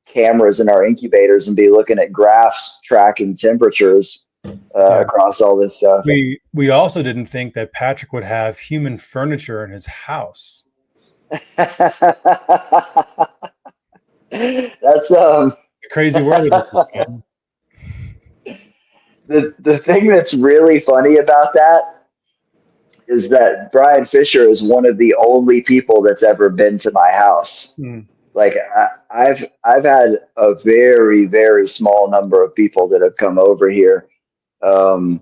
cameras in our incubators and be looking at graphs tracking temperatures across all this stuff. We also didn't think that Patrick would have human furniture in his house. That's crazy world. The thing that's really funny about that is that Brian Fisher is one of the only people that's ever been to my house. I've had a very, very small number of people that have come over here. A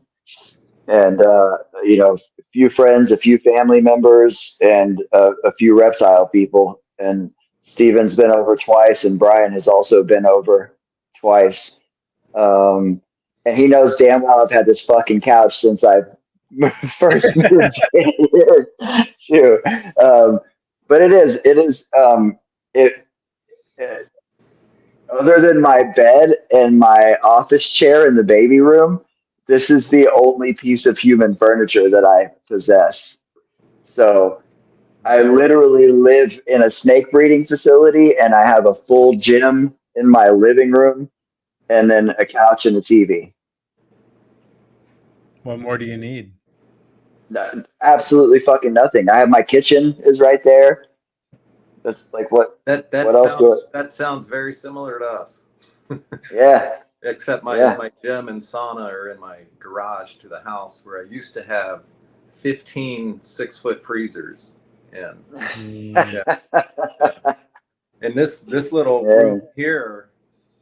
few friends, a few family members, and a few reptile people. And Steven's been over twice, and Brian has also been over twice. And he knows damn well I've had this fucking couch since I first moved in here too. But it is other than my bed and my office chair in the baby room, this is the only piece of human furniture that I possess. So I literally live in a snake breeding facility, and I have a full gym in my living room, and then a couch and a TV. What more do you need? Absolutely fucking nothing. I have my kitchen is right there. That's what that sounds very similar to us. Yeah. Except my gym and sauna are in my garage to the house, where I used to have 15 6-foot freezers in. And this little room here,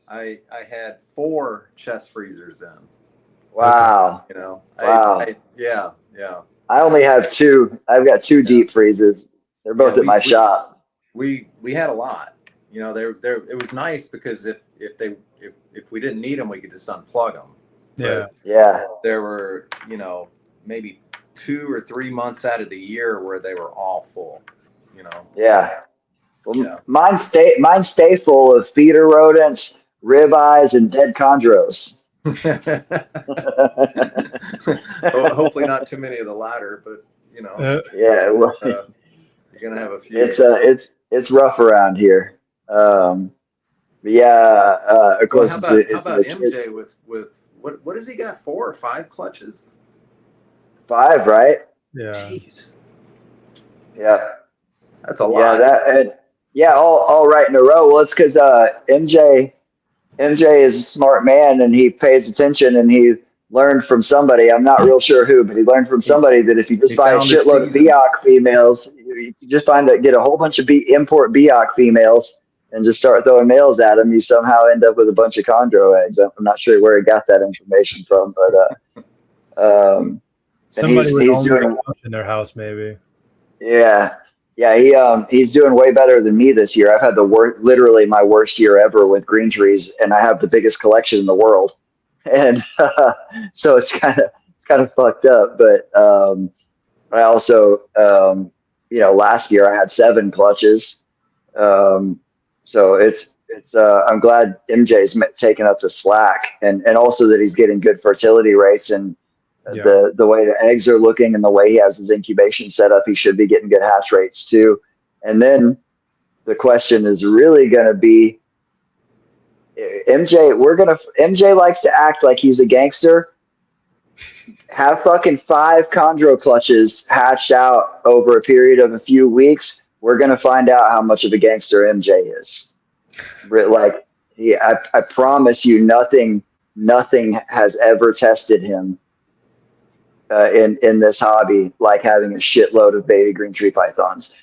I had 4 chest freezers in. Wow. Wow. I yeah. I only have 2. I've got 2 deep freezers. They're both at my shop. We had a lot. You know, it was nice because if we didn't need them, we could just unplug them. Yeah. Yeah. There were, you know, maybe 2 or 3 months out of the year where they were all full, you know. Yeah. Well, yeah. Mine stay full of feeder rodents, ribeyes, and dead chondros. Hopefully not too many of the latter, but you know. Yeah. Well, you're gonna have a few. It's rough around here. But yeah, of course. Well, how about MJ with what has he got, 4 or 5 clutches? 5, right? Yeah. Jeez. Yeah. That's a lot. All right in a row. Well, it's because MJ is a smart man and he pays attention and he learned from somebody. I'm not real sure who, but he learned from somebody that if you just buy a shitload of Biak females, you just get a whole bunch of import Biak females and just start throwing males at them, you somehow end up with a bunch of chondro eggs. I'm not sure where he got that information from, but somebody he's doing in their house, maybe. Yeah. He's doing way better than me this year. I've had literally my worst year ever with green trees, and I have the biggest collection in the world. And so it's kind of fucked up. But I also, last year I had 7 clutches. So it's I'm glad MJ's taking up the slack, and also that he's getting good fertility rates and. The way the eggs are looking and the way he has his incubation set up, he should be getting good hatch rates too. And then the question is really going to be, MJ likes to act like he's a gangster. Have fucking 5 chondro clutches hatched out over a period of a few weeks. We're going to find out how much of a gangster MJ is. Like, I promise you, nothing has ever tested him. In this hobby, like having a shitload of baby green tree pythons.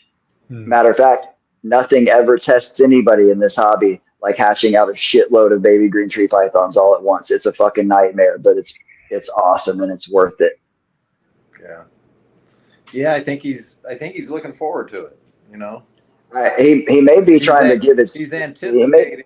Matter of fact, nothing ever tests anybody in this hobby like hatching out a shitload of baby green tree pythons all at once. It's a fucking nightmare, but it's awesome and it's worth it. Yeah. I think he's looking forward to it. You know, he may be trying to give his. He's anticipating,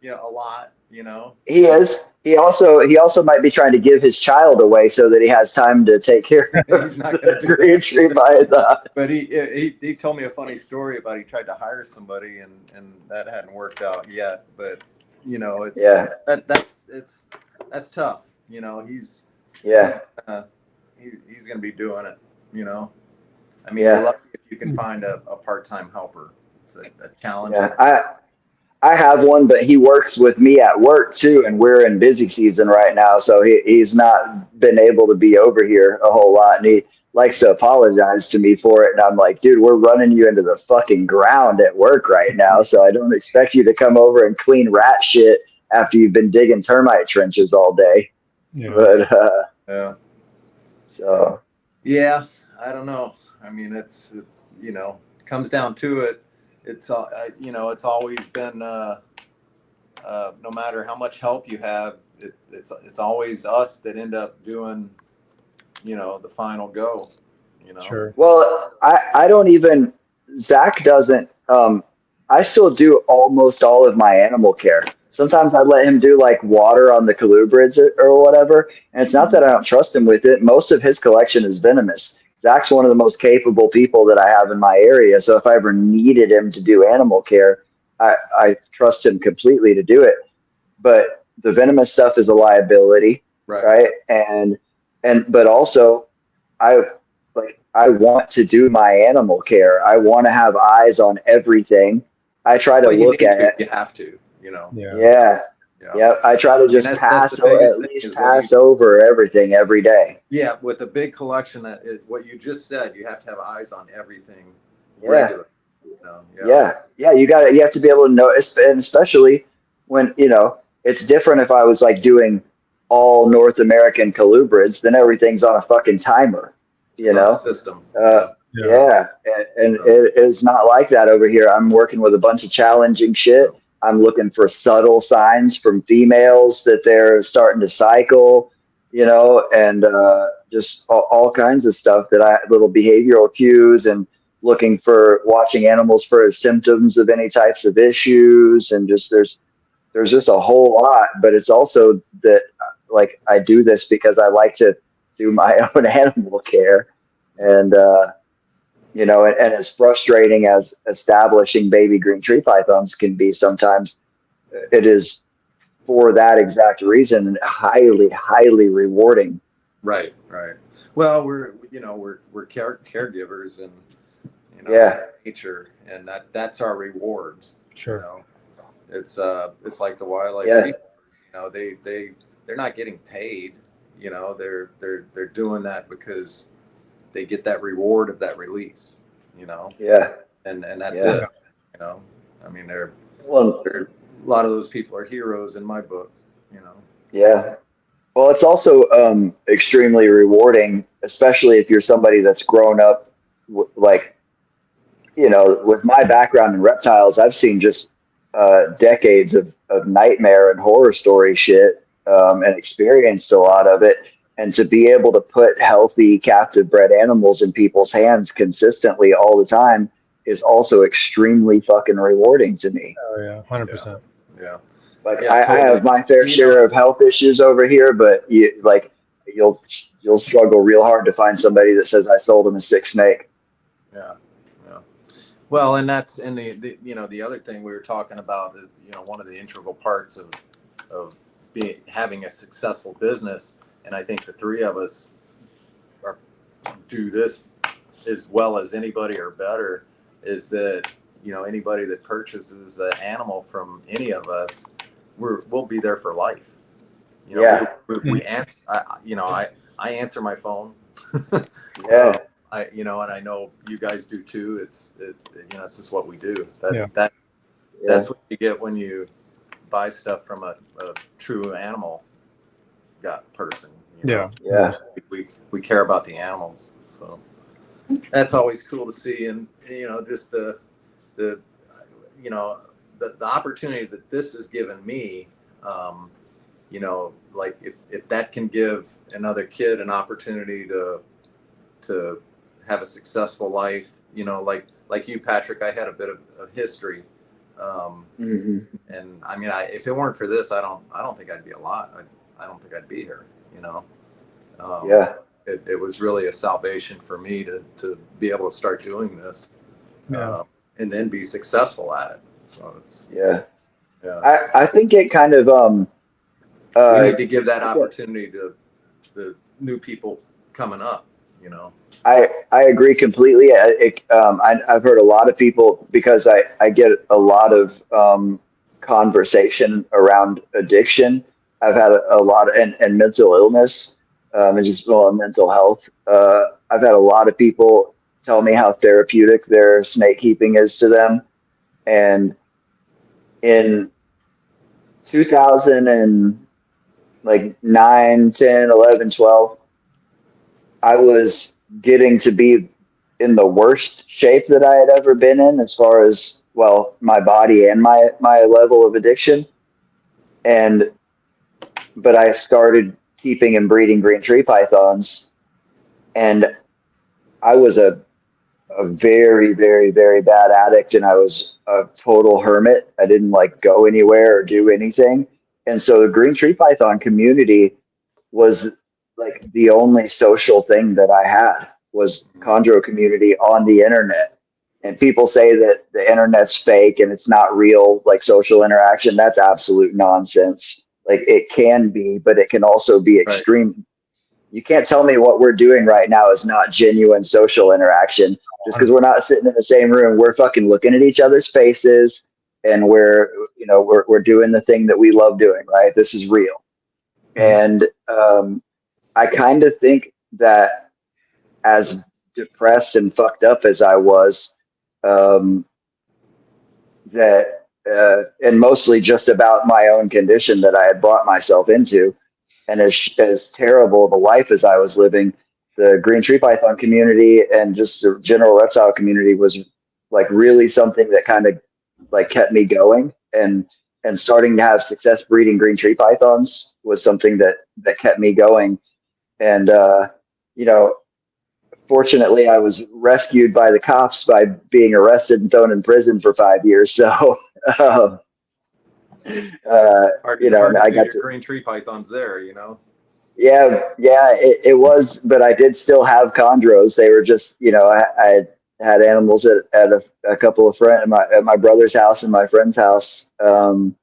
a lot. You know, he is. He also might be trying to give his child away so that he has time to take care of he's not going to do green tree python. But he told me a funny story about he tried to hire somebody and that hadn't worked out yet. But that's tough. You know, he's going to be doing it. You know, I mean, you're lucky if you can find a part-time helper. It's a challenge. Yeah, I have one, but he works with me at work too, and we're in busy season right now, so he's not been able to be over here a whole lot, and he likes to apologize to me for it, and I'm like, dude, we're running you into the fucking ground at work right now, so I don't expect you to come over and clean rat shit after you've been digging termite trenches all day. But so I don't know. I mean, it's comes down to it. It's it's always been no matter how much help you have, it's always us that end up doing the final go. Sure. Well, I don't even. Zach doesn't. I still do almost all of my animal care. Sometimes I let him do like water on the colubrids or whatever, and it's not that I don't trust him with it. Most of his collection is venomous. Zach's one of the most capable people that I have in my area. So if I ever needed him to do animal care, I trust him completely to do it. But the venomous stuff is a liability, right? But also, I want to do my animal care. I want to have eyes on everything. I try to look at it. You have to, Yeah. I try to just pass over everything every day. Yeah, with a big collection, what you just said, you have to have eyes on everything. Yeah. You have to be able to know, and especially when it's different if I was like doing all North American colubrids, then everything's on a fucking timer. System. And it is not like that over here. I'm working with a bunch of challenging shit. I'm looking for subtle signs from females that they're starting to cycle, and just all kinds of stuff little behavioral cues and looking for watching animals for symptoms of any types of issues, and just there's just a whole lot. But it's also that like I do this because I like to do my own animal care, and you know, and as frustrating as establishing baby green tree pythons can be sometimes, it is for that exact reason highly rewarding. Right. Well, we're caregivers, and Yeah. it's nature, and that's our reward. Sure. You know, it's like the wildlife. Yeah. People, they're not getting paid. They're doing that because they get that reward of that release. Yeah. And that's Yeah. it. I mean, they're Well, a lot of those people are heroes in my book. yeah. Well, it's also extremely rewarding, especially if you're somebody that's grown up with my background in reptiles. I've seen just decades of nightmare and horror story shit, and experienced a lot of it. And to be able to put healthy captive bred animals in people's hands consistently all the time is also extremely fucking rewarding to me. Oh yeah, 100%. Yeah. Like Yeah, I totally. have my fair share of health issues over here, but you'll struggle real hard to find somebody that says I sold them a sick snake. Yeah. Well, and that's the other thing we were talking about is one of the integral parts of having a successful business, and I think the three of us do this as well as anybody or better, is that anybody that purchases an animal from any of us, we'll be there for life. Yeah. We answer. I answer my phone. Yeah. And I know you guys do too. It's just what we do. That's what you get when you buy stuff from a true animal person. Yeah. We care about the animals, so that's always cool to see. And just the opportunity that this has given me, like if that can give another kid an opportunity to have a successful life, like you, Patrick, I had a bit of history. And I mean, if it weren't for this, I don't think I'd be alive. I don't think I'd be here, It was really a salvation for me to be able to start doing this, and then be successful at it. So it's, I think it kind of, we need to give that opportunity to the new people coming up, I agree completely. I've heard a lot of people, because I get a lot of conversation around addiction. I've had a lot of, and mental illness, and just mental health. I've had a lot of people tell me how therapeutic their snake keeping is to them. And in 2009, 10, 11, 12, I was getting to be in the worst shape that I had ever been in, as far as, my body and my level of addiction. But I started keeping and breeding green tree pythons, and I was a very, very, very bad addict, and I was a total hermit. I didn't go anywhere or do anything. And so the green tree python community was the only social thing that I had, was chondro community on the internet. And people say that the internet's fake and it's not real, social interaction. That's absolute nonsense. It can be, but it can also be extreme. Right. You can't tell me what we're doing right now is not genuine social interaction. Just because we're not sitting in the same room, we're fucking looking at each other's faces, and we're doing the thing that we love doing, right? This is real. And I kind of think that, as depressed and fucked up as I was, and mostly just about my own condition that I had brought myself into, and as terrible of a life as I was living, the green tree python community and just the general reptile community was really something that kind of kept me going, and starting to have success breeding green tree pythons was something that kept me going. And fortunately, I was rescued by the cops by being arrested and thrown in prison for 5 years. So, hard you know, to I do got your to. green tree pythons there, you know. Yeah, it was, but I did still have chondros. They were just, you know, I had animals at a couple of friends at my brother's house and my friend's house. And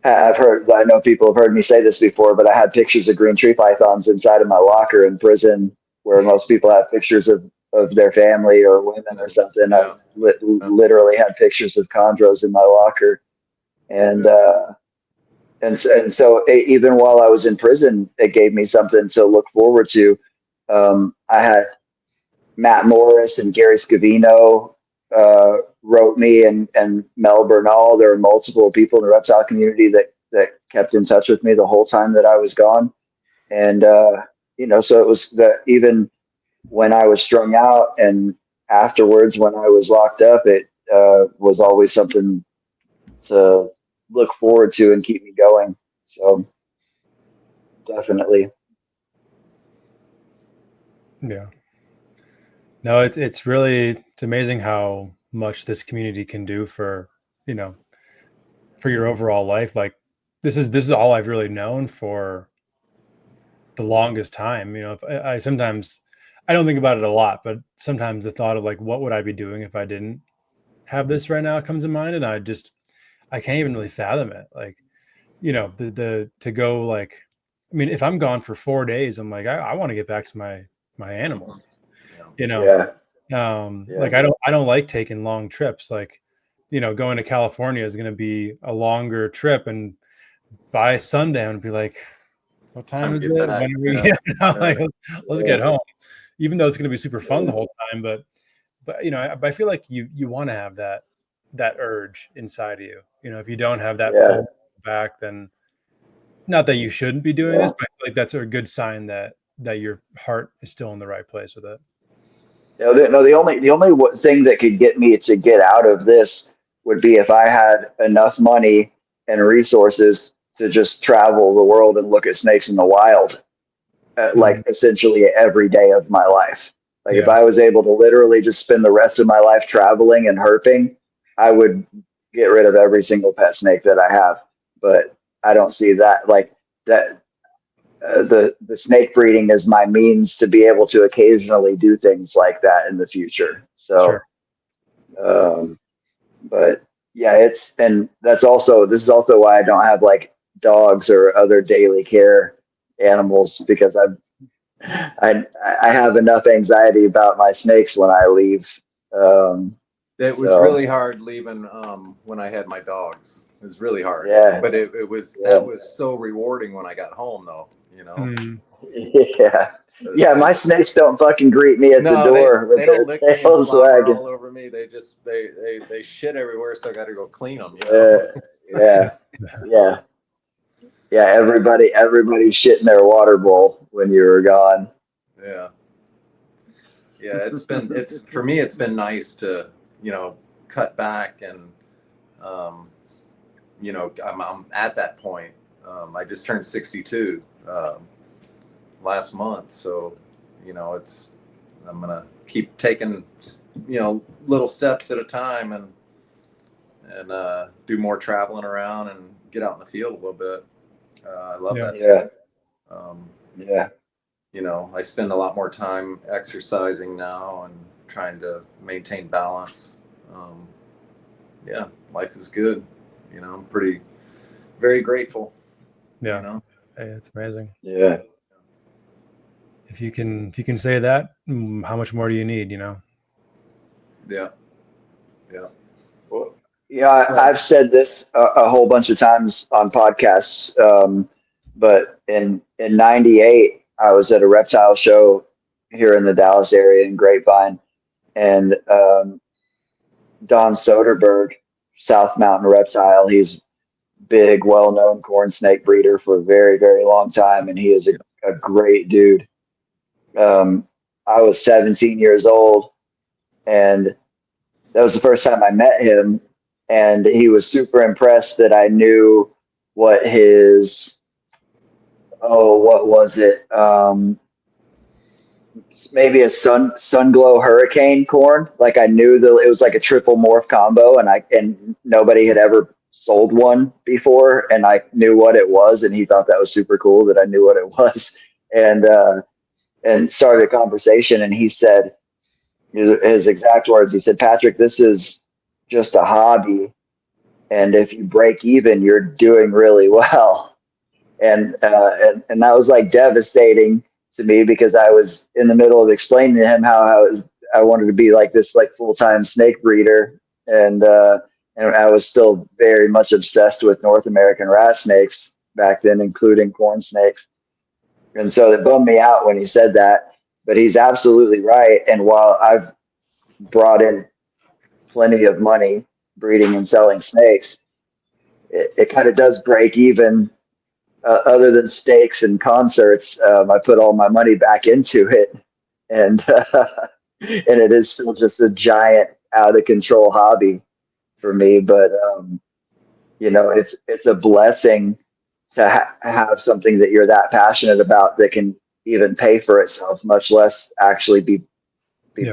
I know people have heard me say this before, but I had pictures of green tree pythons inside of my locker in prison, where most people have pictures of their family or women or something. Yeah. I literally had pictures of chondros in my locker, and so even while I was in prison, it gave me something to look forward to. I had Matt Morris and Gary Scavino wrote me, and Mel Bernal. There were multiple people in the reptile community that kept in touch with me the whole time that I was gone. And, you know, so it was that even when I was strung out and afterwards when I was locked up, it was always something to look forward to and keep me going. So definitely. Yeah. No, it's really, it's amazing how much this community can do for, you know, for your overall life. Like this is all I've really known for the longest time. You know, if I sometimes, I don't think about it a lot, but sometimes the thought of like, what would I be doing if I didn't have this right now comes to mind, and I can't even really fathom it. Like, you know, the to go like, I mean, if I'm gone for 4 days, I'm like, I want to get back to my animals, you know. Yeah. Like I don't like taking long trips. Like, you know, going to California is going to be a longer trip, and by sundown be like, what time is it? When are we? Like, let's get home. Even though it's going to be super fun the whole time, but you know, I feel like you want to have that urge inside of you. You know, if you don't have that pull back, then not that you shouldn't be doing this, but I feel like that's a good sign that your heart is still in the right place with it. No, the only thing that could get me to get out of this would be if I had enough money and resources to just travel the world and look at snakes in the wild, like essentially every day of my life. Like if I was able to literally just spend the rest of my life traveling and herping, I would get rid of every single pet snake that I have. But I don't see that. Like that. The snake breeding is my means to be able to occasionally do things like that in the future. So, but yeah, this is also why I don't have like dogs or other daily care animals, because I have enough anxiety about my snakes when I leave. It was really hard leaving when I had my dogs. It was really hard. Yeah. But it was that was so rewarding when I got home though, you know. Yeah, my snakes don't fucking greet me at the door with their tails wagging all over me. They just they shit everywhere, so I got to go clean them. You know? Yeah. Everybody's shit in their water bowl when you were gone. Yeah. It's for me. It's been nice to, you know, cut back and, you know, I'm at that point. I just turned 62 last month, so you know, I'm gonna keep taking, you know, little steps at a time and do more traveling around and get out in the field a little bit. I love that stuff. You know, I spend a lot more time exercising now and trying to maintain balance. Life is good. You know, I'm very grateful. Yeah. You know? Hey, it's amazing. Yeah. If you can say that, how much more do you need, you know? Yeah. Well, yeah, I've said this a whole bunch of times on podcasts, but in '98, I was at a reptile show here in the Dallas area in Grapevine, and Don Soderberg, South Mountain Reptile, he's big, well-known corn snake breeder for a very, very long time, and he is a great dude. I was 17 years old, and that was the first time I met him, and he was super impressed that I knew what his, what was it? maybe a sun glow hurricane corn. Like I knew that it was like a triple morph combo, and nobody had ever sold one before, and I knew what it was, and he thought that was super cool that I knew what it was, and started a conversation, and he said his exact words. He said, "Patrick, this is just a hobby, and if you break even, you're doing really well." And that was like devastating to me because I was in the middle of explaining to him how I wanted to be like this like full-time snake breeder, and I was still very much obsessed with North American rat snakes back then, including corn snakes. And so it bummed me out when he said that, but he's absolutely right. And while I've brought in plenty of money breeding and selling snakes, it kind of does break even. Other than steaks and concerts, I put all my money back into it, and and it is still just a giant, out of control hobby for me. But it's a blessing to have something that you're that passionate about that can even pay for itself, much less actually be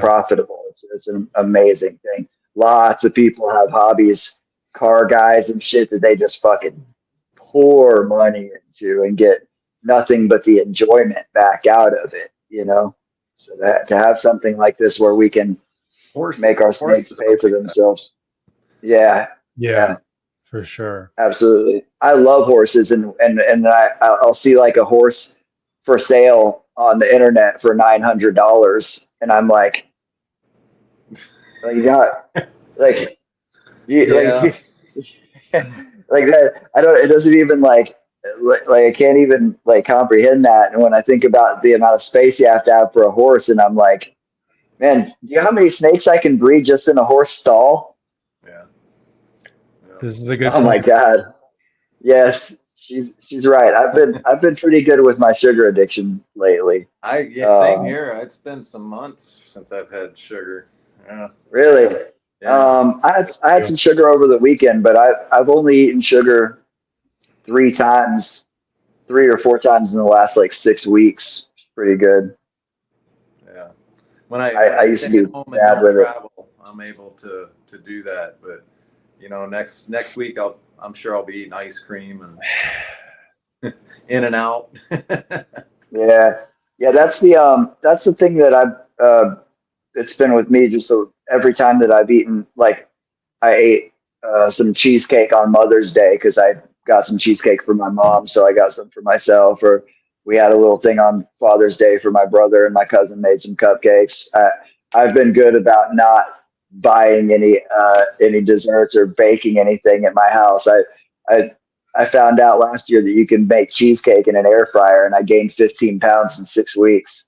profitable. It's an amazing thing. Lots of people have hobbies, car guys and shit, that they just fucking pour money into and get nothing but the enjoyment back out of it, so that to have something like this where we can make our snakes pay for themselves. Yeah, for sure, absolutely. I love horses, and I'll see like a horse for sale on the internet for $900, and I'm like you got like like like that. I don't. It doesn't even like I can't even like comprehend that. And when I think about the amount of space you have to have for a horse, and I'm like, man, do you know how many snakes I can breed just in a horse stall? Yeah. This is a good. Oh my god. Yes, she's right. I've been pretty good with my sugar addiction lately. Same here. It's been some months since I've had sugar. Yeah. Really? Yeah. I had some sugar over the weekend, but I've only eaten sugar 3 or 4 times in the last like 6 weeks. Pretty good. Yeah. When I used to be home and bad don't with travel, I'm able to do that. But next week I'm sure I'll be eating ice cream and in and out. Yeah. That's the thing that I've it's been with me. Just so every time that I've eaten, like I ate some cheesecake on Mother's Day because I got some cheesecake for my mom, so I got some for myself. Or we had a little thing on Father's Day for my brother, and my cousin made some cupcakes. I've been good about not buying any desserts or baking anything at my house. I found out last year that you can make cheesecake in an air fryer, and I gained 15 pounds in 6 weeks.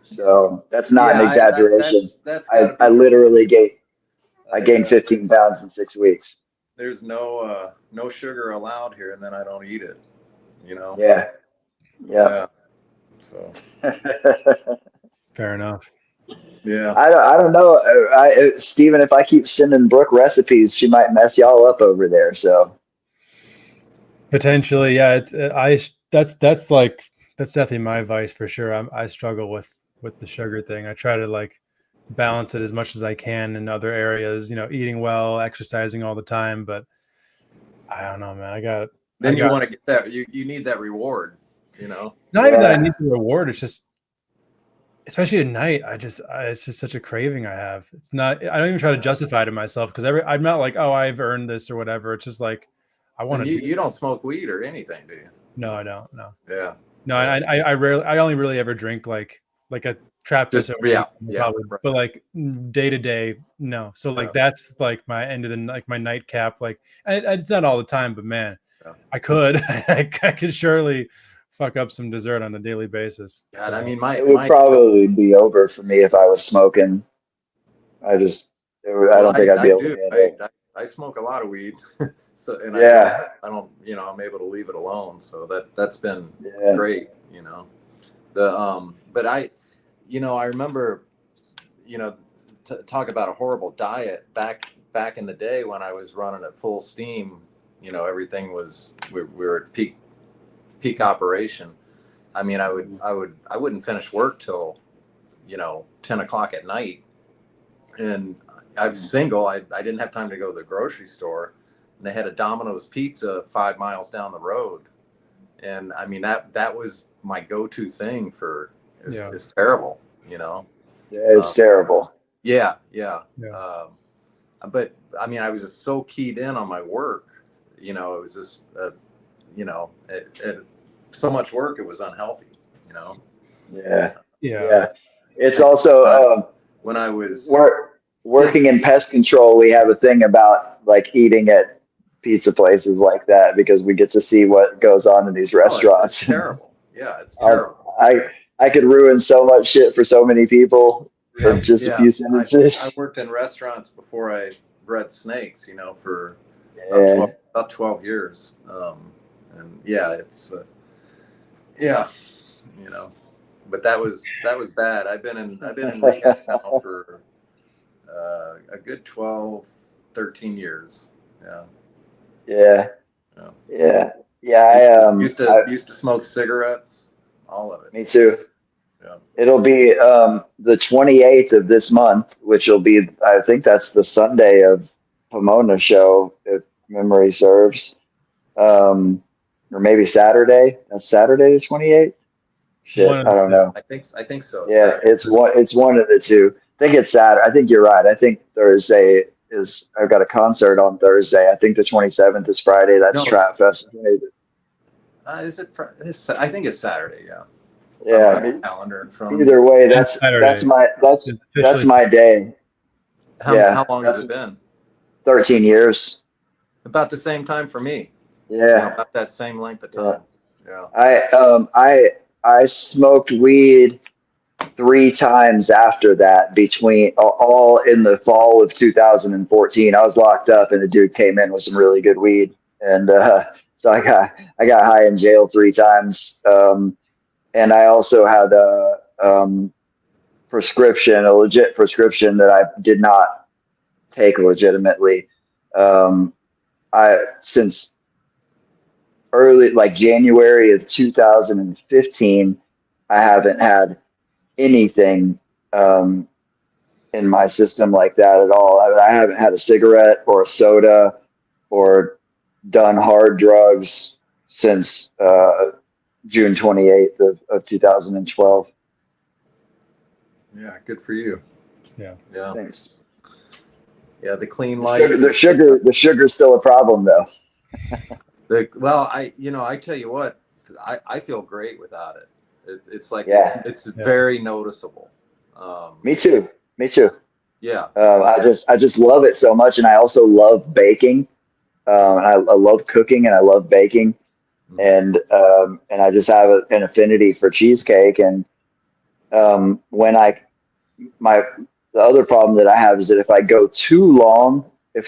So that's not an exaggeration. That's I literally gained 15 pounds in 6 weeks. There's no sugar allowed here, and then I don't eat it. Yeah. So fair enough. Yeah. I don't know. Steven, if I keep sending Brooke recipes, she might mess y'all up over there. So potentially, yeah. That's definitely my vice for sure. I struggle with the sugar thing. I try to like balance it as much as I can in other areas, eating well, exercising all the time, but I don't know, man. You want to get that, you need that reward, It's not even that I need the reward. It's just, especially at night, it's just such a craving I have. It's not, I don't even try to justify it to myself because I'm not like, oh, I've earned this or whatever. It's just like, I want to. You don't smoke weed or anything, do you? No, I don't. No. Yeah. No, I only really ever drink like a trap just probably, right. But like day to day, no. So like that's like my end of the like my nightcap. Like it's not all the time, but man, I could I could surely fuck up some dessert on a daily basis. God, I mean, it would probably be over for me if I was smoking. I don't think I'd be able to handle it. I smoke a lot of weed. So and I don't I'm able to leave it alone. So that's been great, but I remember, talk about a horrible diet back in the day when I was running at full steam. Everything was we were at peak operation. I mean, I wouldn't finish work till, 10 o'clock at night. And I was single. I didn't have time to go to the grocery store, and they had a Domino's pizza 5 miles down the road. And I mean, that was my go-to thing for, it's terrible, Yeah, it's terrible. Yeah. But I mean, I was just so keyed in on my work, it was just, so much work, it was unhealthy, Yeah. It's also, when I was working in pest control, we have a thing about like eating at pizza places like that because we get to see what goes on in these restaurants. It's terrible. Yeah, it's terrible. I could ruin so much shit for so many people in just a few sentences. I worked in restaurants before I bred snakes, for about 12 years. And it's but that was bad. I've been in rehab now for a good 12, 13 years. Yeah. I used to smoke cigarettes, all of it. Me too. Yeah. It'll be the 28th of this month, which will be, I think that's the Sunday of Pomona show, if memory serves. Or maybe Saturday. That's Saturday the 28th. Shit, I don't know. I think so. Yeah, Saturday. it's one of the two. I think it's Saturday. I think you're right. I think Thursday is. I've got a concert on Thursday. I think the 27th is Friday. That's Trap Fest. Is it? I think it's Saturday. Yeah. Yeah. Calendar in front of Either me. way, that's my day. How long has it been? 13 years. About the same time for me. Yeah. About that same length of time. Yeah. I smoked weed 3 times after that, between all in the fall of 2014. I was locked up, and the dude came in with some really good weed, and so I got high in jail 3 times. And I also had a legit prescription that I did not take legitimately. Since early, like January of 2015, I haven't had anything in my system like that at all. I haven't had a cigarette or a soda or done hard drugs since June 28th of 2012. Yeah, good for you. Yeah. Thanks. Yeah, the clean life. The sugar's still a problem though. I tell you what, I feel great without it. It's like it's very noticeable. Me too. Yeah. I just love it so much, and I also love baking. I love cooking, and I love baking, and I just have an affinity for cheesecake. And the other problem that I have is that if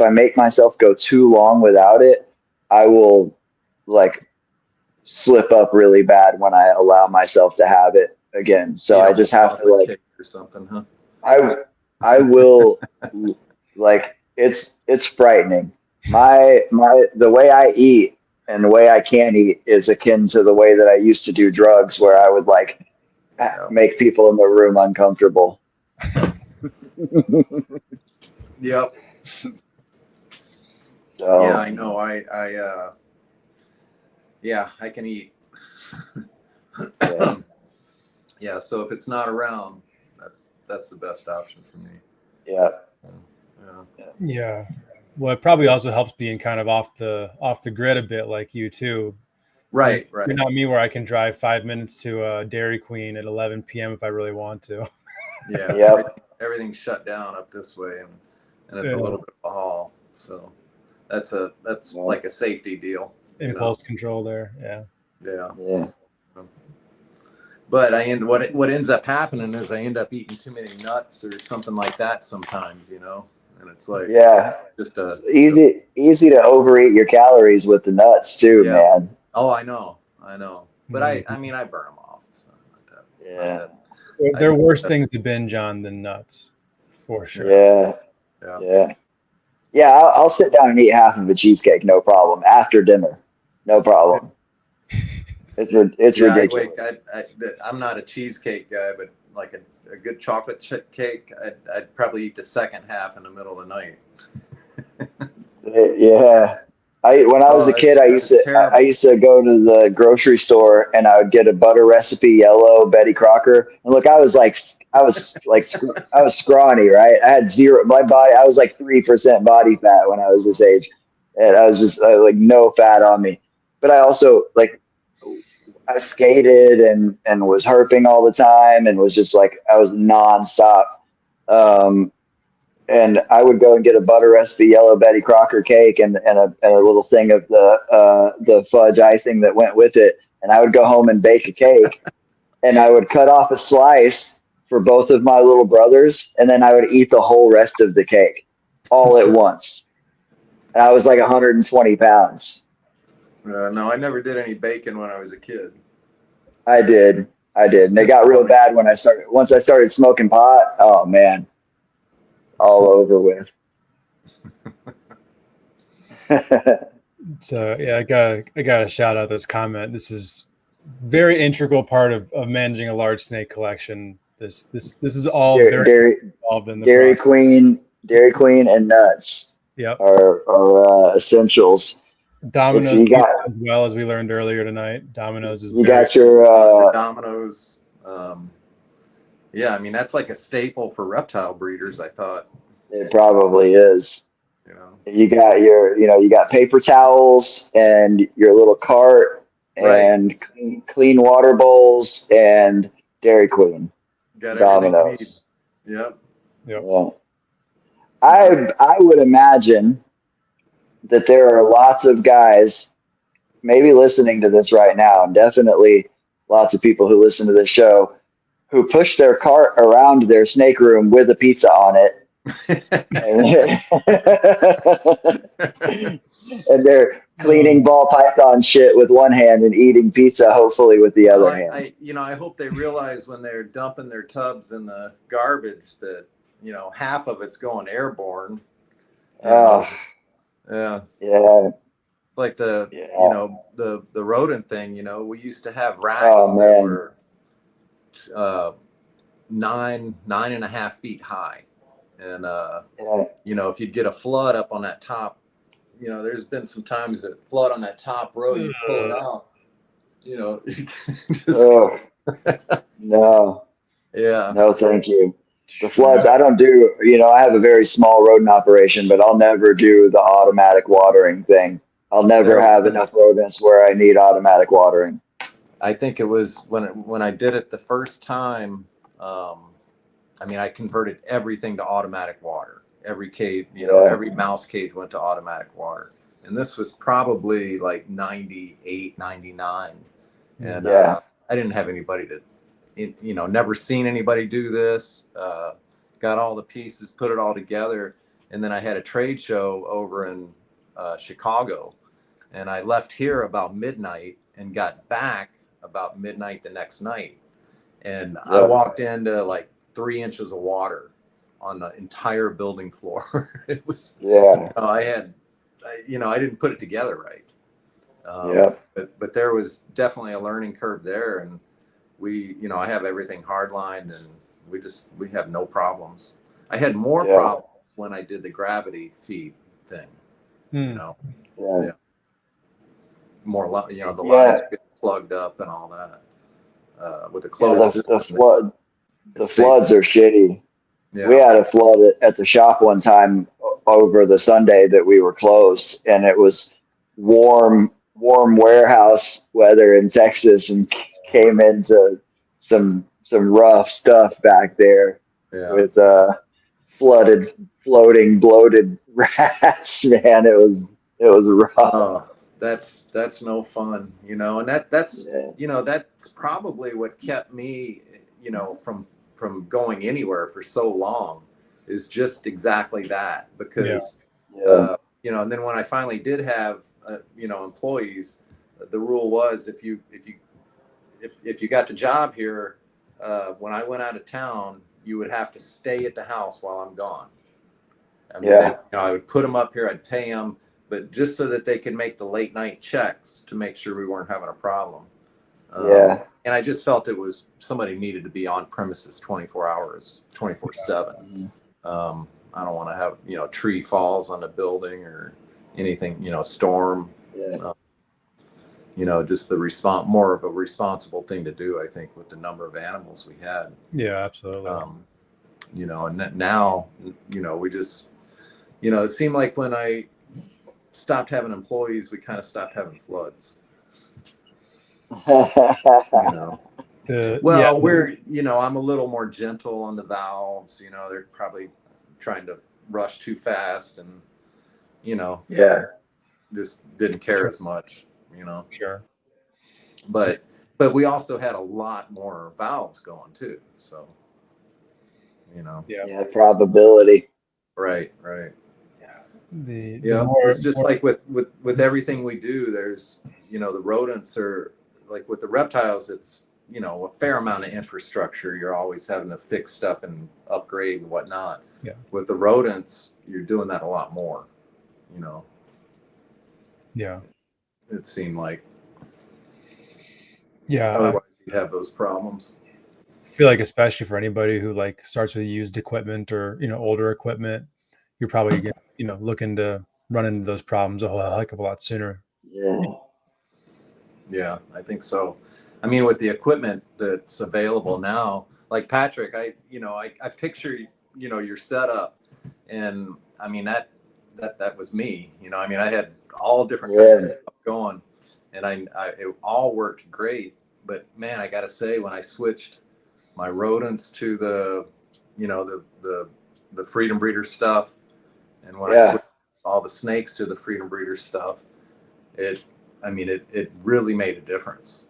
I make myself go too long without it, I will like slip up really bad when I allow myself to have it again. So I just have to like or something, huh? I will like it's frightening. The way I eat and the way I can eat is akin to the way that I used to do drugs, where I would like make people in the room uncomfortable. Yep. So, yeah, I know. I can eat. Yeah. So if it's not around, that's the best option for me. Yeah. Yeah. Well, it probably also helps being kind of off the grid a bit, like you too. Right. You're not me, where I can drive 5 minutes to Dairy Queen at 11 p.m. if I really want to. Yeah. Yep. Everything's shut down up this way, and it's a little bit of a haul. So that's like a safety deal. Impulse control there. Yeah. Yeah. But what ends up happening is I end up eating too many nuts or something like that sometimes, and it's like just easy to overeat your calories with the nuts too, man. Oh, I know. But I burn them off. It's not that. Yeah. There are worse things to binge on than nuts, for sure. Yeah. I'll sit down and eat half of a cheesecake, no problem. After dinner, no problem. It's ridiculous. I'm not a cheesecake guy, but like a good chocolate chip cake, I'd probably eat the second half in the middle of the night. Yeah. When I was a kid, I used to go to the grocery store and I would get a butter recipe yellow Betty Crocker. And look, I was scrawny, right? I had my body. I was like 3% body fat when I was this age, and I was just like no fat on me. But I also I skated and was herping all the time and was just like I was nonstop. And I would go and get a butter recipe yellow Betty Crocker cake and a little thing of the fudge icing that went with it. And I would go home and bake a cake, and I would cut off a slice for both of my little brothers, and then I would eat the whole rest of the cake all at once. And I was like 120 pounds. No, I never did any baking when I was a kid. I did. And it got real bad once I started smoking pot. Oh man. All over with. So yeah, I gotta shout out this comment. This is very integral part of managing a large snake collection. This is all very involved in the Dairy Queen and nuts. Yep. are essentials. Domino's as well, as we learned earlier tonight. Domino's is got your Domino's. Yeah, I mean that's like a staple for reptile breeders, I thought. It probably is. You know. You got paper towels and your little cart and clean water bowls and Dairy Queen. Got Domino's. Yep. Yeah. I would imagine that there are lots of guys maybe listening to this right now, and definitely lots of people who listen to this show who push their cart around their snake room with a pizza on it. And they're cleaning ball python shit with one hand and eating pizza, hopefully, with the other hand. I hope they realize when they're dumping their tubs in the garbage that, half of it's going airborne. Oh, yeah. Yeah. It's like the rodent thing, we used to have rats that were 9.5 feet high. And, if you'd get a flood up on that top, there's been some times that flood on that top row, you pull it out, No. Yeah. No, thank you. The floods, I don't do, I have a very small rodent operation, but I'll never do the automatic watering thing. I'll never have enough rodents where I need automatic watering. I think it was when I did it the first time, I converted everything to automatic water. Every cage, every mouse cage went to automatic water. And this was probably like 98, 99. And I didn't have anybody never seen anybody do this. Got all the pieces, put it all together. And then I had a trade show over in Chicago. And I left here about midnight and got back about midnight the next night. And I walked into like 3 inches of water on the entire building floor. It was, I didn't put it together right. But there was definitely a learning curve there. And I have everything hardlined and we have no problems. I had more problems when I did the gravity feed thing, more, the lines get plugged up and all that, with the closed system. The floods are shitty. Yeah. We had a flood at the shop one time over the Sunday that we were closed, and it was warm warehouse weather in Texas, and came into some rough stuff back there with flooded, floating, bloated rats. Man, it was rough. That's no fun, and that's that's probably what kept me, from going anywhere for so long, is just exactly that, because and then when I finally did have employees, the rule was if you got the job here, when I went out of town, you would have to stay at the house while I'm gone. I would put them up here, I'd pay them, but just so that they could make the late night checks to make sure we weren't having a problem. And I just felt it was somebody needed to be on premises 24 hours, 24/7. I don't want to have, you know, tree falls on a building or anything, you know, storm. You know, just more of a responsible thing to do, I think, with the number of animals we had. Yeah, absolutely. You know, and now, you know, we just, you know, it seemed like when I stopped having employees, we kind of stopped having floods. You know, we're, you know, I'm a little more gentle on the valves. You know, they're probably trying to rush too fast, and, you know, just didn't care as much, you know. But we also had a lot more valves going too, so, you know. Probability. Right. The it's just like with everything we do, there's, you know, the rodents are like, with the reptiles, it's, you know, a fair amount of infrastructure. You're always having to fix stuff and upgrade and whatnot. With the rodents, you're doing that a lot more, you know. It seemed like. Otherwise you'd have those problems. I feel like, especially for anybody who like starts with used equipment or, you know, older equipment, you're probably, you know, looking to run into those problems a whole heck of a lot sooner. Yeah, I think so. I mean, with the equipment that's available now, like Patrick, I picture, you know, your setup, and I mean, that was me, you know. I mean, I had all different kinds of stuff going, and it all worked great. But man, I got to say, when I switched my rodents to the, you know, the Freedom Breeder stuff, and when I switched all the snakes to the Freedom Breeder stuff, it really made a difference.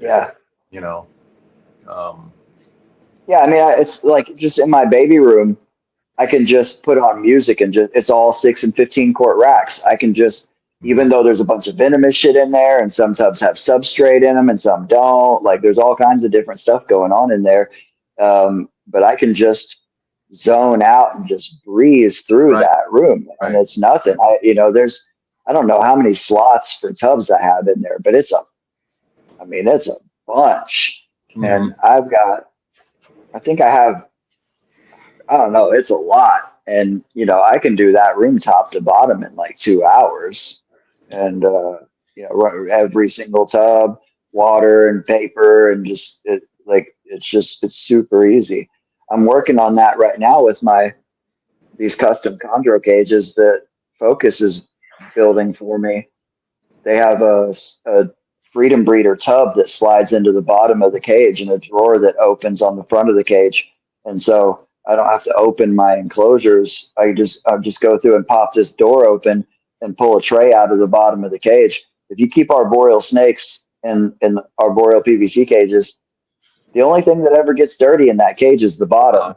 You know. I mean, it's like just in my baby room, I can just put on music and it's all 6 and 15 quart racks. I can just, even though there's a bunch of venomous shit in there, and some tubs have substrate in them and some don't, like there's all kinds of different stuff going on in there. But I can just zone out and just breeze through that room, and it's nothing. I don't know how many slots for tubs I have in there, but it's a bunch. And I think I have, I don't know, it's a lot. And, you know, I can do that room top to bottom in like 2 hours. And, you know, every single tub, water and paper, and just, it's super easy. I'm working on that right now with these custom chondro cages that Focus is building for me. They have a Freedom Breeder tub that slides into the bottom of the cage, and a drawer that opens on the front of the cage. And so I don't have to open my enclosures. I just go through and pop this door open and pull a tray out of the bottom of the cage. If you keep arboreal snakes in arboreal PVC cages, the only thing that ever gets dirty in that cage is the bottom.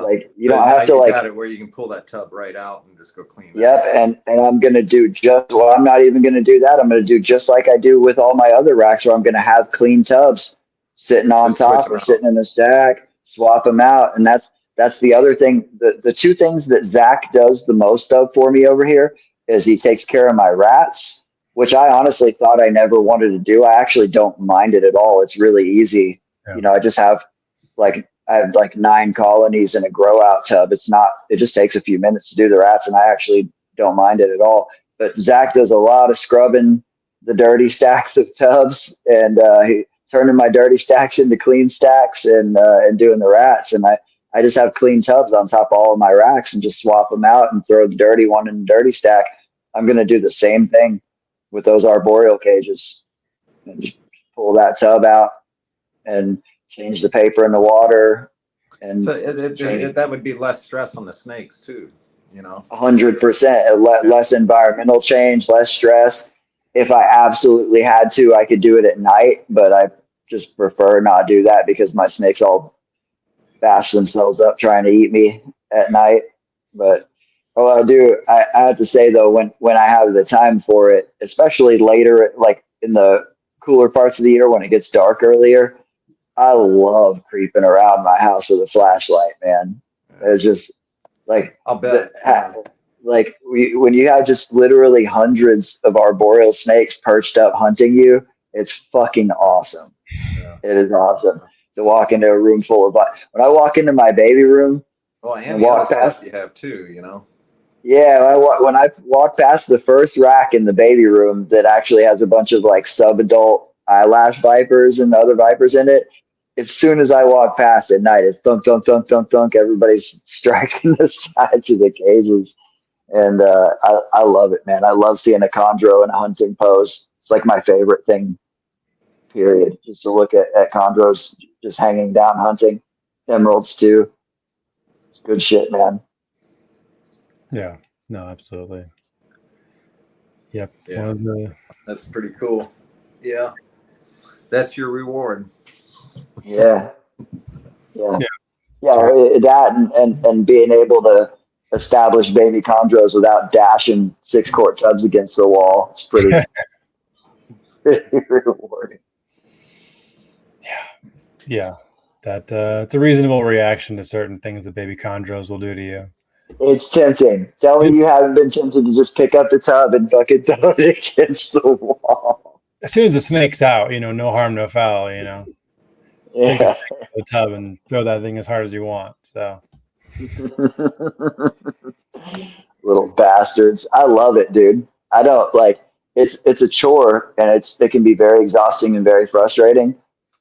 Like, you don't have to, like, got it where you can pull that tub right out and just go clean it. And I'm going to do I'm not even going to do that. I'm going to do just like I do with all my other racks, where I'm going to have clean tubs sitting on top or sitting in the stack, swap them out. And that's the other thing. The two things that Zach does the most of for me over here is he takes care of my rats, which I honestly thought I never wanted to do. I actually don't mind it at all. It's really easy. You know, I have 9 colonies in a grow out tub. It just takes a few minutes to do the rats, and I actually don't mind it at all. But Zach does a lot of scrubbing the dirty stacks of tubs, and he turning my dirty stacks into clean stacks, and doing the rats. And I just have clean tubs on top of all of my racks and just swap them out and throw the dirty one in the dirty stack. I'm going to do the same thing with those arboreal cages, and just pull that tub out and change the paper in the water. And so that would be less stress on the snakes too, you know. 100%. Less environmental change, less stress. If I absolutely had to, I could do it at night, but I just prefer not do that because my snakes all bash themselves up trying to eat me at night. But I have to say though, when I have the time for it, especially later, like in the cooler parts of the year when it gets dark earlier, I love creeping around my house with a flashlight, man. It's just like, I'll bet. When you have just literally hundreds of arboreal snakes perched up hunting you, It's fucking awesome. Yeah. It is awesome to walk into a room full of, when I walk into my baby room and walk past, you have too, you know? Yeah, when I walk past the first rack in the baby room that actually has a bunch of like sub-adult eyelash vipers and other vipers in it, as soon as I walk past at night, it's thunk, thunk, thunk, thunk, thunk. Everybody's striking the sides of the cages. And I love it, man. I love seeing a chondro in a hunting pose. It's like my favorite thing, period. Just to look at chondros just hanging down hunting. Emeralds too. It's good shit, man. Yeah, no, absolutely. Yep. Yeah. That's pretty cool. Yeah. That's your reward. Yeah. That and being able to establish baby chondros without dashing 6-quart tubs against the wall. It's pretty rewarding. Yeah. That it's a reasonable reaction to certain things that baby chondros will do to you. It's tempting. Tell me you haven't been tempted to just pick up the tub and fucking throw it against the wall. As soon as the snake's out, no harm, no foul, Yeah. Take the tub and throw that thing as hard as you want. So little bastards. I love it, dude. I don't like it's a chore and it can be very exhausting and very frustrating.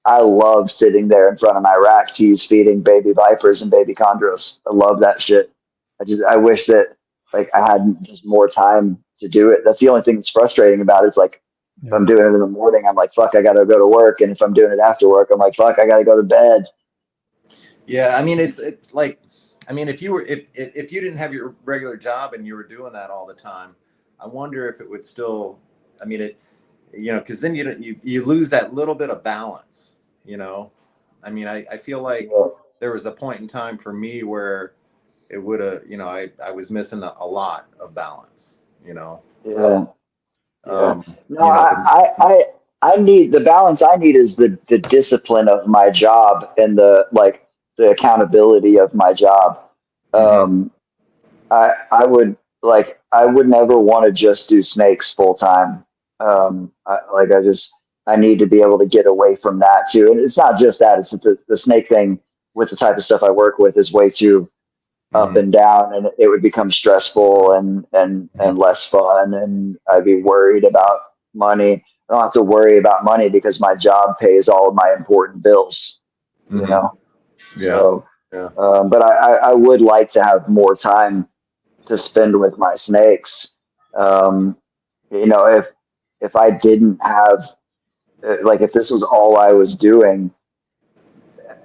I love sitting there in front of my rack tees feeding baby vipers and baby chondros. I love that shit. I wish that like I had just more time to do it. That's the only thing that's frustrating about it. It's like if I'm doing it in the morning, I'm like, fuck, I gotta go to work. And if I'm doing it after work, I'm like, fuck, I gotta go to bed. Yeah, I mean it's like if you didn't have your regular job and you were doing that all the time, I wonder if it would still, because then you lose that little bit of balance, I feel like there was a point in time for me where it would have, I was missing a lot of balance, Yeah. I need the balance. I need is the discipline of my job and the accountability of my job. I would never want to just do snakes full time. I need to be able to get away from that too. And it's not just that, it's the snake thing with the type of stuff I work with is way too up and down, and it would become stressful and less fun. And I'd be worried about money. I don't have to worry about money because my job pays all of my important bills, Yeah. So, but I would like to have more time to spend with my snakes. If I didn't have, if this was all I was doing,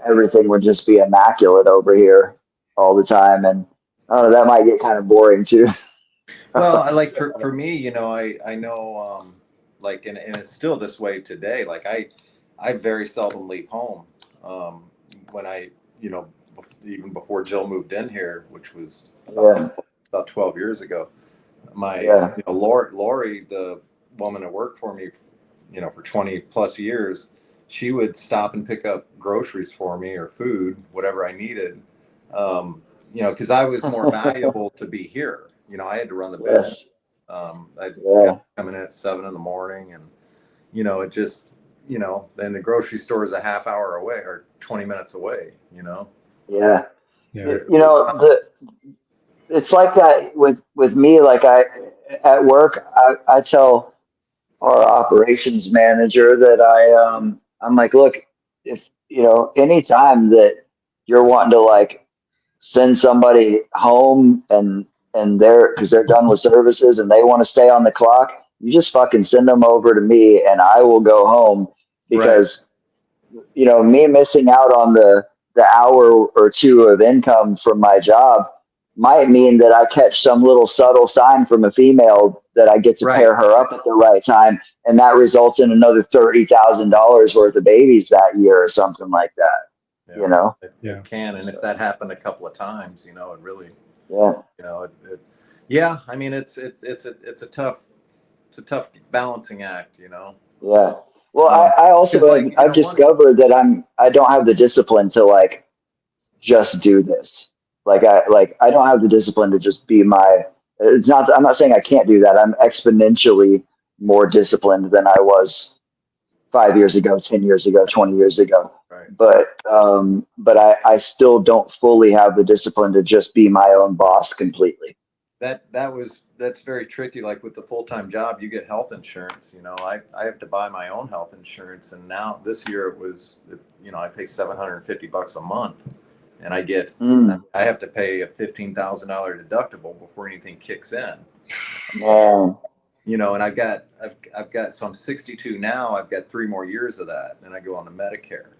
everything would just be immaculate over here all the time. And that might get kind of boring too. Well, for me, I know, and it's still this way today. Like I very seldom leave home. When I, even before Jill moved in here, which was about 12 years ago, Lori, the woman that worked for me, for 20 plus years, she would stop and pick up groceries for me or food, whatever I needed. Because I was more valuable to be here. I had to run the business. I'd coming in at 7 a.m, and it just, then the grocery store is a half hour away or 20 minutes away. It's like that with me. Like at work, I tell our operations manager that I'm like, look, if anytime that you're wanting to send somebody home and because they're done with services and they want to stay on the clock, you just fucking send them over to me and I will go home, because me missing out on the hour or two of income from my job might mean that I catch some little subtle sign from a female that I get to pair her up at the right time, and that results in another $30,000 worth of babies that year or something like that. It can, and if that happened a couple of times, it really, I mean, it's a tough balancing act, Yeah. Well, I also I've discovered that I don't have the discipline to just do this. I don't have the discipline to just be I'm not saying I can't do that. I'm exponentially more disciplined than I was 5 years ago, 10 years ago, 20 years ago. Right. But I still don't fully have the discipline to just be my own boss completely. That's very tricky. Like with the full-time job, you get health insurance. You know, I have to buy my own health insurance, and now this year it was, you know, I pay $750 a month, and I have to pay a $15,000 deductible before anything kicks in. Man. You know, and I've got so I'm 62 now. I've got 3 more years of that, then I go on to Medicare.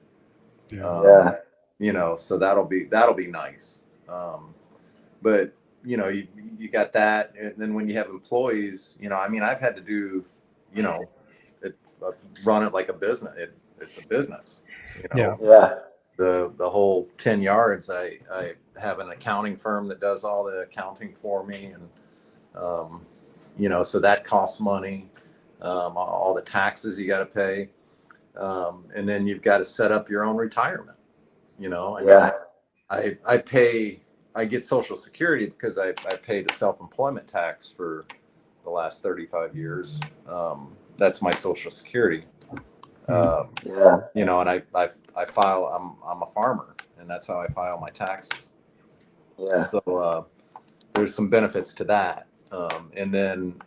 Yeah. You know, so that'll be nice. But you know, you got that, and then when you have employees, you know, I mean, I've had to do, you know, run it like a business. It's a business. You know? Yeah. The whole 10 yards. I have an accounting firm that does all the accounting for me, and you know, so that costs money. All the taxes you got to pay, and then you've got to set up your own retirement. You know, I pay. I get Social Security because I paid the self-employment tax for the last 35 years. That's my Social Security. You know, and I file. I'm a farmer, and that's how I file my taxes. Yeah. So there's some benefits to that. And then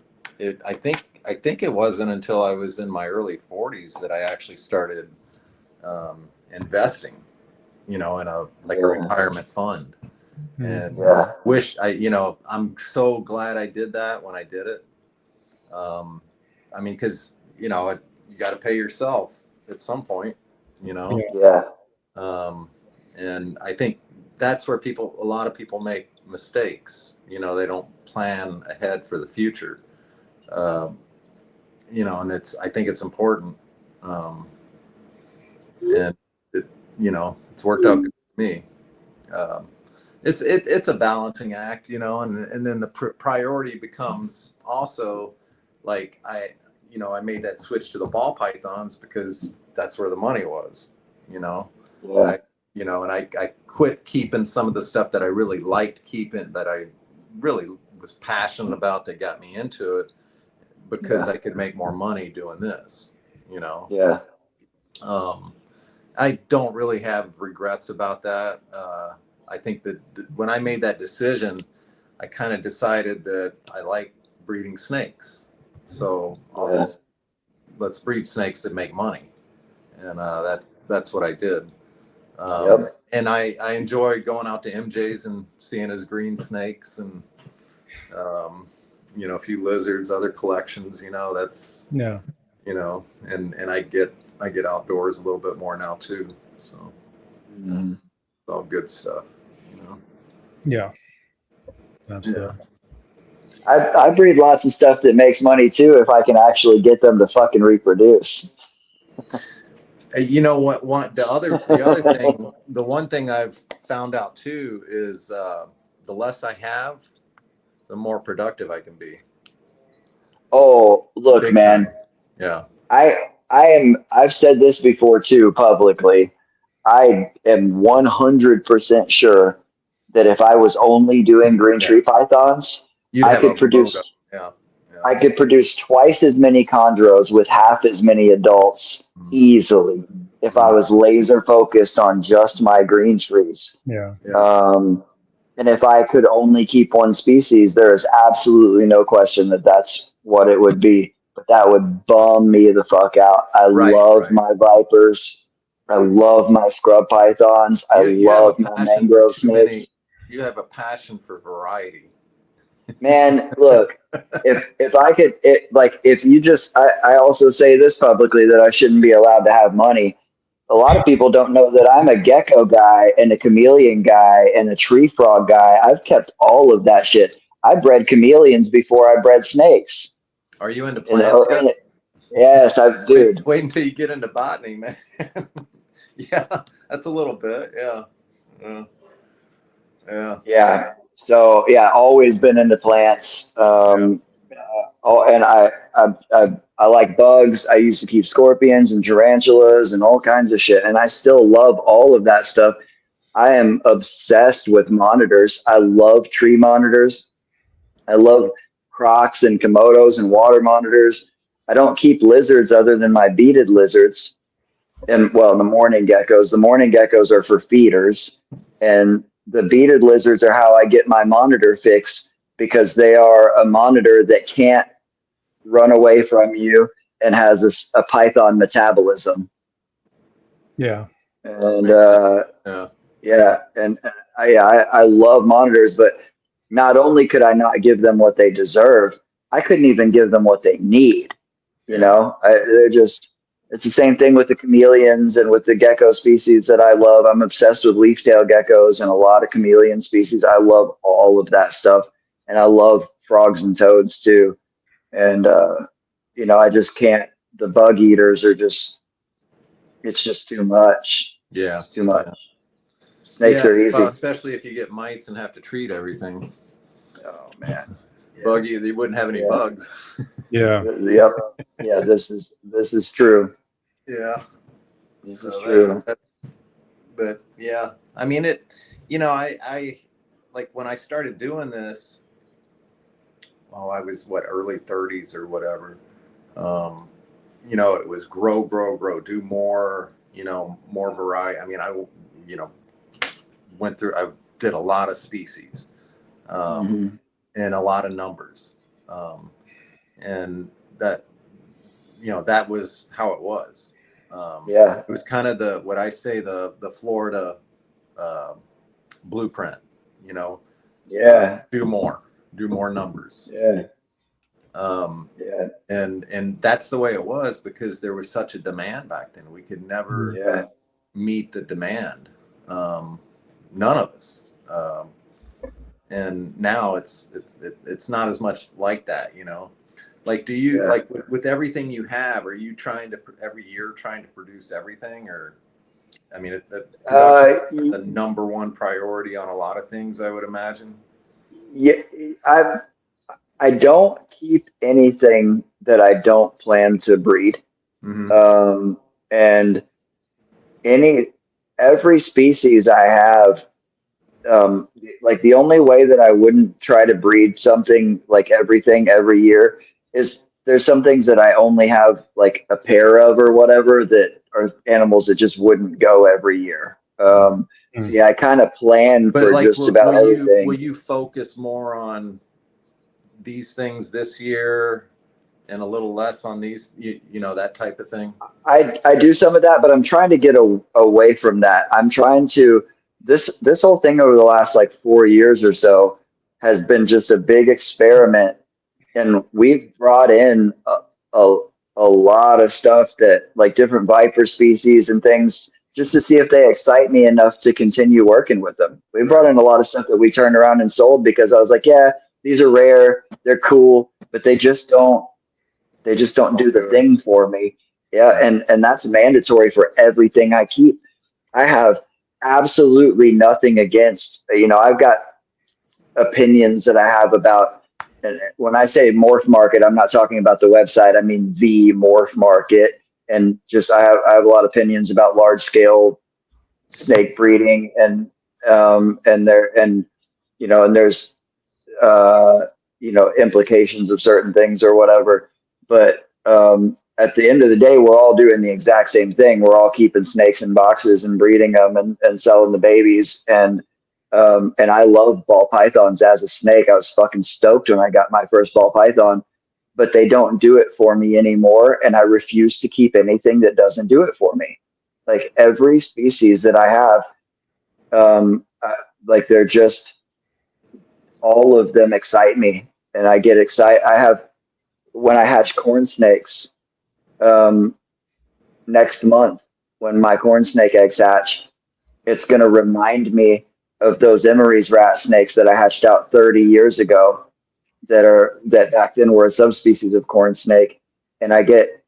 I think it wasn't until I was in my early 40s that I actually started investing, you know, in a retirement fund. And you know, I'm so glad I did that when I did it. I mean, because, you know, you got to pay yourself at some point, you know. And I think that's where a lot of people make mistakes. You know, they don't plan ahead for the future. You know, and I think it's important. And you know, it's worked out good to me. It's a balancing act, you know, and then the priority becomes also like I made that switch to the ball pythons because that's where the money was, you know. I quit keeping some of the stuff that I really liked keeping, that I really was passionate about, that got me into it, because I could make more money doing this, you know. I don't really have regrets about that. I think that when I made that decision, I kind of decided that I like breeding snakes. So let's breed snakes that make money. And that's what I did. And I enjoy going out to MJ's and seeing his green snakes and, you know, a few lizards, other collections, you know, you know, and I get outdoors a little bit more now too. So it's all good stuff, you know? Yeah. Absolutely. I breed lots of stuff that makes money too, if I can actually get them to fucking reproduce. You know what? The other thing, the one thing I've found out too is the less I have, the more productive I can be. Oh, look, Big man. time. Yeah. I've said this before too publicly. I am 100% sure that if I was only doing green tree pythons, I could produce I could produce twice as many chondros with half as many adults easily if I was laser focused on just my green trees. And if I could only keep one species, there is absolutely no question that that's what it would be. But that would bum me the fuck out. I love my vipers. I love my scrub pythons. I love my mangrove snakes. You have a passion for variety. Man, look, if I could, if you just, I also say this publicly, that I shouldn't be allowed to have money. A lot of people don't know that I'm a gecko guy and a chameleon guy and a tree frog guy. I've kept all of that shit. I bred chameleons before I bred snakes. Are you into plants yet? Yes, dude. Wait until you get into botany, man. Yeah, that's a little bit. Yeah. So always been into plants. And I like bugs. I used to keep scorpions and tarantulas and all kinds of shit. And I still love all of that stuff. I am obsessed with monitors. I love tree monitors. I love crocs and komodos and water monitors. I don't keep lizards other than my beaded lizards. And well, the morning geckos are for feeders, and the beaded lizards are how I get my monitor fix, because they are a monitor that can't run away from you and has a python metabolism. Yeah. And yeah. And I love monitors, but not only could I not give them what they deserve, I couldn't even give them what they need. You know, it's the same thing with the chameleons and with the gecko species that I love. I'm obsessed with leaf-tail geckos and a lot of chameleon species. I love all of that stuff. And I love frogs and toads too. And, you know, I just can't, the bug eaters are just, it's just too much. Yeah. It's too much. Snakes are easy. Especially if you get mites and have to treat everything. Oh man. Buggy, they wouldn't have any bugs. Yeah. Yep. Yeah, this is true. Yeah. This is true. But yeah, I mean you know, I like when I started doing this, I was early 30s or whatever. You know, it was grow, do more, you know, more variety. I mean, I did a lot of species, and a lot of numbers. And that, you know, that was how it was. It was kind of the Florida blueprint, you know. Do more numbers. And that's the way it was, because there was such a demand back then. We could never meet the demand. None of us. And now it's not as much like that, you know. Like, do you like with everything you have? Are you every year trying to produce everything, or? I mean, production is the number one priority on a lot of things, I would imagine. Yeah, I don't keep anything that I don't plan to breed. And every species I have, like the only way that I wouldn't try to breed something like everything every year is there's some things that I only have like a pair of or whatever that are animals that just wouldn't go every year. So yeah, I kind of plan for like, just about everything. Will you focus more on these things this year and a little less on these, you know, that type of thing? I do some of that, but I'm trying to get away from that. I'm trying to, this whole thing over the last like 4 years or so has been just a big experiment. And we've brought in a lot of stuff that like different viper species and things just to see if they excite me enough to continue working with them. We brought in a lot of stuff that we turned around and sold because I was like, yeah, these are rare, they're cool, but they just don't do the thing for me. Yeah, and that's mandatory for everything I keep. I have absolutely nothing against, you know, I've got opinions that I have about, and when I say morph market, I'm not talking about the website, I mean the morph market. And just I have a lot of opinions about large scale snake breeding and you know, and there's you know, implications of certain things or whatever. But at the end of the day, we're all doing the exact same thing. We're all keeping snakes in boxes and breeding them and selling the babies. And I love ball pythons as a snake. I was fucking stoked when I got my first ball python, but they don't do it for me anymore. And I refuse to keep anything that doesn't do it for me. Like every species that I have, like they're just, all of them excite me, and I get excited. When I hatch corn snakes next month, when my corn snake eggs hatch, it's going to remind me of those Emery's rat snakes that I hatched out 30 years ago that back then were a subspecies of corn snake. And I get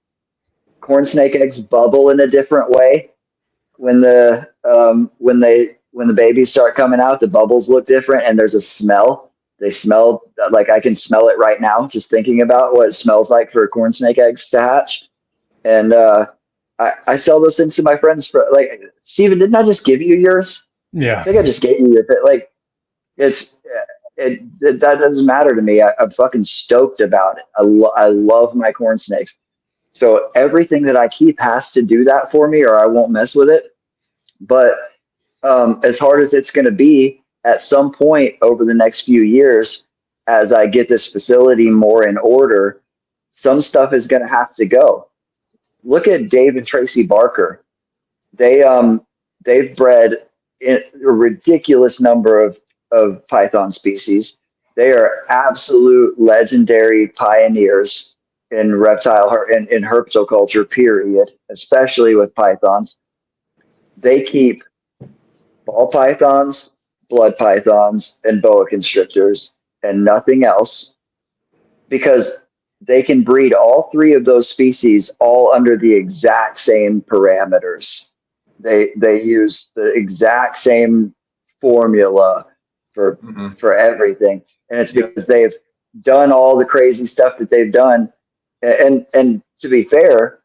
corn snake eggs bubble in a different way when the babies start coming out. The bubbles look different, and there's a smell. They smell like I can smell it right now, just thinking about what it smells like for corn snake eggs to hatch. And I sell those things to my friends for like, Steven, didn't I just give you yours? Yeah. I think I just gave you your, like, that doesn't matter to me. I'm fucking stoked about it. I love my corn snakes. So everything that I keep has to do that for me, or I won't mess with it. But as hard as it's going to be, at some point over the next few years, as I get this facility more in order, some stuff is going to have to go. Look at Dave and Tracy Barker. They've bred a ridiculous number of python species. They are absolute legendary pioneers in reptile and in herpetoculture, period, especially with pythons. They keep ball pythons, blood pythons, and boa constrictors, and nothing else, because they can breed all three of those species all under the exact same parameters. They use the exact same formula for everything, and it's because they've done all the crazy stuff that they've done. And to be fair,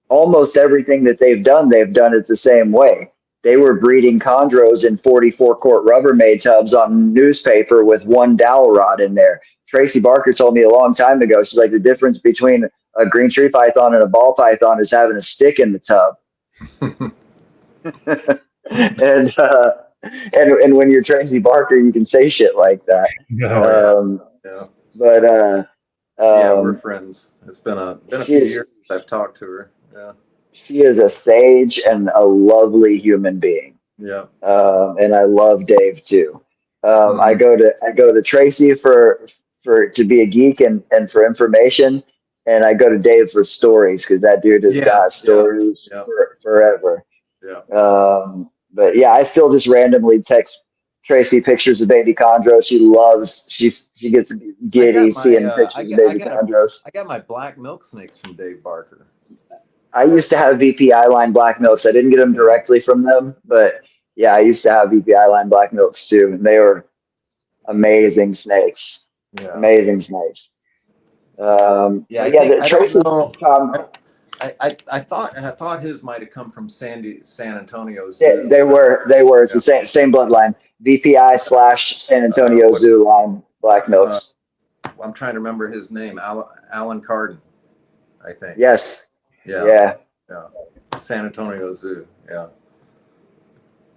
almost everything that they've done it the same way. They were breeding chondros in 44 quart Rubbermaid tubs on newspaper with one dowel rod in there. Tracy Barker told me a long time ago, she's like, the difference between a green tree python and a ball python is having a stick in the tub. and when you're Tracy Barker, you can say shit like that. But we're friends. It's been a few years since I've talked to her. Yeah. She is a sage and a lovely human being. Yeah. And I love Dave too. I go to Tracy to be a geek and for information, and I go to Dave for stories, because that dude has got stories forever. Yeah. But yeah, I still just randomly text Tracy pictures of baby chondros. She gets giddy seeing pictures of baby chondros. I got my black milk snakes from Dave Barker. I used to have VPI line black milks. I didn't get them directly from them, but yeah, I used to have VPI line black milks too, and they were amazing snakes. Yeah. Amazing snakes. I thought his might have come from San Antonio Zoo. Yeah, they were. It's the same bloodline. VPI / San Antonio Zoo line black milks. I'm trying to remember his name. Alan Carden, I think. Yes. Yeah. San Antonio Zoo. Yeah.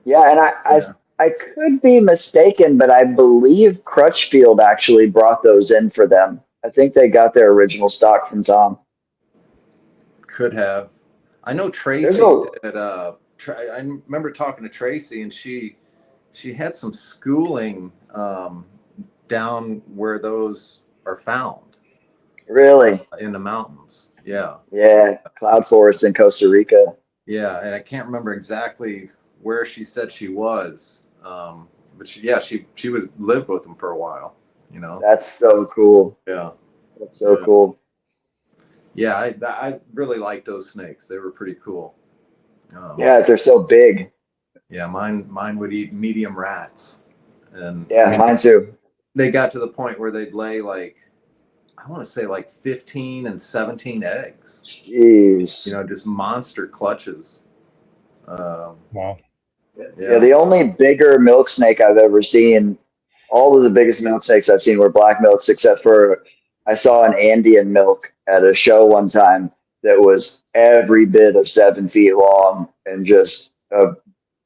Yeah, and I could be mistaken, but I believe Crutchfield actually brought those in for them. I think they got their original stock from Tom. Could have. I know Tracy I remember talking to Tracy, and she had some schooling down where those are found. Really? In the mountains. Yeah. Yeah, cloud forest in Costa Rica. Yeah, and I can't remember exactly where she said she was, but she lived with them for a while. You know. That's so cool. Yeah. That's so cool. Yeah, I really liked those snakes. They were pretty cool. Yeah, they're so big. Yeah, mine would eat medium rats, and mine too. They got to the point where they'd lay I want to say 15 and 17 eggs. Jeez. You know, just monster clutches. Wow. Yeah, the only bigger milk snake I've ever seen, all of the biggest milk snakes I've seen were black milks, except for I saw an Andean milk at a show one time that was every bit of 7 feet long and just a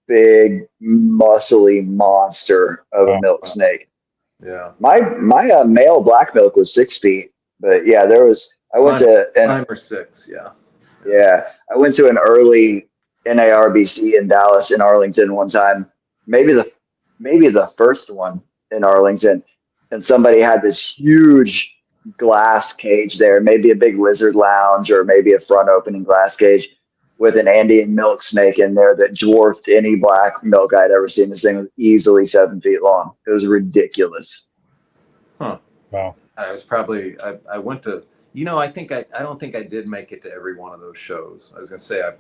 big, muscly monster of a milk snake. Yeah. My male black milk was 6 feet, but yeah, I went to 5 or 6. Yeah. Yeah. I went to an early NARBC in Dallas, in Arlington one time, maybe the first one in Arlington. And somebody had this huge glass cage there, maybe a big lizard lounge or maybe a front opening glass cage with an Andean milk snake in there that dwarfed any black milk I'd ever seen. This thing was easily 7 feet long. It was ridiculous. Huh. Wow. I was probably, I went to, I don't think I did make it to every one of those shows. I was going to say I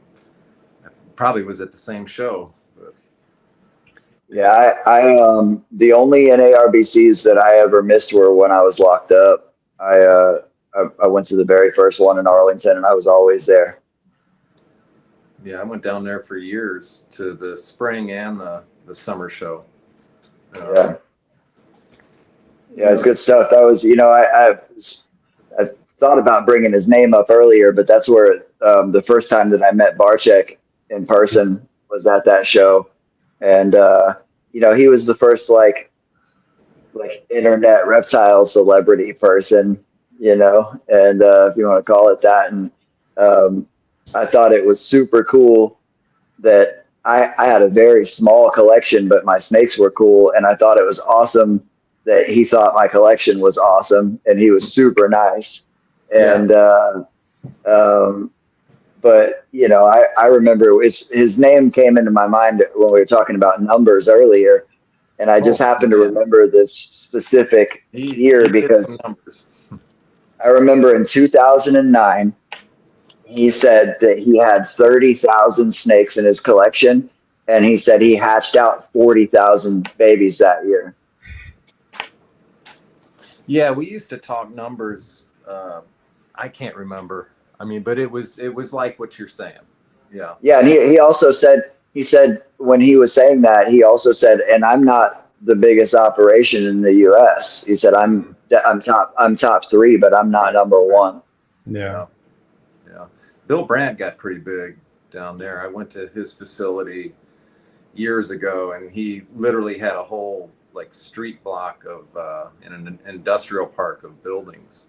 probably was at the same show. But. Yeah, I the only NARBCs that I ever missed were when I was locked up. I went to the very first one in Arlington, and I was always there. Yeah, I went down there for years to the spring and the summer show. Yeah, it's good stuff. That was, I thought about bringing his name up earlier, but that's where the first time that I met Barczyk in person was at that show. And, you know, he was the first like internet reptile celebrity person, you know, and if you want to call it that. And I thought it was super cool that I had a very small collection, but my snakes were cool. And I thought it was awesome that he thought my collection was awesome, and he was super nice. And, but you know, I remember his name came into my mind when we were talking about numbers earlier. And I just happened to remember this specific year because I remember in 2009, he said that he had 30,000 snakes in his collection, and he said he hatched out 40,000 babies that year. Yeah, we used to talk numbers. I can't remember. I mean, but it was like what you're saying. Yeah. Yeah, and he also said, when he was saying that, he also said, and I'm not the biggest operation in the U.S. He said, I'm top 3, but I'm not number 1. Yeah. Yeah. Bill Brandt got pretty big down there. I went to his facility years ago, and he literally had a whole like street block of in an industrial park of buildings,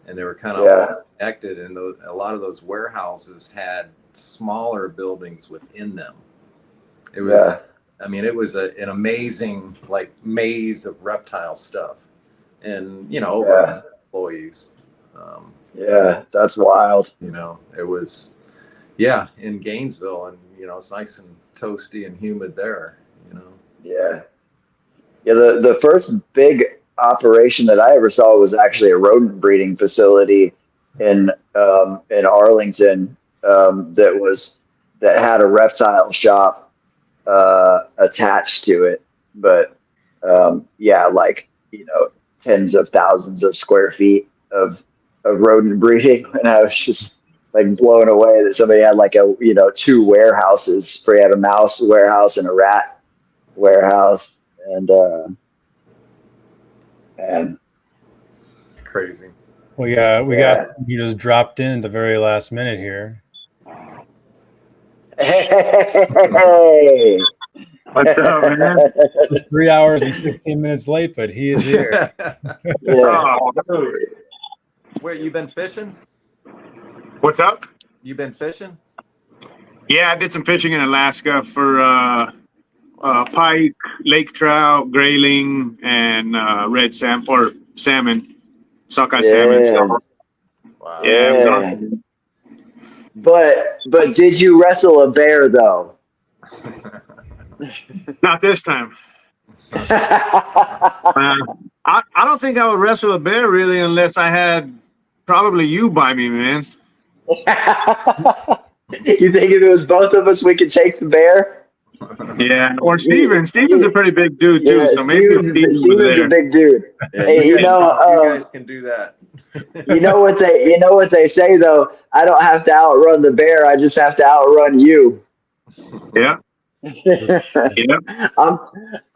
and they were kind of all connected. And a lot of those warehouses had smaller buildings within them. It was, I mean, it was an amazing like maze of reptile stuff, and you know, over employees. Yeah, that's wild. You know, it was, in Gainesville, and you know, it's nice and toasty and humid there. You know. Yeah. Yeah. The first big operation that I ever saw was actually a rodent breeding facility in Arlington that had a reptile shop attached to it, but like, you know, tens of thousands of square feet of rodent breeding, and I was just like blown away that somebody had like 2 warehouses. Where he had a mouse warehouse and a rat warehouse, and crazy. We got you just dropped in at the very last minute here. Hey, what's up, man? Just 3 hours and 16 minutes late, but he is here. Oh, where you been fishing? What's up? You been fishing? Yeah, I did some fishing in Alaska for pike, lake trout, grayling, and red salmon, sockeye salmon. So, wow. Yeah. But did you wrestle a bear though? Not this time. I don't think I would wrestle a bear really unless I had probably you by me, man. You think if it was both of us, we could take the bear? Yeah, or Steven. Steven's a pretty big dude too, so maybe Steven's a big dude. Yeah, hey, you guys can do that. You know what they say though? I don't have to outrun the bear. I just have to outrun you. Yeah. Yeah. I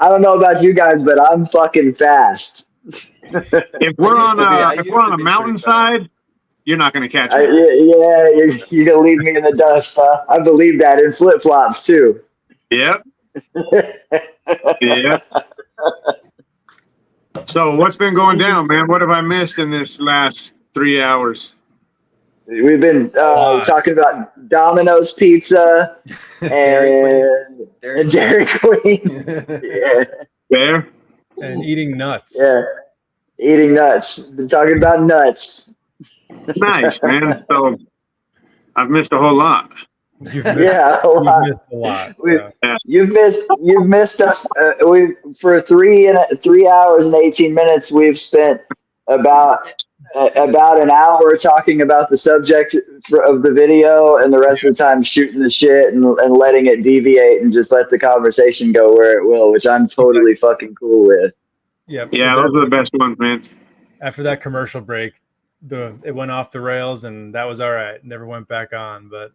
don't know about you guys, but I'm fucking fast. If we're on a mountainside, you're not going to catch me. You're going to leave me in the dust. Huh? I believe that in flip flops too. Yep. Yeah. So what's been going down, man? What have I missed in this last 3 hours? We've been talking about Domino's Pizza and Dairy Queen. Yeah. There. And eating nuts. Yeah. Eating nuts. Been talking about nuts. Nice, man. So I've missed a whole lot. You've missed a lot. You've missed us. For 3 hours and 18 minutes, we've spent about an hour talking about the subject of the video, and the rest of the time shooting the shit and letting it deviate and just let the conversation go where it will, which I'm totally fucking cool with. Yeah, those are the best ones, man. After that commercial break, it went off the rails, and that was all right. Never went back on, but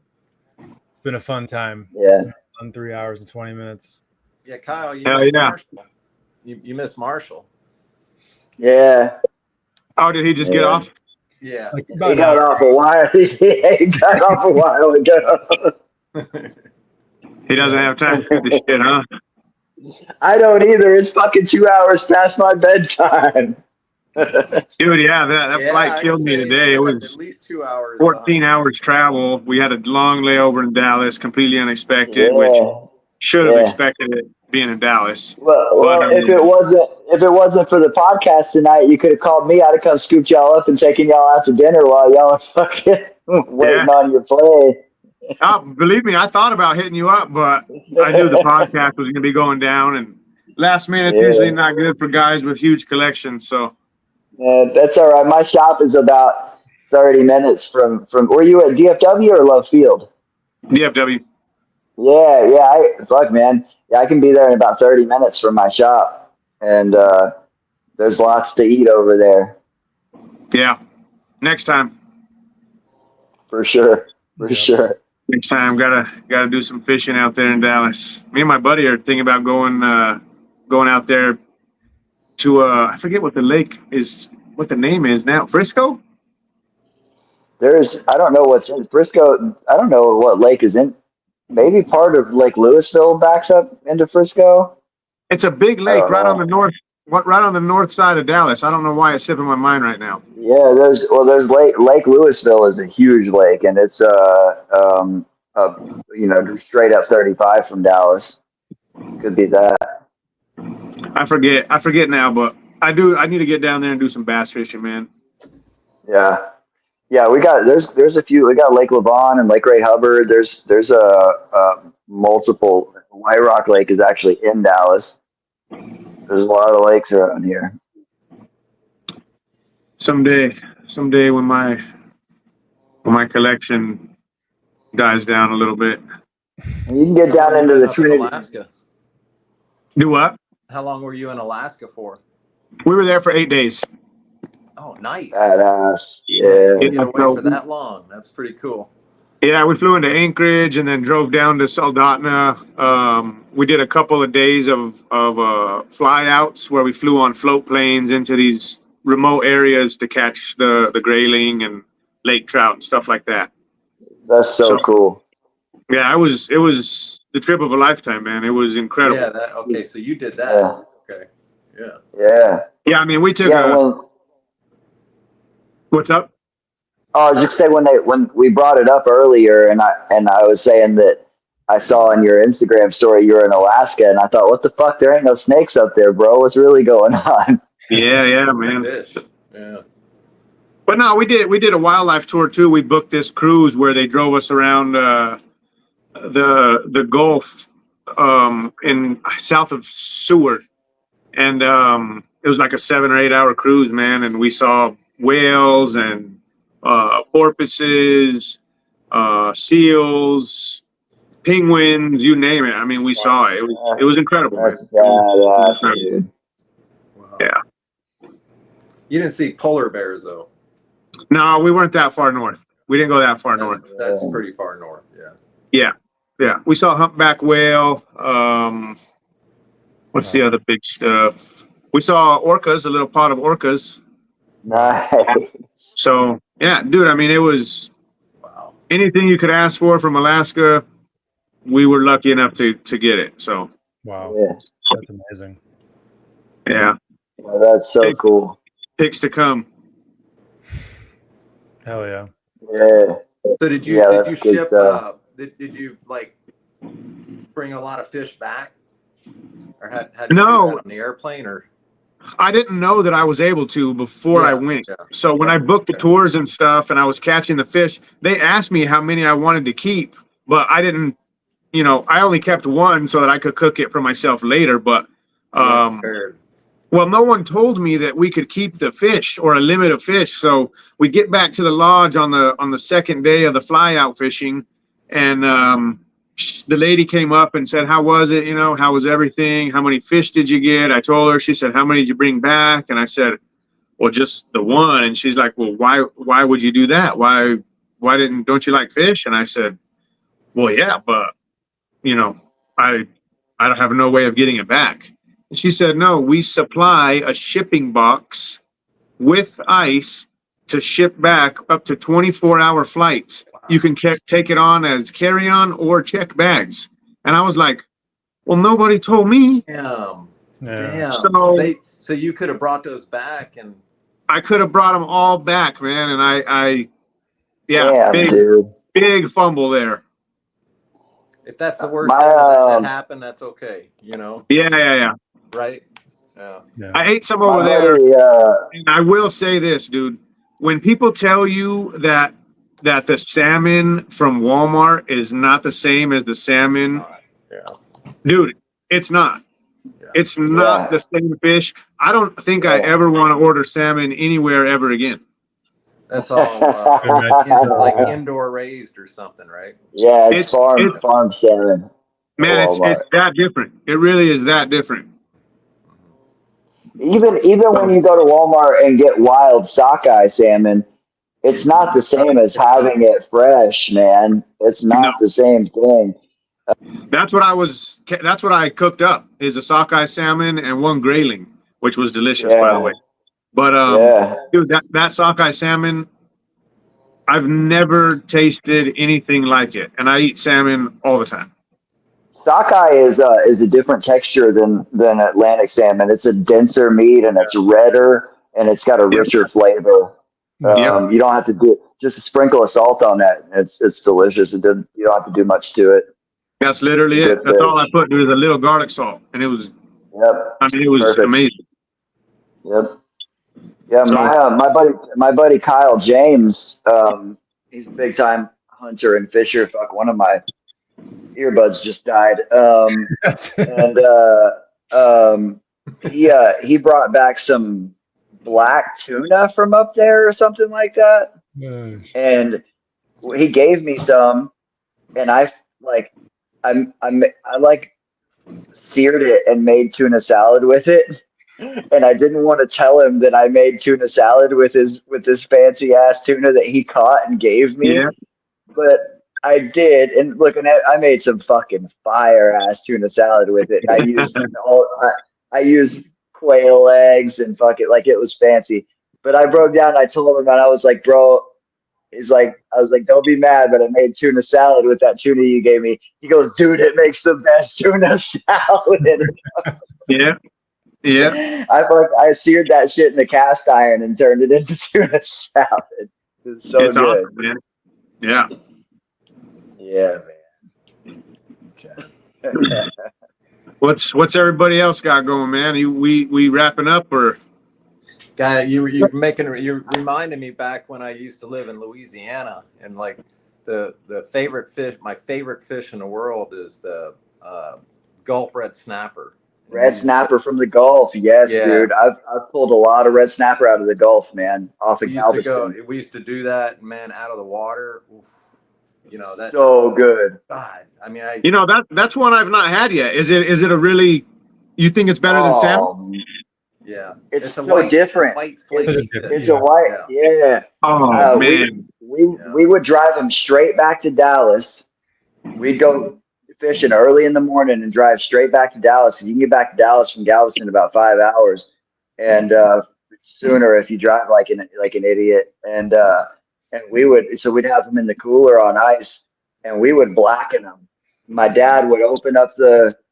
it's been a fun time. Yeah, on 3 hours and 20 minutes. Yeah, Kyle, Marcial. You missed Marcial. Yeah. Oh, did he just get off? Yeah. Like He about an got hour. off a while. He got off a while ago. He doesn't have time to do this shit, huh? I don't either. It's fucking 2 hours past my bedtime. Dude, yeah, that Yeah, flight I'd killed me say today. It I'm at was least 2 hours 14 behind. hours travel. We had a long layover in Dallas, completely unexpected, which Yeah, should have yeah. expected it being in Dallas. Well, But if it wasn't for the podcast tonight, you could have called me. I'd have come scooped y'all up and taken y'all out to dinner while y'all are fucking yeah, waiting on your play. believe me, I thought about hitting you up, but I knew the podcast was going to be going down, and last minute usually Yeah, not good for guys with huge collections. So that's all right. My shop is about 30 minutes from. Were you at DFW or Love Field? DFW. Yeah. Fuck, man. Yeah, I can be there in about 30 minutes from my shop, and there's lots to eat over there Yeah, next time. for sure. For Yep. sure. Next time, gotta do some fishing out there in Dallas. Me and my buddy are thinking about going out there to I forget what the lake is, what the name is now. Frisco? I don't know what's in Frisco. I don't know what lake is in. Maybe part of Lake Louisville backs up into Frisco. It's a big I lake don't right on the know. north, right on the north side of Dallas. I don't know why it's slipping my mind right now. Yeah, there's Lake Louisville is a huge lake, and it's just straight up 35 from Dallas. Could be that. I forget now, but I need to get down there and do some bass fishing, man. Yeah. Yeah, we got there's a few. We got Lake Levon and Lake Ray Hubbard. There's a multiple. White Rock Lake is actually in Dallas. There's a lot of lakes around here. Someday when my collection dies down a little bit. And you can get How down long into you the been up in Trinity. Alaska? Do what? How long were you in Alaska for? We were there for 8 days. Oh, nice. Badass. Yeah, Yeah. you get away for that long. That's pretty cool. Yeah, we flew into Anchorage and then drove down to Soldotna. We did a couple of days of flyouts where we flew on float planes into these remote areas to catch the grayling and lake trout and stuff like that. That's so cool. Yeah, it was the trip of a lifetime, man. It was incredible. Yeah, okay, so you did that. Yeah. Okay. Yeah. Yeah. Yeah, I mean, we took what's up? I was just saying when we brought it up earlier, and I was saying that I saw in your Instagram story you were in Alaska, and I thought, what the fuck? There ain't no snakes up there, bro. What's really going on? Yeah, man. Fish. Yeah. But no, we did a wildlife tour too. We booked this cruise where they drove us around the Gulf in south of Seward, and it was like a 7 or 8 hour cruise, man. And we saw whales and porpoises, seals, penguins, you name it. I mean, we saw it. It was incredible, That's man. badass, dude. Wow. Yeah. You didn't see polar bears though. No, we weren't that far north. We didn't go that far north. That's pretty far north. Yeah. Yeah. We saw humpback whale. What's the other big stuff? We saw orcas, a little pod of orcas. Nice. So yeah, dude. I mean, it was anything you could ask for from Alaska. We were lucky enough to get it. So Wow, Yeah. that's amazing. yeah, Yeah, that's so cool. picks to come. Hell yeah. Yeah. So did you Yeah, that's good ship? stuff. Did you like bring a lot of fish back, or had you No. do that on the airplane, or? I didn't know that I was able to before I went. Yeah. So when I booked the tours and stuff and I was catching the fish, they asked me how many I wanted to keep, but I didn't, I only kept one so that I could cook it for myself later. But, well, no one told me that we could keep the fish or a limit of fish. So we get back to the lodge on the second day of the fly out fishing, and the lady came up and said, how was it? How was everything? How many fish did you get? I told her. She said, how many did you bring back? And I said, well, just the one. And she's like, well, why would you do that? Why don't you like fish? And I said, well, yeah, but I don't have no way of getting it back. And she said, no, we supply a shipping box with ice to ship back up to 24-hour flights. You can take it on as carry-on or check bags. And I was like, well, nobody told me. Damn. Yeah. So you could have brought those back, and I could have brought them all back, man. And I Damn, big fumble there. if that's the worst thing that happened, that's okay. You know. Yeah. Right. Yeah. I ate some over there. And I will say this, dude. When people tell you that the salmon from Walmart is not the same as the salmon, dude, it's not. Yeah. It's not the same fish. I don't think I ever want to order salmon anywhere ever again. That's all like indoor raised or something, right? Yeah, it's farm salmon. Man, it's that different. It really is that different. Even when you go to Walmart and get wild sockeye salmon, it's not the same as having it fresh, man. It's not the same thing. That's what I cooked up, is a sockeye salmon and one grayling, which was delicious, by the way. But dude, that sockeye salmon, I've never tasted anything like it, and I eat salmon all the time. Sockeye is a different texture than Atlantic salmon. It's a denser meat, and it's redder, and it's got a richer flavor. You don't have to do just a sprinkle of salt on that. It's delicious. You don't have to do much to it. That's literally it. That's all I put. There was a little garlic salt, and it was. I mean, it was perfect. Amazing. Yep. Yeah, so, my buddy Kyle James, he's a big time hunter and fisher. Fuck, one of my earbuds just died. He brought back some black tuna from up there or something like that. And he gave me some, and I seared it and made tuna salad with it. And I didn't want to tell him that I made tuna salad with this fancy ass tuna that he caught and gave me. Yeah. But I did, and I made some fucking fire ass tuna salad with it. I used I used quail eggs and it was fancy. But I broke down and I told him, and I was like, bro, I was like, don't be mad, but I made tuna salad with that tuna you gave me. He goes, dude, it makes the best tuna salad. Yeah. I seared that shit in the cast iron and turned it into tuna salad. It's so good. Awesome, man. Yeah. Yeah, man. Okay. What's everybody else got going, man? We wrapping up or? God, you're reminding me back when I used to live in Louisiana, and like the favorite fish, my favorite fish in the world is the Gulf red snapper. Red snapper from the Gulf, yes, dude. I've pulled a lot of red snapper out of the Gulf, man. Off of Galveston. We used to do that, man, out of the water. Oof. You know that. So good. God, I mean, that's one I've not had yet. Is it a really? You think it's better than salmon? Yeah, it's so different. It's a white. Yeah. Oh man. We would drive them straight back to Dallas. We'd go fishing early in the morning and drive straight back to Dallas. And you can get back to Dallas from Galveston in about 5 hours, and sooner if you drive like an idiot. And we'd have them in the cooler on ice, and we would blacken them. My dad would open up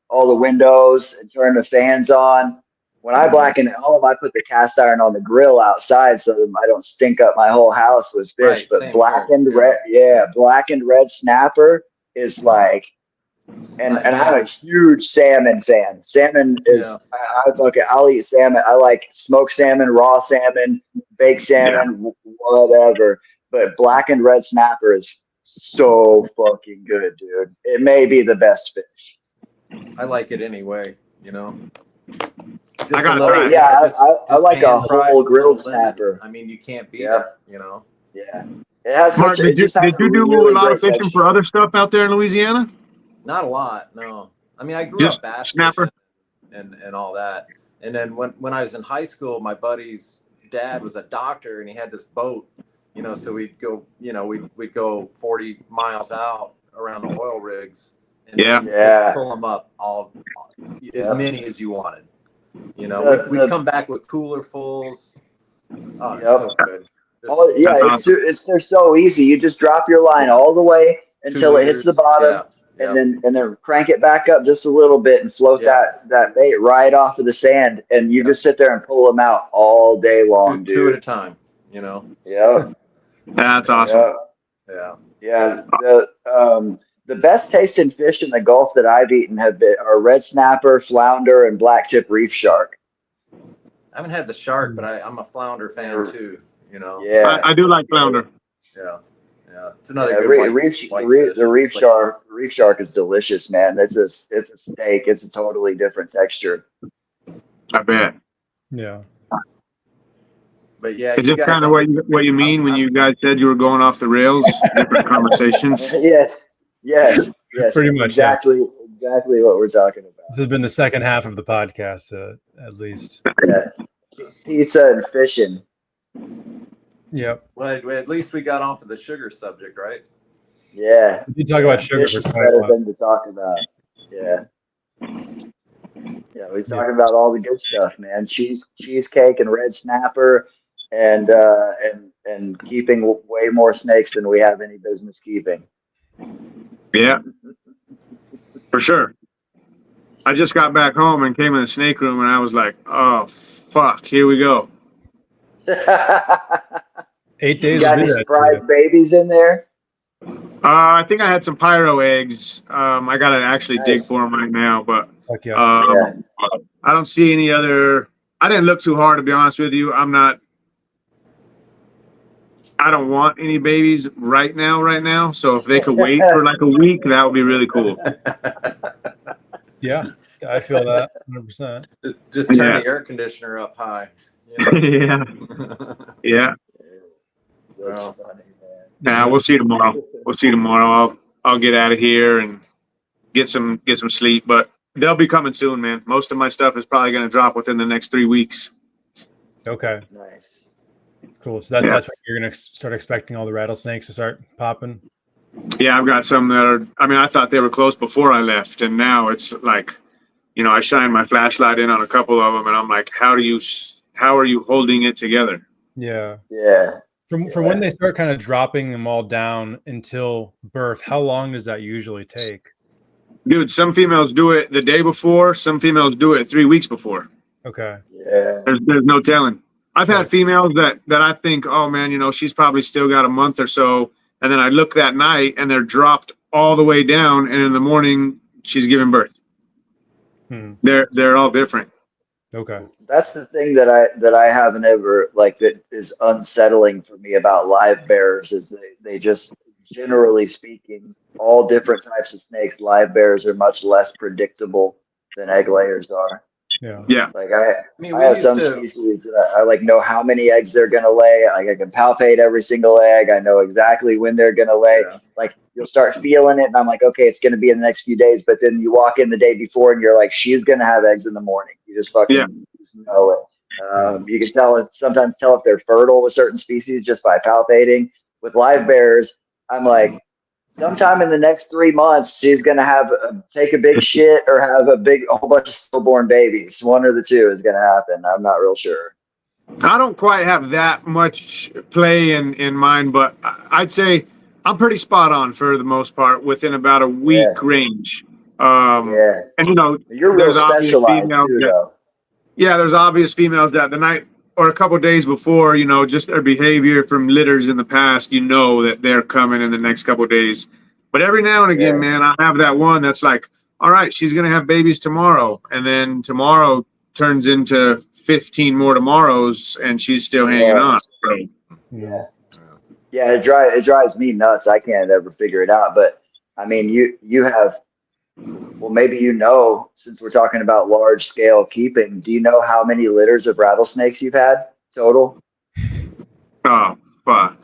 all the windows and turn the fans on. When I blacken at home, I put the cast iron on the grill outside so that I don't stink up my whole house with fish. Right, but blackened red snapper is like. And I'm a huge salmon fan. Salmon is I'll eat salmon. I like smoked salmon, raw salmon, baked salmon, whatever. But blackened red snapper is so fucking good, dude. It may be the best fish. I like it anyway, you know. I got it. Yeah, I like a whole grilled snapper. I mean, you can't beat it, you know. Yeah. It has Mark, did you do a lot of fishing for other stuff out there in Louisiana? Not a lot, no. I mean, I grew up bass snapper and all that. And then when I was in high school, my buddy's dad was a doctor, and he had this boat, you know. So we'd go, we'd go 40 miles out around the oil rigs, and just pull them up as many as you wanted. You know, we'd come back with cooler fulls. Oh, it's so good. Oh yeah, awesome. they're so easy. You just drop your line all the way until it hits the bottom, and then crank it back up just a little bit and float that bait right off of the sand, and you just sit there and pull them out all day long, two at a time. You know. Yeah. That's awesome. Yeah. The best tasting fish in the Gulf that I've eaten are red snapper, flounder, and black tip reef shark. I haven't had the shark, but I'm a flounder fan too. You know. Yeah. I do like flounder. Yeah. It's another good reef fish. The reef shark is delicious, man. It's a steak. It's a totally different texture. I bet. Yeah. But yeah, is this kind of what you mean when you guys said you were going off the rails? Different conversations. Yes. Pretty much exactly what we're talking about. This has been the second half of the podcast, at least. Pizza and fishing. Yep. Well, at least we got off of the sugar subject, right? Yeah. You talk about sugar Fish for is quite a better while. than to talk about. Yeah. Yeah, we're talking about all the good stuff, man. Cheesecake and red snapper, and keeping way more snakes than we have any business keeping. Yeah, for sure. I just got back home and came in the snake room, and I was like, "Oh fuck, here we go." 8 days. You got any surprise babies in there? I think I had some pyro eggs. I gotta actually dig for them right now, but I don't see any other. I didn't look too hard, to be honest with you. I don't want any babies right now. So if they could wait for like a week, that would be really cool. Yeah, I feel that 100%. Just turn the air conditioner up high. You know? Yeah. That's funny, man. Nah, we'll see tomorrow. I'll get out of here and get some sleep, but they'll be coming soon, man. Most of my stuff is probably going to drop within the next 3 weeks. Okay. Nice. Cool. So that's when you're going to start expecting all the rattlesnakes to start popping? Yeah, I've got some that are, I thought they were close before I left, and now it's like, I shine my flashlight in on a couple of them, and I'm like, how are you holding it together? Yeah. Yeah. From when they start kind of dropping them all down until birth, how long does that usually take? Dude, some females do it the day before. Some females do it 3 weeks before. Okay. Yeah. There's no telling. I've had females that I think, oh man, she's probably still got a month or so. And then I look that night and they're dropped all the way down. And in the morning, she's giving birth. They're all different. Okay. That's the thing that I haven't ever that is unsettling for me about live bears is they just, generally speaking, all different types of snakes, live bears are much less predictable than egg layers are. Yeah. Like I have some species that I know how many eggs they're gonna lay. I can palpate every single egg. I know exactly when they're gonna lay. Yeah. Like you'll start feeling it, and I'm like, okay, it's gonna be in the next few days. But then you walk in the day before, and you're like, she's gonna have eggs in the morning. You just fucking just know it. You can sometimes tell if they're fertile with certain species just by palpating. With live bears, I'm like, sometime in the next 3 months, she's going to take a big shit or have a whole bunch of stillborn babies. One or the two is going to happen. I'm not real sure. I don't quite have that much play in mind, but I'd say I'm pretty spot on for the most part within about a week range. And you're real specialized too, though. Yeah, there's obvious females that the night or a couple of days before, just their behavior from litters in the past, that they're coming in the next couple of days. But every now and again, man, I have that one that's like, all right, she's going to have babies tomorrow. And then tomorrow turns into 15 more tomorrows and she's still hanging on. Yeah, it drives me nuts. I can't ever figure it out. But I mean, you have, well, maybe since we're talking about large scale keeping, do you know how many litters of rattlesnakes you've had total? Oh, fuck.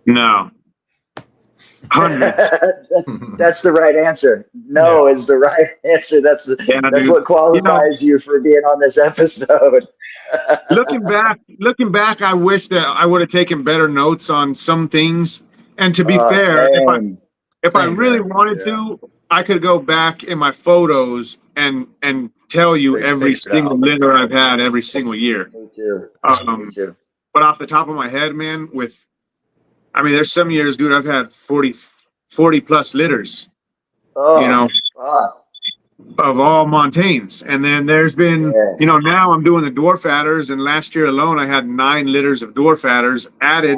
No. Hundreds. That's the right answer. No is the right answer. That's what qualifies you for being on this episode. Looking back, I wish that I would have taken better notes on some things. And to be fair, if I really wanted to, I could go back in my photos and tell you every single litter I've had every single year. Me too. Me too. but off the top of my head, man, there's some years, dude, I've had 40 plus litters, Oh, of all montanes. And then there's been, now I'm doing the dwarf adders, and last year alone, I had 9 litters of dwarf adders added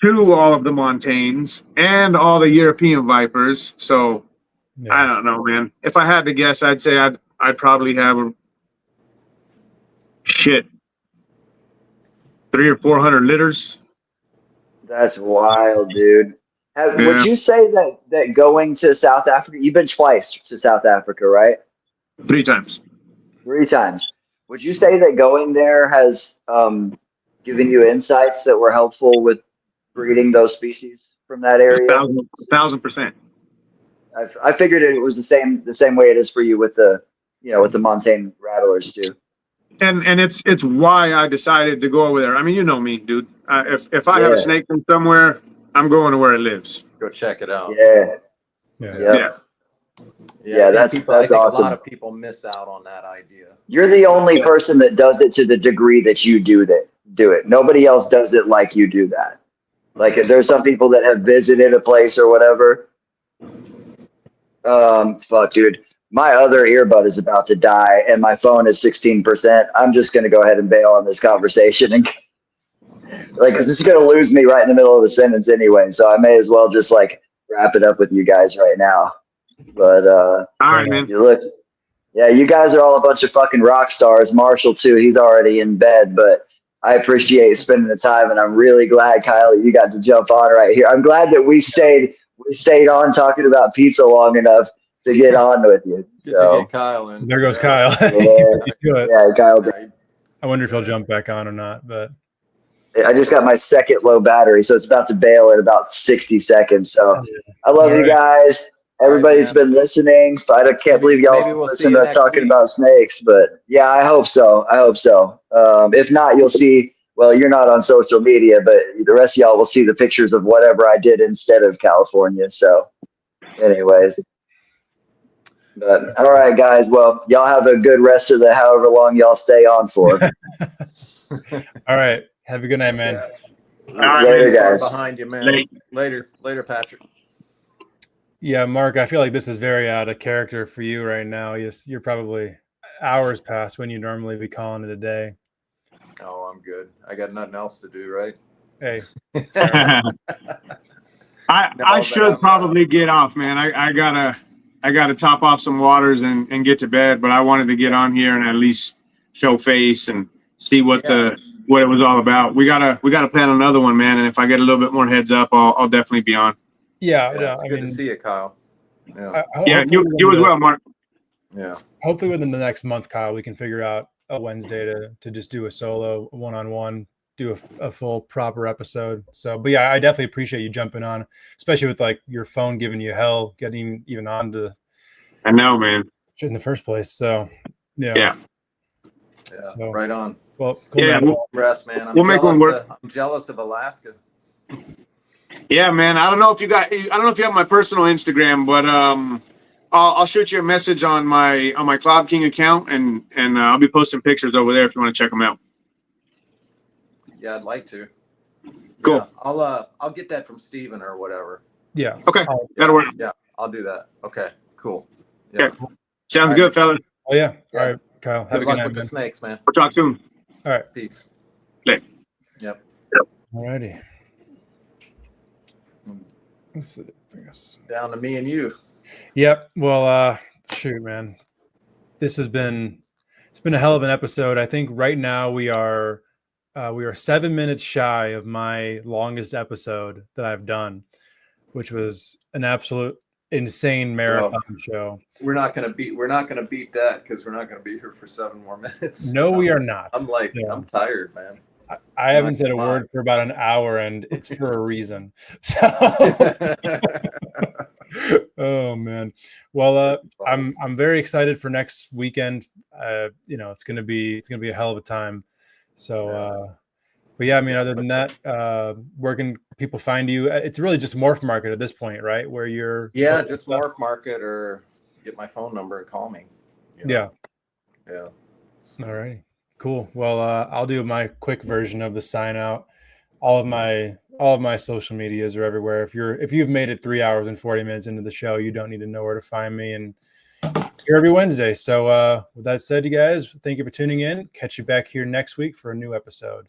to all of the montanes and all the European vipers. So I don't know, man. If I had to guess, I'd say I'd probably have 300 or 400 litters. That's wild, dude. Would you say that going to South Africa, you've been twice to South Africa, right? 3 times. 3 times. Would you say that going there has given you insights that were helpful with breeding those species from that area? 1,000%. I figured it was the same way it is for you with the montane rattlers too. And it's why I decided to go over there. I mean, you know me, dude. If I have a snake from somewhere, I'm going to where it lives. Go check it out. Yeah, that's I think awesome. a lot of people miss out on that idea. You're the only person that does it to the degree that you do it. Nobody else does it like you do that. Like there's some people that have visited a place or whatever. Fuck, dude. My other earbud is about to die, and my phone is 16%. I'm just gonna go ahead and bail on this conversation, and because it's gonna lose me right in the middle of the sentence anyway. So I may as well just wrap it up with you guys right now. But all right, man. You guys are all a bunch of fucking rock stars. Marcial too. He's already in bed, but I appreciate spending the time, and I'm really glad, Kyle, that you got to jump on right here. I'm glad that we stayed on talking about pizza long enough to get on with you. To get Kyle in. There goes Kyle. Kyle. I wonder if he'll jump back on or not, but I just got my second low battery, so it's about to bail in about 60 seconds. So I love you guys. Everybody's been listening. So I can't believe y'all listen to us talking about snakes, but yeah, I hope so. If not, you'll see. Well, you're not on social media, but the rest of y'all will see the pictures of whatever I did instead of California. So, anyways. But all right, guys. Well, y'all have a good rest of the however long y'all stay on for. All right. Have a good night, man. Later, guys. Behind you, man. Later, Patrick. Yeah, Mark, I feel like this is very out of character for you right now. You're probably hours past when you normally be calling it a day. Oh, I'm good. I got nothing else to do, right? Hey. I should probably get off, man. I gotta top off some waters and get to bed, but I wanted to get on here and at least show face and see what it was all about. We gotta plan another one, man. And if I get a little bit more heads up, I'll definitely be on. Yeah, it's good to see you, Kyle. Yeah, you as well, Mark. Yeah. Hopefully within the next month, Kyle, we can figure out a Wednesday to just do a solo one-on-one, do a full proper episode. So, but yeah, I definitely appreciate you jumping on, especially with your phone giving you hell, getting even on to. I know, man. In the first place. So, yeah. So, right on. Well, cool. Yeah, rest, man. We'll make one work. I'm jealous of Alaska. Yeah, man. I don't know if you have my personal Instagram, but I'll shoot you a message on my klaubking account, and I'll be posting pictures over there if you want to check them out. Yeah, I'd like to. Cool. Yeah, I'll get that from Steven or whatever. Yeah. Okay. That'll work. Yeah, I'll do that. Okay. Cool. Yeah. Okay. Sounds good, fellas. Oh yeah. All right, Kyle. Have Good a luck good night, with the man. snakes, man. We'll talk soon. All right. Peace. Later. Yep. All righty. Let's see. I guess. Down to me and you. Yep. Well, shoot, man. It's been a hell of an episode. I think right now we are 7 minutes shy of my longest episode that I've done, which was an absolute insane marathon show. We're not gonna beat that because we're not gonna be here for 7 more minutes. No, we are not. I'm tired, man. I haven't said a word for about an hour, and it's for a reason. So, oh man. Well, I'm very excited for next weekend. It's gonna be a hell of a time. So, but yeah, I mean, other than that, where can people find you? It's really just Morph Market at this point, right? Where you're just Morph Market, or get my phone number and call me. Yeah. Yeah. All right. Cool. Well, I'll do my quick version of the sign out. All of my social medias are everywhere. If you've made it 3 hours and 40 minutes into the show, you don't need to know where to find me, and here every Wednesday. So with that said, you guys, thank you for tuning in. Catch you back here next week for a new episode.